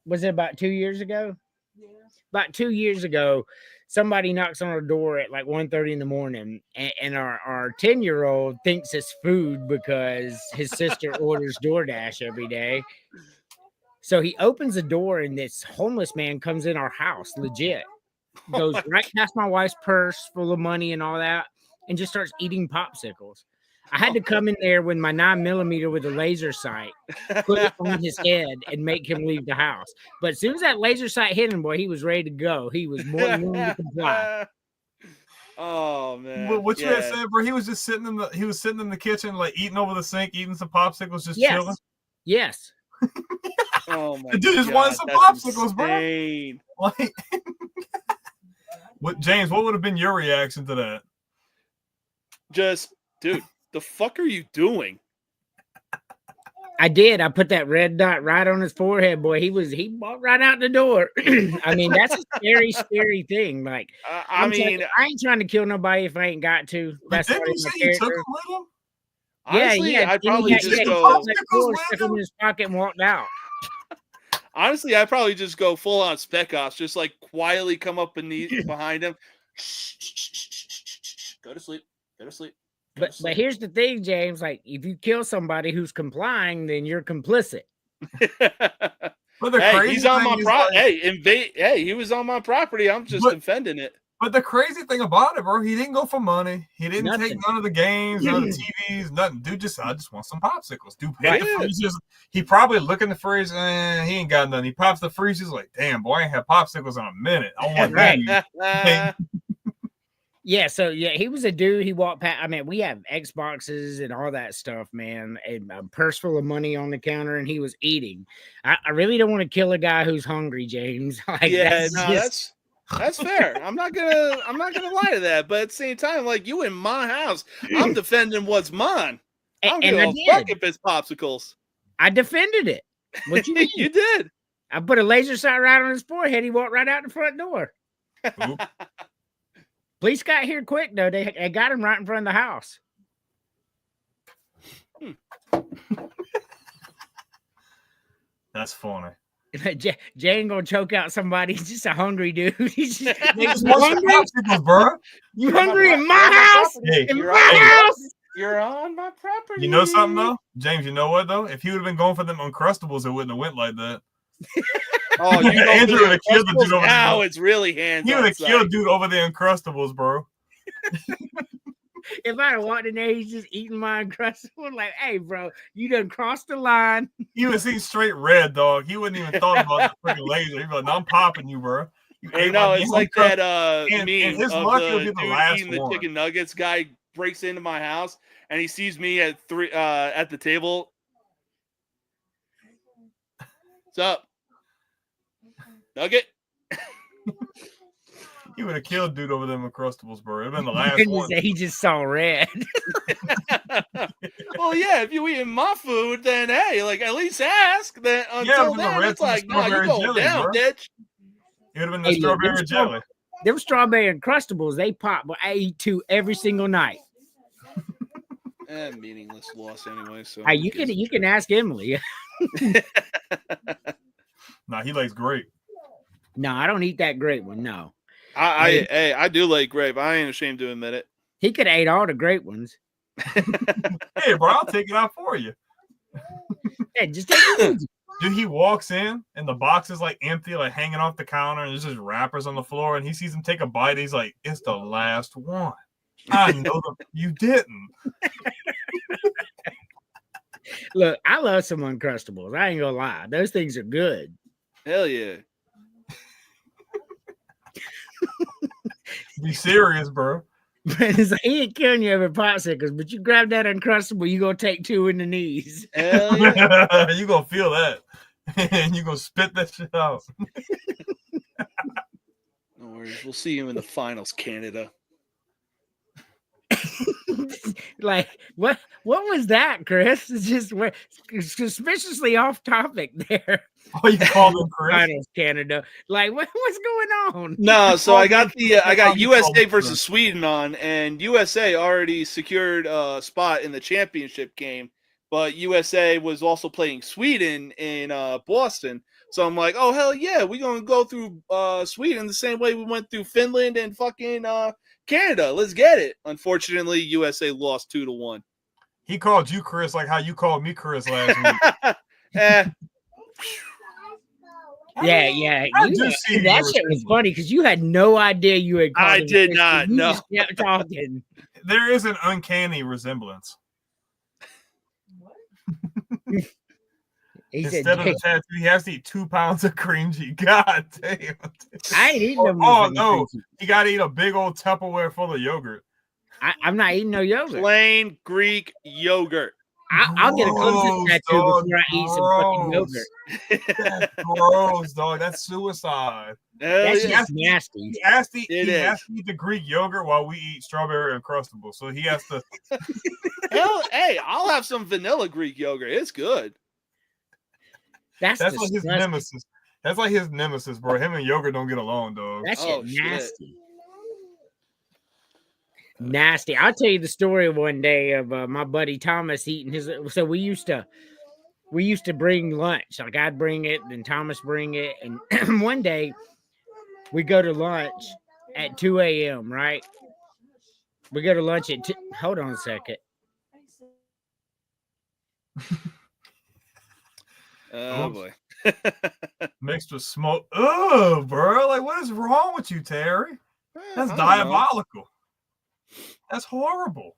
Was it about 2 years ago? Yeah. About 2 years ago, somebody knocks on our door at like 1:30 in the morning, and our 10-year-old thinks it's food because his sister orders DoorDash every day. So he opens the door, and this homeless man comes in our house, legit. Goes right past my wife's purse full of money and all that, and just starts eating popsicles. I had to come in there with my 9mm with a laser sight, put it on his head, and make him leave the house. But as soon as that laser sight hit him, boy, he was ready to go. He was more than willing to comply. Oh man! What you had said, bro? He was just sitting in the kitchen, like eating over the sink, eating some popsicles, just chilling. Yes. Oh my! The dude just wanted some popsicles, insane. Bro. Like, James? What would have been your reaction to that? Just, dude, the fuck are you doing? I did. I put that red dot right on his forehead, boy. He walked right out the door. I mean, that's a scary, scary thing. Like, I ain't trying to kill nobody if I ain't got to. That's what you say you took him with him? Honestly, yeah. I'd probably just go stuck him in his pocket and walked out. Honestly, I'd probably just go full on Spec Ops, just like quietly come up behind him. Go to sleep. Go to sleep. But here's the thing, James. Like, if you kill somebody who's complying, then you're complicit. Hey, he's on my property. Hey, he was on my property. I'm just defending it. But the crazy thing about it, bro, he didn't go for money. He didn't take none of the games, none of the TVs, nothing. Dude, I just want some popsicles. Dude, hit the freezers. He probably look in the freezer. He ain't got nothing. He pops the freezer. He's like, damn, boy, I ain't had popsicles in a minute. I want that. Yeah, so he was a dude. He walked past. I mean, we have Xboxes and all that stuff, man. A purse full of money on the counter, and he was eating. I really don't want to kill a guy who's hungry, James. Like, that's fair. I'm not gonna lie to that. But at the same time, like, you in my house, I'm defending what's mine. I'm gonna fuck if it's popsicles. I defended it. What you mean? You did. I put a laser sight right on his forehead. He walked right out the front door. Police got here quick, though. They got him right in front of the house. That's funny. Jay ain't gonna choke out somebody. He's just a hungry dude. He's just hungry, bro. You hungry in my house? Hey, in my house? You're on my property. You know something, though? James, you know what, though? If he would have been going for them Uncrustables, it wouldn't have went like that. Oh, you Andrew would have killed the dude over there. Now it's really hands. He would have killed dude over the Uncrustables, bro. If I had walked in there, he's just eating my Uncrustable. Like, hey, bro, you done crossed the line. He would see straight red, dog. He wouldn't even thought about the freaking laser. He'd be like, no, I'm popping you, bro. Hey, no, it's like that meme and his of luck the will be the dude last eating the one. chicken nuggets. Guy breaks into my house and he sees me at at the table. What's up? Nugget? He would have killed dude over them Uncrustables, bro. It'd been the last one. He just saw red. Well, yeah, if you eating my food, then hey, like at least ask. Then until then, it's like, no, you go down, bitch. It would have been the strawberry jelly. Them strawberry Uncrustables, they pop, but I eat 2 every single night. Meaningless loss anyway. So hey, you can ask Emily. Nah, he likes grape. No, I don't eat that grape one. No. I do like grape. I ain't ashamed to admit it. He could have ate all the great ones. Hey, bro, I'll take it out for you. Hey, just take it. Dude, he walks in and the box is like empty, like hanging off the counter, and there's just wrappers on the floor, and he sees him take a bite. He's like, "It's the last one." I know you didn't. Look, I love some Uncrustables. I ain't gonna lie; those things are good. Hell yeah. Be serious, bro. It's like, he ain't killing you over popsicles, but you grab that Uncrustable, you gonna take 2 in the knees. Hell yeah. You gonna feel that, and you gonna spit that shit out. No worries. We'll see you in the finals, Canada. Like, what was that, Chris? It's just suspiciously off topic there. Oh, you called him Chris? Finals, Canada. Like, what's going on? No, so I got USA versus Sweden on, and USA already secured a spot in the championship game, but USA was also playing Sweden in Boston. So I'm like, oh hell yeah, we're gonna go through Sweden the same way we went through Finland and fucking Canada. Let's get it. Unfortunately, USA lost 2-1. He called you Chris like how you called me Chris last week. Yeah. That shit was funny because you had no idea you had called I did not. No. Just kept talking. There is an uncanny resemblance. He said, Instead of the tattoo, he has to eat 2 pounds of cream cheese. God damn. I ain't eating no Oh motherfucking no, cream cheese. he got to eat a big old Tupperware full of yogurt. I'm not eating no yogurt. Plain Greek yogurt. I'll get a close tattoo dog, before I eat some fucking yogurt. That's gross, dog. That's suicide. That's Yeah. just nasty. He has to It is. eat the Greek yogurt while we eat strawberry Uncrustables. So he has to. Hell, hey, I'll have some vanilla Greek yogurt. It's good. That's That's like his disgusting. nemesis. That's like his nemesis, bro. Him and yogurt don't get along, dog. That shit Oh, shit. nasty. Nasty. I'll tell you the story one day of my buddy Thomas eating his. So we used to bring lunch. Like I'd bring it, then Thomas bring it, and one day we go to lunch at 2 a.m. Right? We go to lunch at. Hold on a second. Oh boy. Mixed with smoke. Oh, bro. Like, what is wrong with you, Terry? That's diabolical. That's horrible.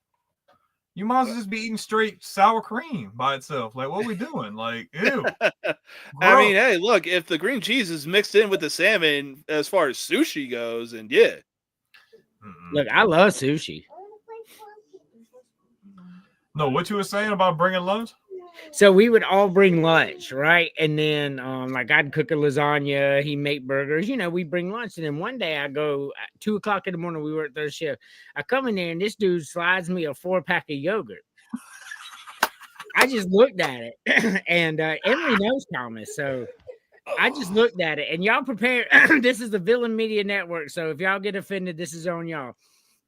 You might as well just be eating straight sour cream by itself. Like, what are we doing? Like, ew. I mean, hey, look, if the green cheese is mixed in with the salmon as far as sushi goes, and yeah. Look, I love sushi. No, what you were saying about bringing lunch? So we would all bring lunch, right? And then, like I'd cook a lasagna, he make burgers. You know, we bring lunch. And then one day I go at 2 o'clock in the morning. We work third shift. I come in there and this dude slides me a 4-pack of yogurt. I just looked at it, and Emily knows Thomas, so I just looked at it. And y'all prepare. This is the Villain Media Network, so if y'all get offended, this is on y'all.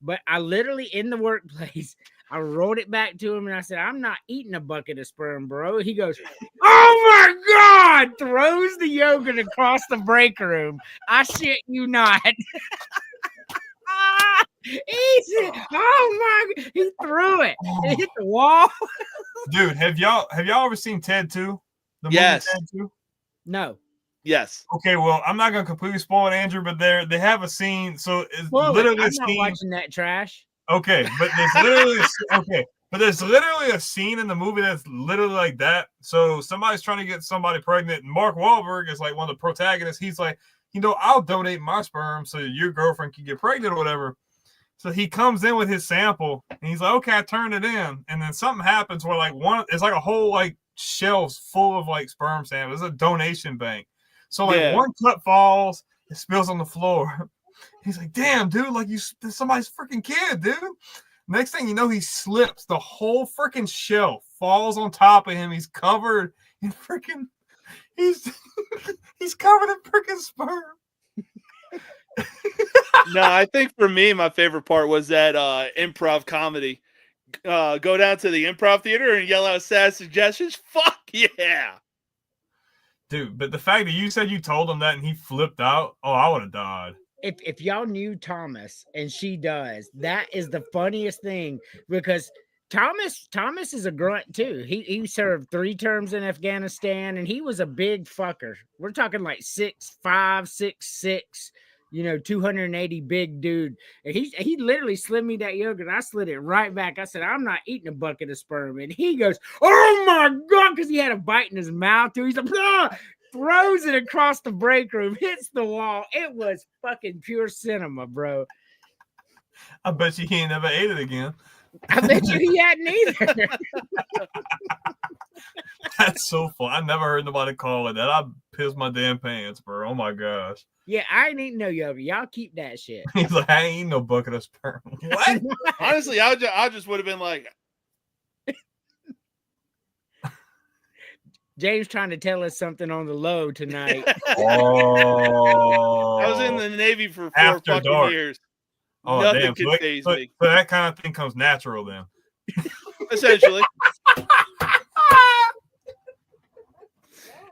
But I literally in the workplace. I wrote it back to him and I said, I'm not eating a bucket of sperm, bro. He goes, oh my God, throws the yogurt across the break room. I shit you not. He said, oh my, he threw it. It hit the wall. Dude, have y'all ever seen Ted 2? The movie Yes. Ted 2? No. Yes. Okay, well, I'm not gonna completely spoil it, Andrew, but they have a scene. So it's Well, literally I'm a not scene. watching that trash. Okay, but there's literally a scene in the movie that's literally like that. So somebody's trying to get somebody pregnant, and Mark Wahlberg is like one of the protagonists. He's like, I'll donate my sperm so your girlfriend can get pregnant or whatever. So he comes in with his sample, and he's like, okay, I turned it in, and then something happens where like it's like a whole like shelves full of like sperm samples. It's a donation bank. So like one cup falls, it spills on the floor. He's like, damn, dude, like somebody's freaking kid, dude. Next thing you know, he slips. The whole freaking shelf falls on top of him. He's covered in freaking, he's covered in freaking sperm. No, I think for me, my favorite part was that improv comedy. Go down to the improv theater and yell out sad suggestions. Fuck yeah. Dude, but the fact that you said you told him that and he flipped out, oh, I would have died. If y'all knew Thomas, and she does, that is the funniest thing, because Thomas is a grunt too. He served 3 terms in Afghanistan, and he was a big fucker. We're talking like 6'5", 6'6", 280 big dude. And he literally slid me that yogurt. I slid it right back. I said, I'm not eating a bucket of sperm. And he goes, oh my God, because he had a bite in his mouth too. He's like, ah! Throws it across the break room, hits the wall. It was fucking pure cinema, bro. I bet you he ain't never ate it again. I bet you he hadn't either. That's so fun. I never heard nobody call it that. I pissed my damn pants, bro. Oh my gosh. Yeah, I ain't eating no yogurt. Y'all keep that shit. He's like, I ain't eating no bucket of sperm. What? Honestly, I just would have been like, James trying to tell us something on the low tonight. Oh. I was in the Navy for 4 After fucking dark. years. Oh, Nothing damn. could faze me. So that kind of thing comes natural then. Essentially.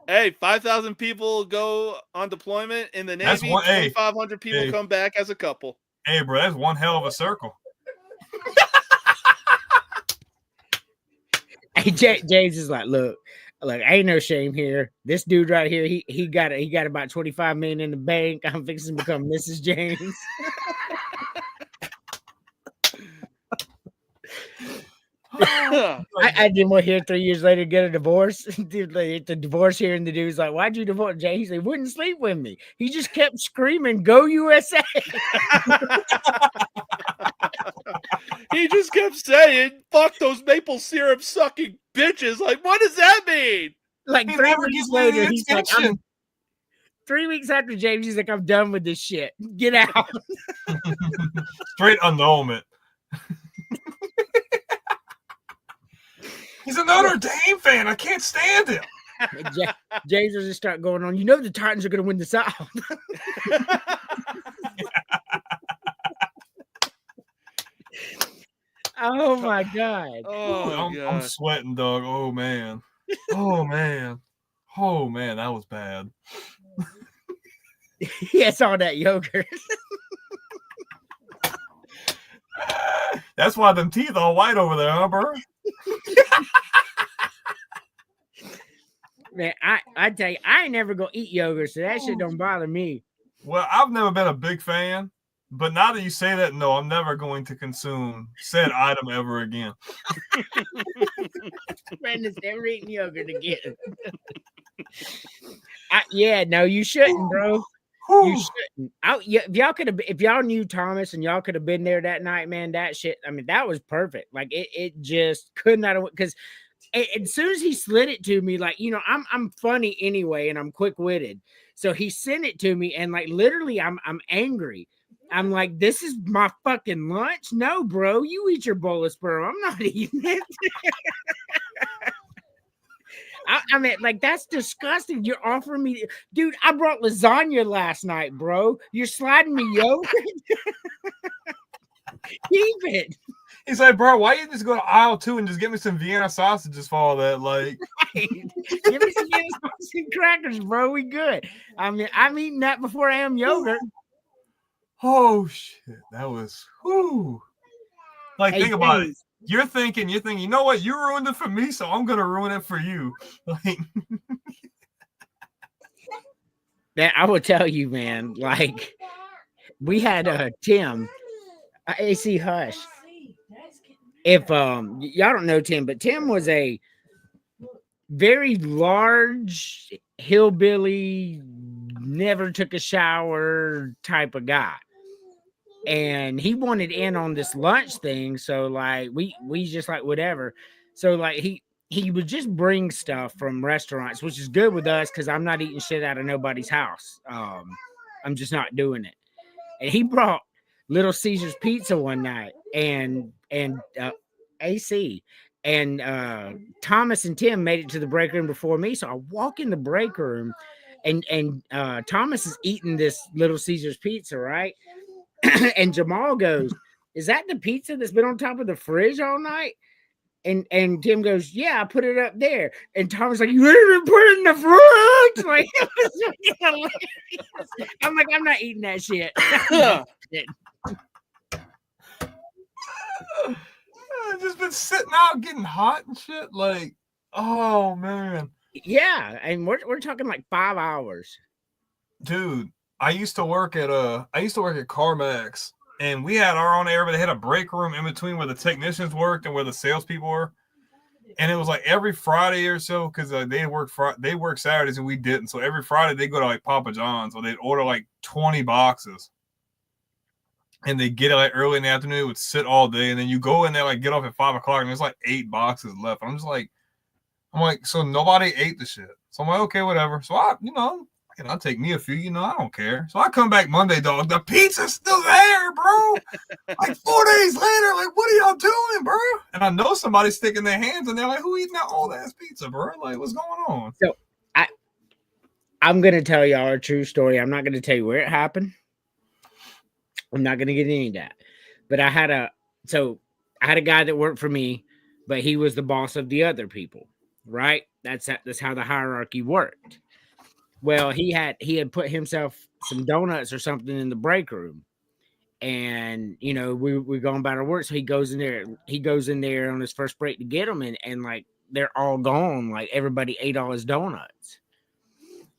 Hey, 5,000 people go on deployment in the That's Navy. one- hey, 2,500 people hey. come back as a couple. Hey, bro, that's one hell of a circle. Hey, James is like, look, ain't no shame here. This dude right here, he got about 25 million in the bank. I'm fixing to become Mrs. James. I didn't want to hear 3 years later get a divorce. Dude, like, the divorce here, and the dude's like, "Why'd you divorce Jay?" He said, "He wouldn't sleep with me. He just kept screaming, 'Go USA!'" He just kept saying, "Fuck those maple syrup sucking bitches." Like, what does that mean? Like He 3 never weeks gets later, any he's like, attention. 3 weeks after James, he's like, "I'm done with this shit. Get out." Straight annulment. He's a Notre Dame fan. I can't stand him. James will just start going on. You know the Titans are going to win the South. Oh my god! Oh, I'm sweating, dog. Oh man. Oh man. Oh man, that was bad. Yes, all that yogurt. That's why them teeth all white over there, huh, bro? Man, I tell you, I ain't never gonna eat yogurt, so that shit don't bother me. Well, I've never been a big fan, but now that you say that, no, I'm never going to consume said item ever again. Brandon's never eating yogurt again. Yeah, no, you shouldn't, bro. You shouldn't. If y'all knew Thomas and y'all could have been there that night, man, that shit. I mean, that was perfect. Like it just could not have, because as soon as he slid it to me, like, you know, I'm funny anyway, and I'm quick witted. So he sent it to me, and like literally, I'm angry. I'm like, this is my fucking lunch. No, bro, you eat your bowl of sperm. I'm not eating it. I mean, like, that's disgusting. You're offering me, dude. I brought lasagna last night, bro. You're sliding me yogurt. Keep it. He's like, bro, why you just go to aisle 2 and just get me some Vienna sausages for all that? Like, Right. Give me some sausage and crackers, bro. We good. I mean, I'm eating that before I am yogurt. oh shit, that was whoo. Like, Hey, think about James, it. You're thinking, you know what? You ruined it for me, so I'm gonna ruin it for you. Like, that I will tell you, man. Like, we had Tim, AC Hush. If y'all don't know Tim, but Tim was a very large hillbilly, never took a shower type of guy. And he wanted in on this lunch thing, so like we just like whatever. So like he would just bring stuff from restaurants, which is good with us because I'm not eating shit out of nobody's house. I'm just not doing it. And he brought Little Caesars pizza one night, and AC and Thomas and Tim made it to the break room before me. So I walk in the break room, and Thomas is eating this Little Caesars pizza, right? And Jamal goes, "Is that the pizza that's been on top of the fridge all night?" And Tim goes, "Yeah, I put it up there." And Tom's like, "You didn't even put it in the fridge!" Like, it was hilarious. I'm like, "I'm not eating that shit." I've just been sitting out getting hot and shit. Like, oh man. Yeah, and we're talking like 5 hours. Dude, I used to work at CarMax, and we had our own area, but they had a break room in between where the technicians worked and where the salespeople were. And it was like every Friday or so, because they work Saturdays and we didn't. So every Friday they go to like Papa John's, or they'd order like 20 boxes. And they get it like early in the afternoon, it would sit all day, and then you go in there, like get off at 5 o'clock, and there's like 8 boxes left. I'm like, so nobody ate the shit. So I'm like, okay, whatever. So I'll take me a few, I don't care. So I come back Monday, dog. The pizza's still there, bro. Like 4 days later, like, what are y'all doing, bro? And I know somebody's sticking their hands in there, like, who eating that old ass pizza, bro? Like, what's going on? So I'm gonna tell y'all a true story. I'm not gonna tell you where it happened. I'm not gonna get into any of that. But I had a guy that worked for me, but he was the boss of the other people, right? That's how the hierarchy worked. Well, he had put himself some donuts or something in the break room, and we're going about our work. So he goes in there on his first break to get them, and like they're all gone. Like everybody ate all his donuts,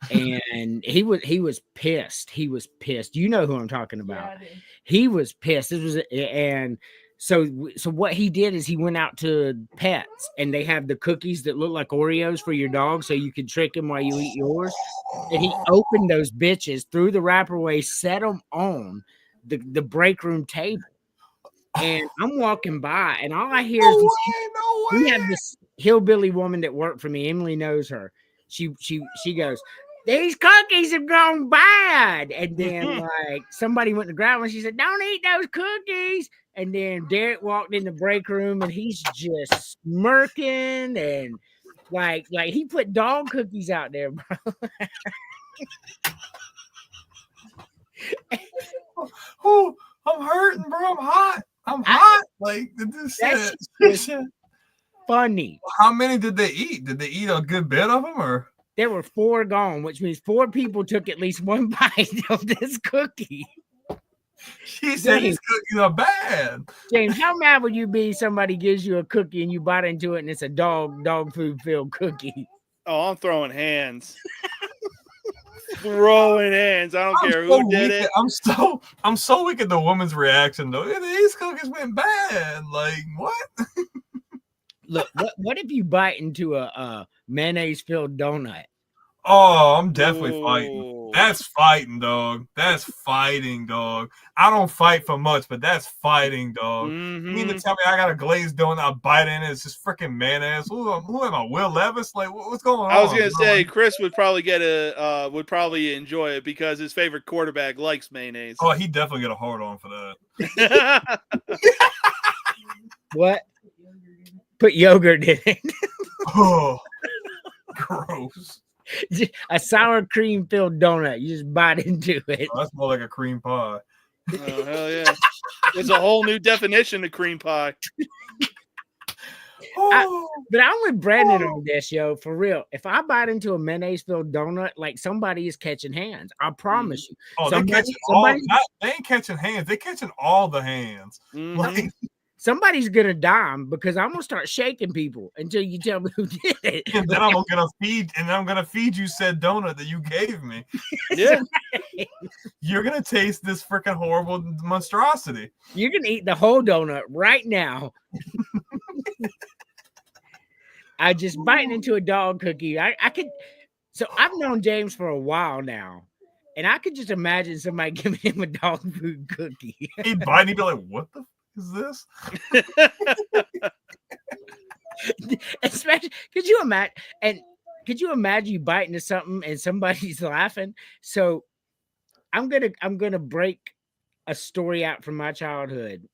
and he was pissed. He was pissed. You know who I'm talking about. Yeah, he was pissed. And So what he did is he went out to Pets, and they have the cookies that look like Oreos for your dog, so you can trick him while you eat yours. And he opened those bitches, threw the wrapper away, set them on the break room table. And I'm walking by, and all I hear is we have this hillbilly woman that worked for me. Emily knows her. She goes, "These cookies have gone bad." And then like somebody went to grab one. She said, "Don't eat those cookies." And then Derek walked in the break room, and he's just smirking and like he put dog cookies out there, bro. Oh, I'm hurting, bro. I'm hot. I'm hot. Like that's funny. How many did they eat? Did they eat a good bit of them, or there were 4 gone, which means 4 people took at least one bite of this cookie. She said these cookies are bad. James, how mad would you be? Somebody gives you a cookie and you bite into it, and it's a dog food filled cookie. Oh, I'm throwing hands. Throwing hands. I don't care who did it. I'm so weak at the woman's reaction though. These cookies went bad. Like what? Look, what if you bite into a mayonnaise filled donut? Oh, I'm definitely fighting. That's fighting, dog. That's fighting, dog. I don't fight for much, but that's fighting, dog. Mm-hmm. You mean to tell me I got a glazed donut, I bite in it, it's just freaking mayonnaise? Who am I, Will Levis? Like, what's going on? I was gonna say Chris would probably would probably enjoy it because his favorite quarterback likes mayonnaise. Oh, he definitely get a hard on for that. What? Put yogurt in it. Oh, gross. A sour cream filled donut. You just bite into it. Oh, that's more like a cream pie. Oh, hell yeah. There's a whole new definition of cream pie. But I'm with Brandon on this, yo. For real. If I bite into a mayonnaise filled donut, like somebody is catching hands. I promise you. Oh, they ain't catching hands. They're catching all the hands. Mm-hmm. Like, somebody's gonna dime because I'm gonna start shaking people until you tell me who did it. And then I'm gonna feed you said donut that you gave me. Yeah. You're gonna taste this freaking horrible monstrosity. You're gonna eat the whole donut right now. I just biting into a dog cookie. I could. So I've known James for a while now, and I could just imagine somebody giving him a dog food cookie. He'd bite and he'd be like, "What the is this?" Especially, could you imagine you bite into something and somebody's laughing? So I'm gonna break a story out from my childhood.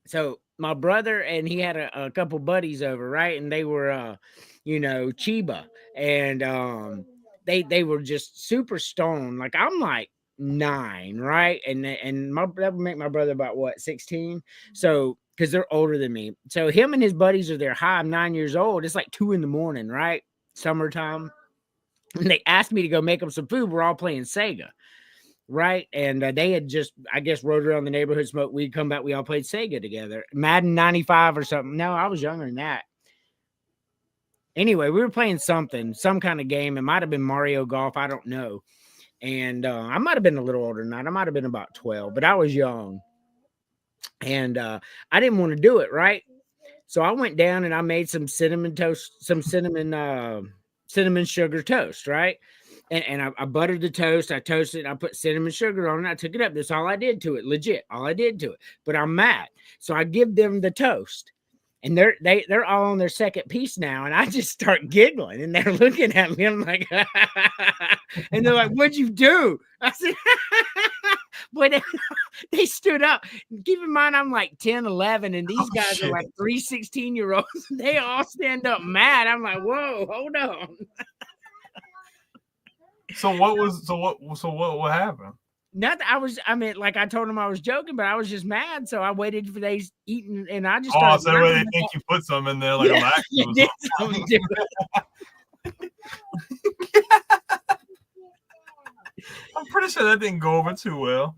So my brother and he had a couple buddies over, right? And they were Chiba, and they were just super stoned. Like I'm like 9, right? And that would make my brother about what, 16? So because they're older than me. So him and his buddies are there high. I'm 9 years old. It's like 2 a.m, right? Summertime. And they asked me to go make them some food. We're all playing Sega, right? And they had just, I guess, rode around the neighborhood, smoked weed, come back. We all played Sega together. Madden 95 or something. No, I was younger than that. Anyway, we were playing some kind of game. It might have been Mario Golf. I don't know. And I might have been a little older than that. I might have been about 12, but I was young. And I didn't want to do it, right? So I went down and I made some cinnamon sugar toast, right? And I buttered the toast. I toasted it. I put cinnamon sugar on it. I took it up. That's all I did to it. Legit. All I did to it. But I'm mad. So I give them the toast. And they're all on their second piece now. And I just start giggling. And they're looking at me. I'm like, and they're like, "What'd you do?" I said, but they stood up. Keep in mind, I'm like 10, 11. And these guys are like 3 16-year-olds. They all stand up mad. I'm like, whoa, hold on. So what happened? Nothing. Like I told them I was joking, but I was just mad. So I waited for they eating, and I just started. So they think you put some in there, like a I'm pretty sure that didn't go over too well.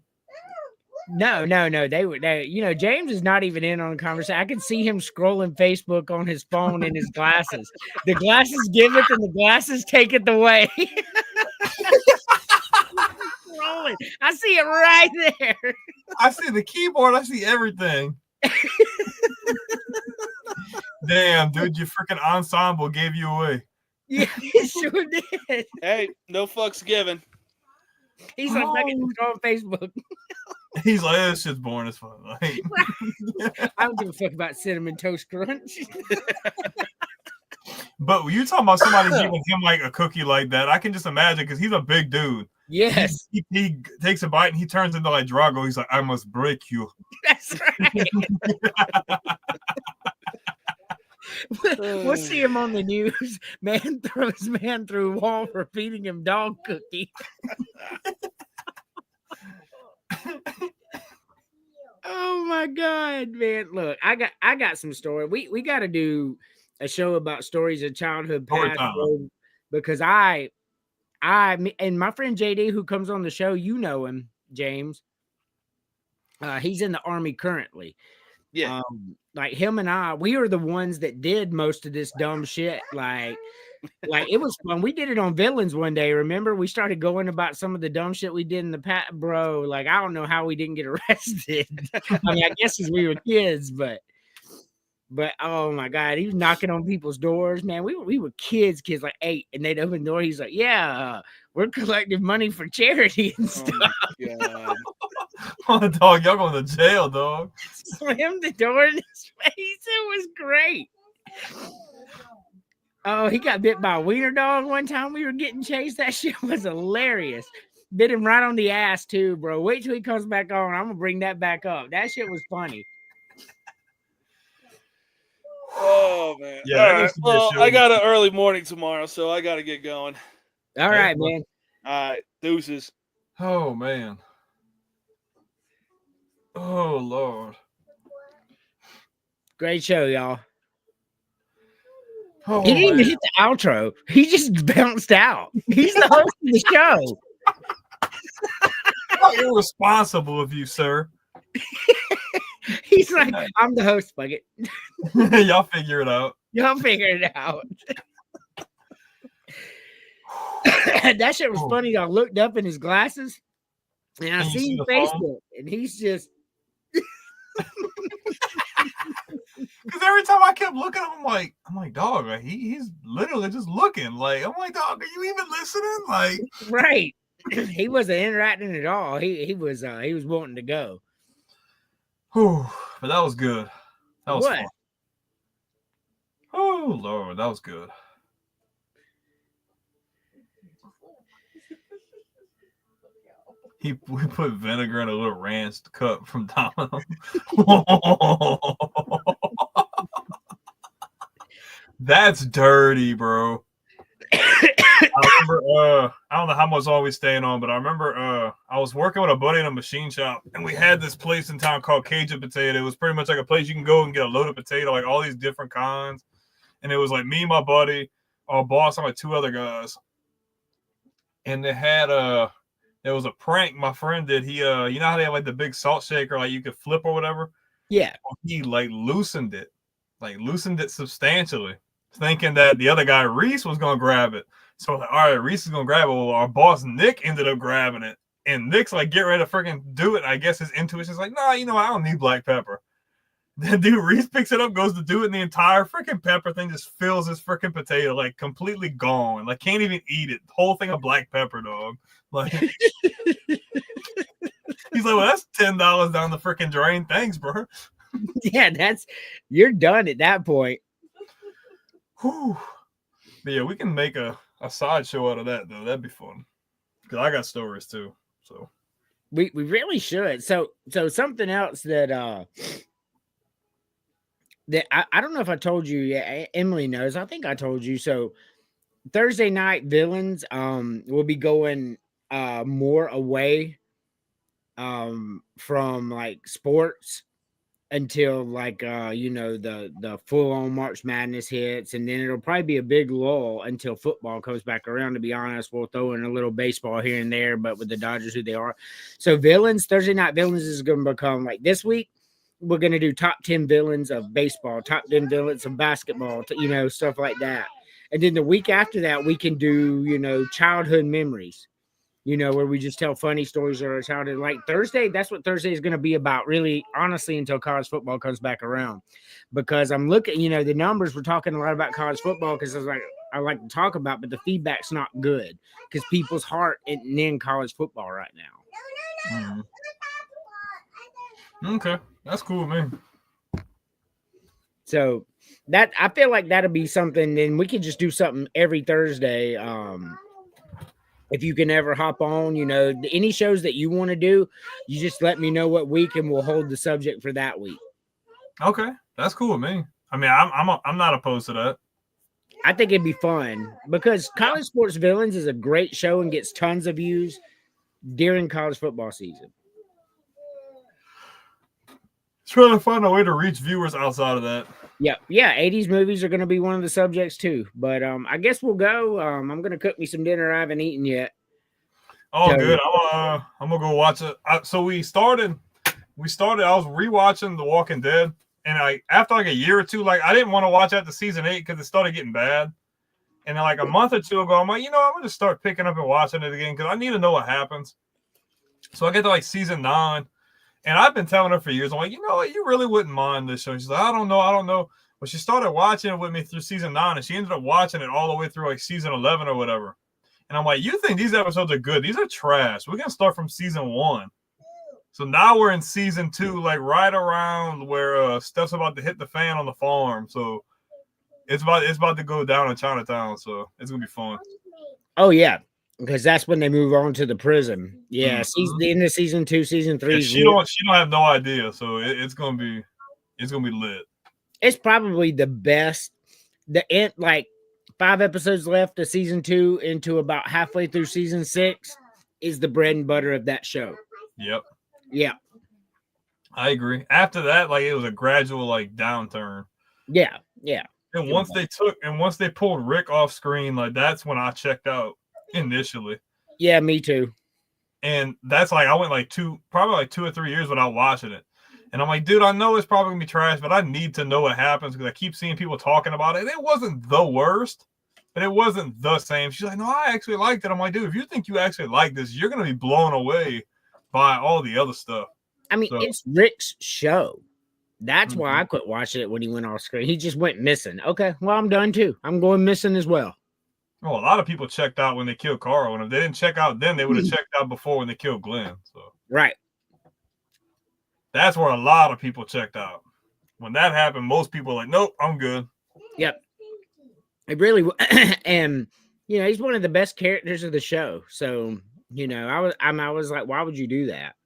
No. They James is not even in on the conversation. I could see him scrolling Facebook on his phone in his glasses. The glasses give it, and the glasses take it away. I see it right there. I see the keyboard. I see everything. Damn, dude, your freaking ensemble gave you away. Yeah, he sure did. Hey, no fucks given. He's like, I can go on Facebook. He's like, this shit's boring as fuck. Like, I don't give a fuck about Cinnamon Toast Crunch. but you talking about somebody giving him like a cookie like that? I can just imagine because he's a big dude. Yes, He takes a bite and he turns into like Drago. He's like, I must break you. that's right. We'll see him on the news. Man throws man through wall for feeding him dog cookie. Oh my god, man! Look, I got some story. We got to do a show about stories of childhood Story past, time. bro, because I and my friend JD who comes on the show, you know him, James. He's in the Army currently. Yeah. Like him and I, we were the ones that did most of this dumb shit. Like it was fun. We did it on Villains one day. Remember, we started going about some of the dumb shit we did in the past, bro. Like I don't know how we didn't get arrested. I mean, I guess because we were kids, but oh my god, he was knocking on people's doors, man. We were kids like 8, and they'd open the door. He's like, "Yeah, we're collecting money for charity and stuff." Oh my god. Oh, dog, y'all going to jail, dog. Slammed the door in his face. It was great. Oh, he got bit by a wiener dog one time. We were getting chased. That shit was hilarious. Bit him right on the ass too, bro. Wait till he comes back on. I'm gonna bring that back up. That shit was funny. Oh man. Yeah, All that right. needs to be a Well, show. I got an early morning tomorrow, so I got to get going. All right, man. All right, deuces. Oh man. Oh Lord. Great show, y'all. Oh, He didn't even man. hit the outro. He just bounced out. He's the host of the show. How irresponsible of you, sir. He's like, I'm the host, fuck it. Y'all figure it out. Y'all figure it out. That shit was funny. I looked up in his glasses and I And you see seen the phone? Facebook, and he's just Because every time I kept looking, I'm like, dog, like, he's literally just looking. Like, I'm like, dog, are you even listening? Like, right. He wasn't interacting at all. He was wanting to go. whew, but that was good. That was What? fun. Oh Lord, that was good. We put vinegar in a little ranch cup from Domino's. That's dirty, bro. I remember, I don't know how much all we staying on, but I remember I was working with a buddy in a machine shop, and we had this place in town called Cajun Potato. It was pretty much like a place you can go and get a loaded potato, like all these different kinds. And it was like me, my buddy, our boss, and like 2 other guys. And they had there was a prank my friend did. He you know how they have like the big salt shaker, like you could flip or whatever? Yeah. He like loosened it substantially, thinking that the other guy Reese was gonna grab it. So like, all right, Reese is gonna grab it. Well, our boss Nick ended up grabbing it, and Nick's like, get ready to freaking do it. I guess his intuition's like, nah, you know, I don't need black pepper. Then dude Reese picks it up, goes to do it, and the entire freaking pepper thing just fills his freaking potato, like completely gone, like can't even eat it. Whole thing of black pepper, dog. Like he's like, well, that's $10 down the freaking drain. Thanks, bro. Yeah, you're done at that point. Whew. But yeah, we can make a sideshow out of that though. That'd be fun. Because I got stories too. So We really should. So something else that I don't know if I told you yet. Emily knows. I think I told you. So Thursday night Villains will be going more away from like sports until like the full-on March Madness hits, and then it'll probably be a big lull until football comes back around. To be honest, we'll throw in a little baseball here and there, but with the Dodgers who they are. So Thursday night Villains is going to become like this week. We're going to do top 10 villains of baseball, top 10 villains of basketball, stuff like that. And then the week after that, we can do, childhood memories, where we just tell funny stories or how to like Thursday. That's what Thursday is going to be about, really, honestly, until college football comes back around. Because I'm looking, the numbers. We're talking a lot about college football because I like to talk about, but the feedback's not good because people's heart isn't in college football right now. Okay, that's cool, man. So that I feel like that'll be something. Then we could just do something every Thursday. If you can ever hop on, any shows that you want to do, you just let me know what week and we'll hold the subject for that week. Okay, that's cool with me. I mean, I'm not opposed to that. I think it'd be fun because College Sports Villains is a great show and gets tons of views during college football season. Trying to find a way to reach viewers outside of that. Yeah. 80s movies are going to be one of the subjects too. But I guess we'll go. I'm going to cook me some dinner I haven't eaten yet. Oh, so, good. I'm gonna go watch it. So we started. I was rewatching The Walking Dead, and after like a year or two, like I didn't want to watch after season 8 because it started getting bad. And then like a month or two ago, I'm like, I'm gonna start picking up and watching it again because I need to know what happens. So I get to like season 9. And I've been telling her for years, I'm like, you know what, you really wouldn't mind this show. She's like, I don't know. But she started watching it with me through season 9, and she ended up watching it all the way through like season 11 or whatever. And I'm like, you think these episodes are good? These are trash. We're going to start from season 1. So now we're in season 2, like right around where stuff's about to hit the fan on the farm. So it's about to go down in Chinatown. So it's going to be fun. Oh, yeah. Because that's when they move on to the prison. Yeah, the end of season 2, season 3. Yeah, she don't have no idea, so it's gonna be lit. It's probably the best. Like 5 episodes left of season 2 into about halfway through season 6 is the bread and butter of that show. Yep. Yeah. I agree. After that, like it was a gradual like downturn. Yeah. And once they pulled Rick off screen, like that's when I checked out. Initially, yeah, me too. And that's like I went like 2 or 3 years without watching it, and I'm like, dude, I know it's probably gonna be trash, but I need to know what happens because I keep seeing people talking about it. And it wasn't the worst, but it wasn't the same. She's like, no, I actually liked it. I'm like, dude, if you think you actually like this, you're gonna be blown away by all the other stuff. I mean, it's Rick's show. That's why I quit watching it when he went off screen. He just went missing. Okay, well, I'm done too. I'm going missing as well. Well, a lot of people checked out when they killed Carl, and if they didn't check out then, they would have checked out before when they killed Glenn. So right, that's where a lot of people checked out. When that happened, most people were like, "Nope, I'm good." Yep, it really, and he's one of the best characters of the show. So I was like, why would you do that?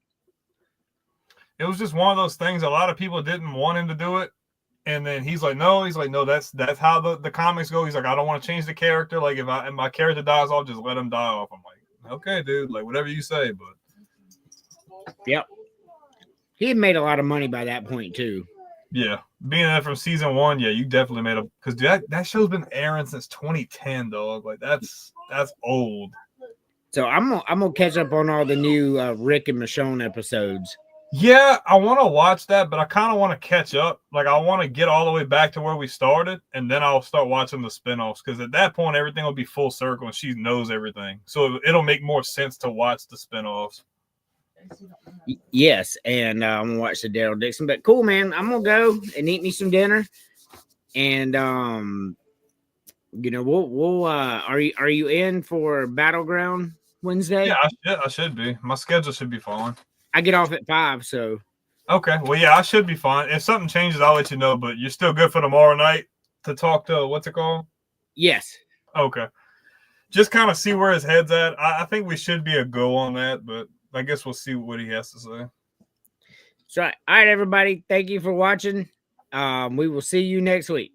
It was just one of those things. A lot of people didn't want him to do it. And then he's like, no, that's how the comics go. He's like, I don't want to change the character. Like if my character dies off, just let him die off. I'm like, okay, dude, like whatever you say, but yep. He had made a lot of money by that point too. Yeah. Being there from season 1, yeah, you definitely made because that show's been airing since 2010, dog. Like that's old. So I'm gonna catch up on all the new Rick and Michonne episodes. Yeah, I want to watch that, but I kind of want to catch up. Like, I want to get all the way back to where we started, and then I'll start watching the spinoffs. Because at that point, everything will be full circle, and she knows everything. So it'll make more sense to watch the spinoffs. Yes, and I'm gonna watch the Daryl Dixon. But cool, man. I'm gonna go and eat me some dinner, and we'll are you in for Battleground Wednesday? Yeah, I should be. My schedule should be fine. I get off at 5, so. Okay, well, yeah, I should be fine. If something changes, I'll let you know. But you're still good for tomorrow night to talk to what's it called? Yes. Okay. Just kind of see where his head's at. I think we should be a go on that, but I guess we'll see what he has to say. So, all right, everybody. Thank you for watching. We will see you next week.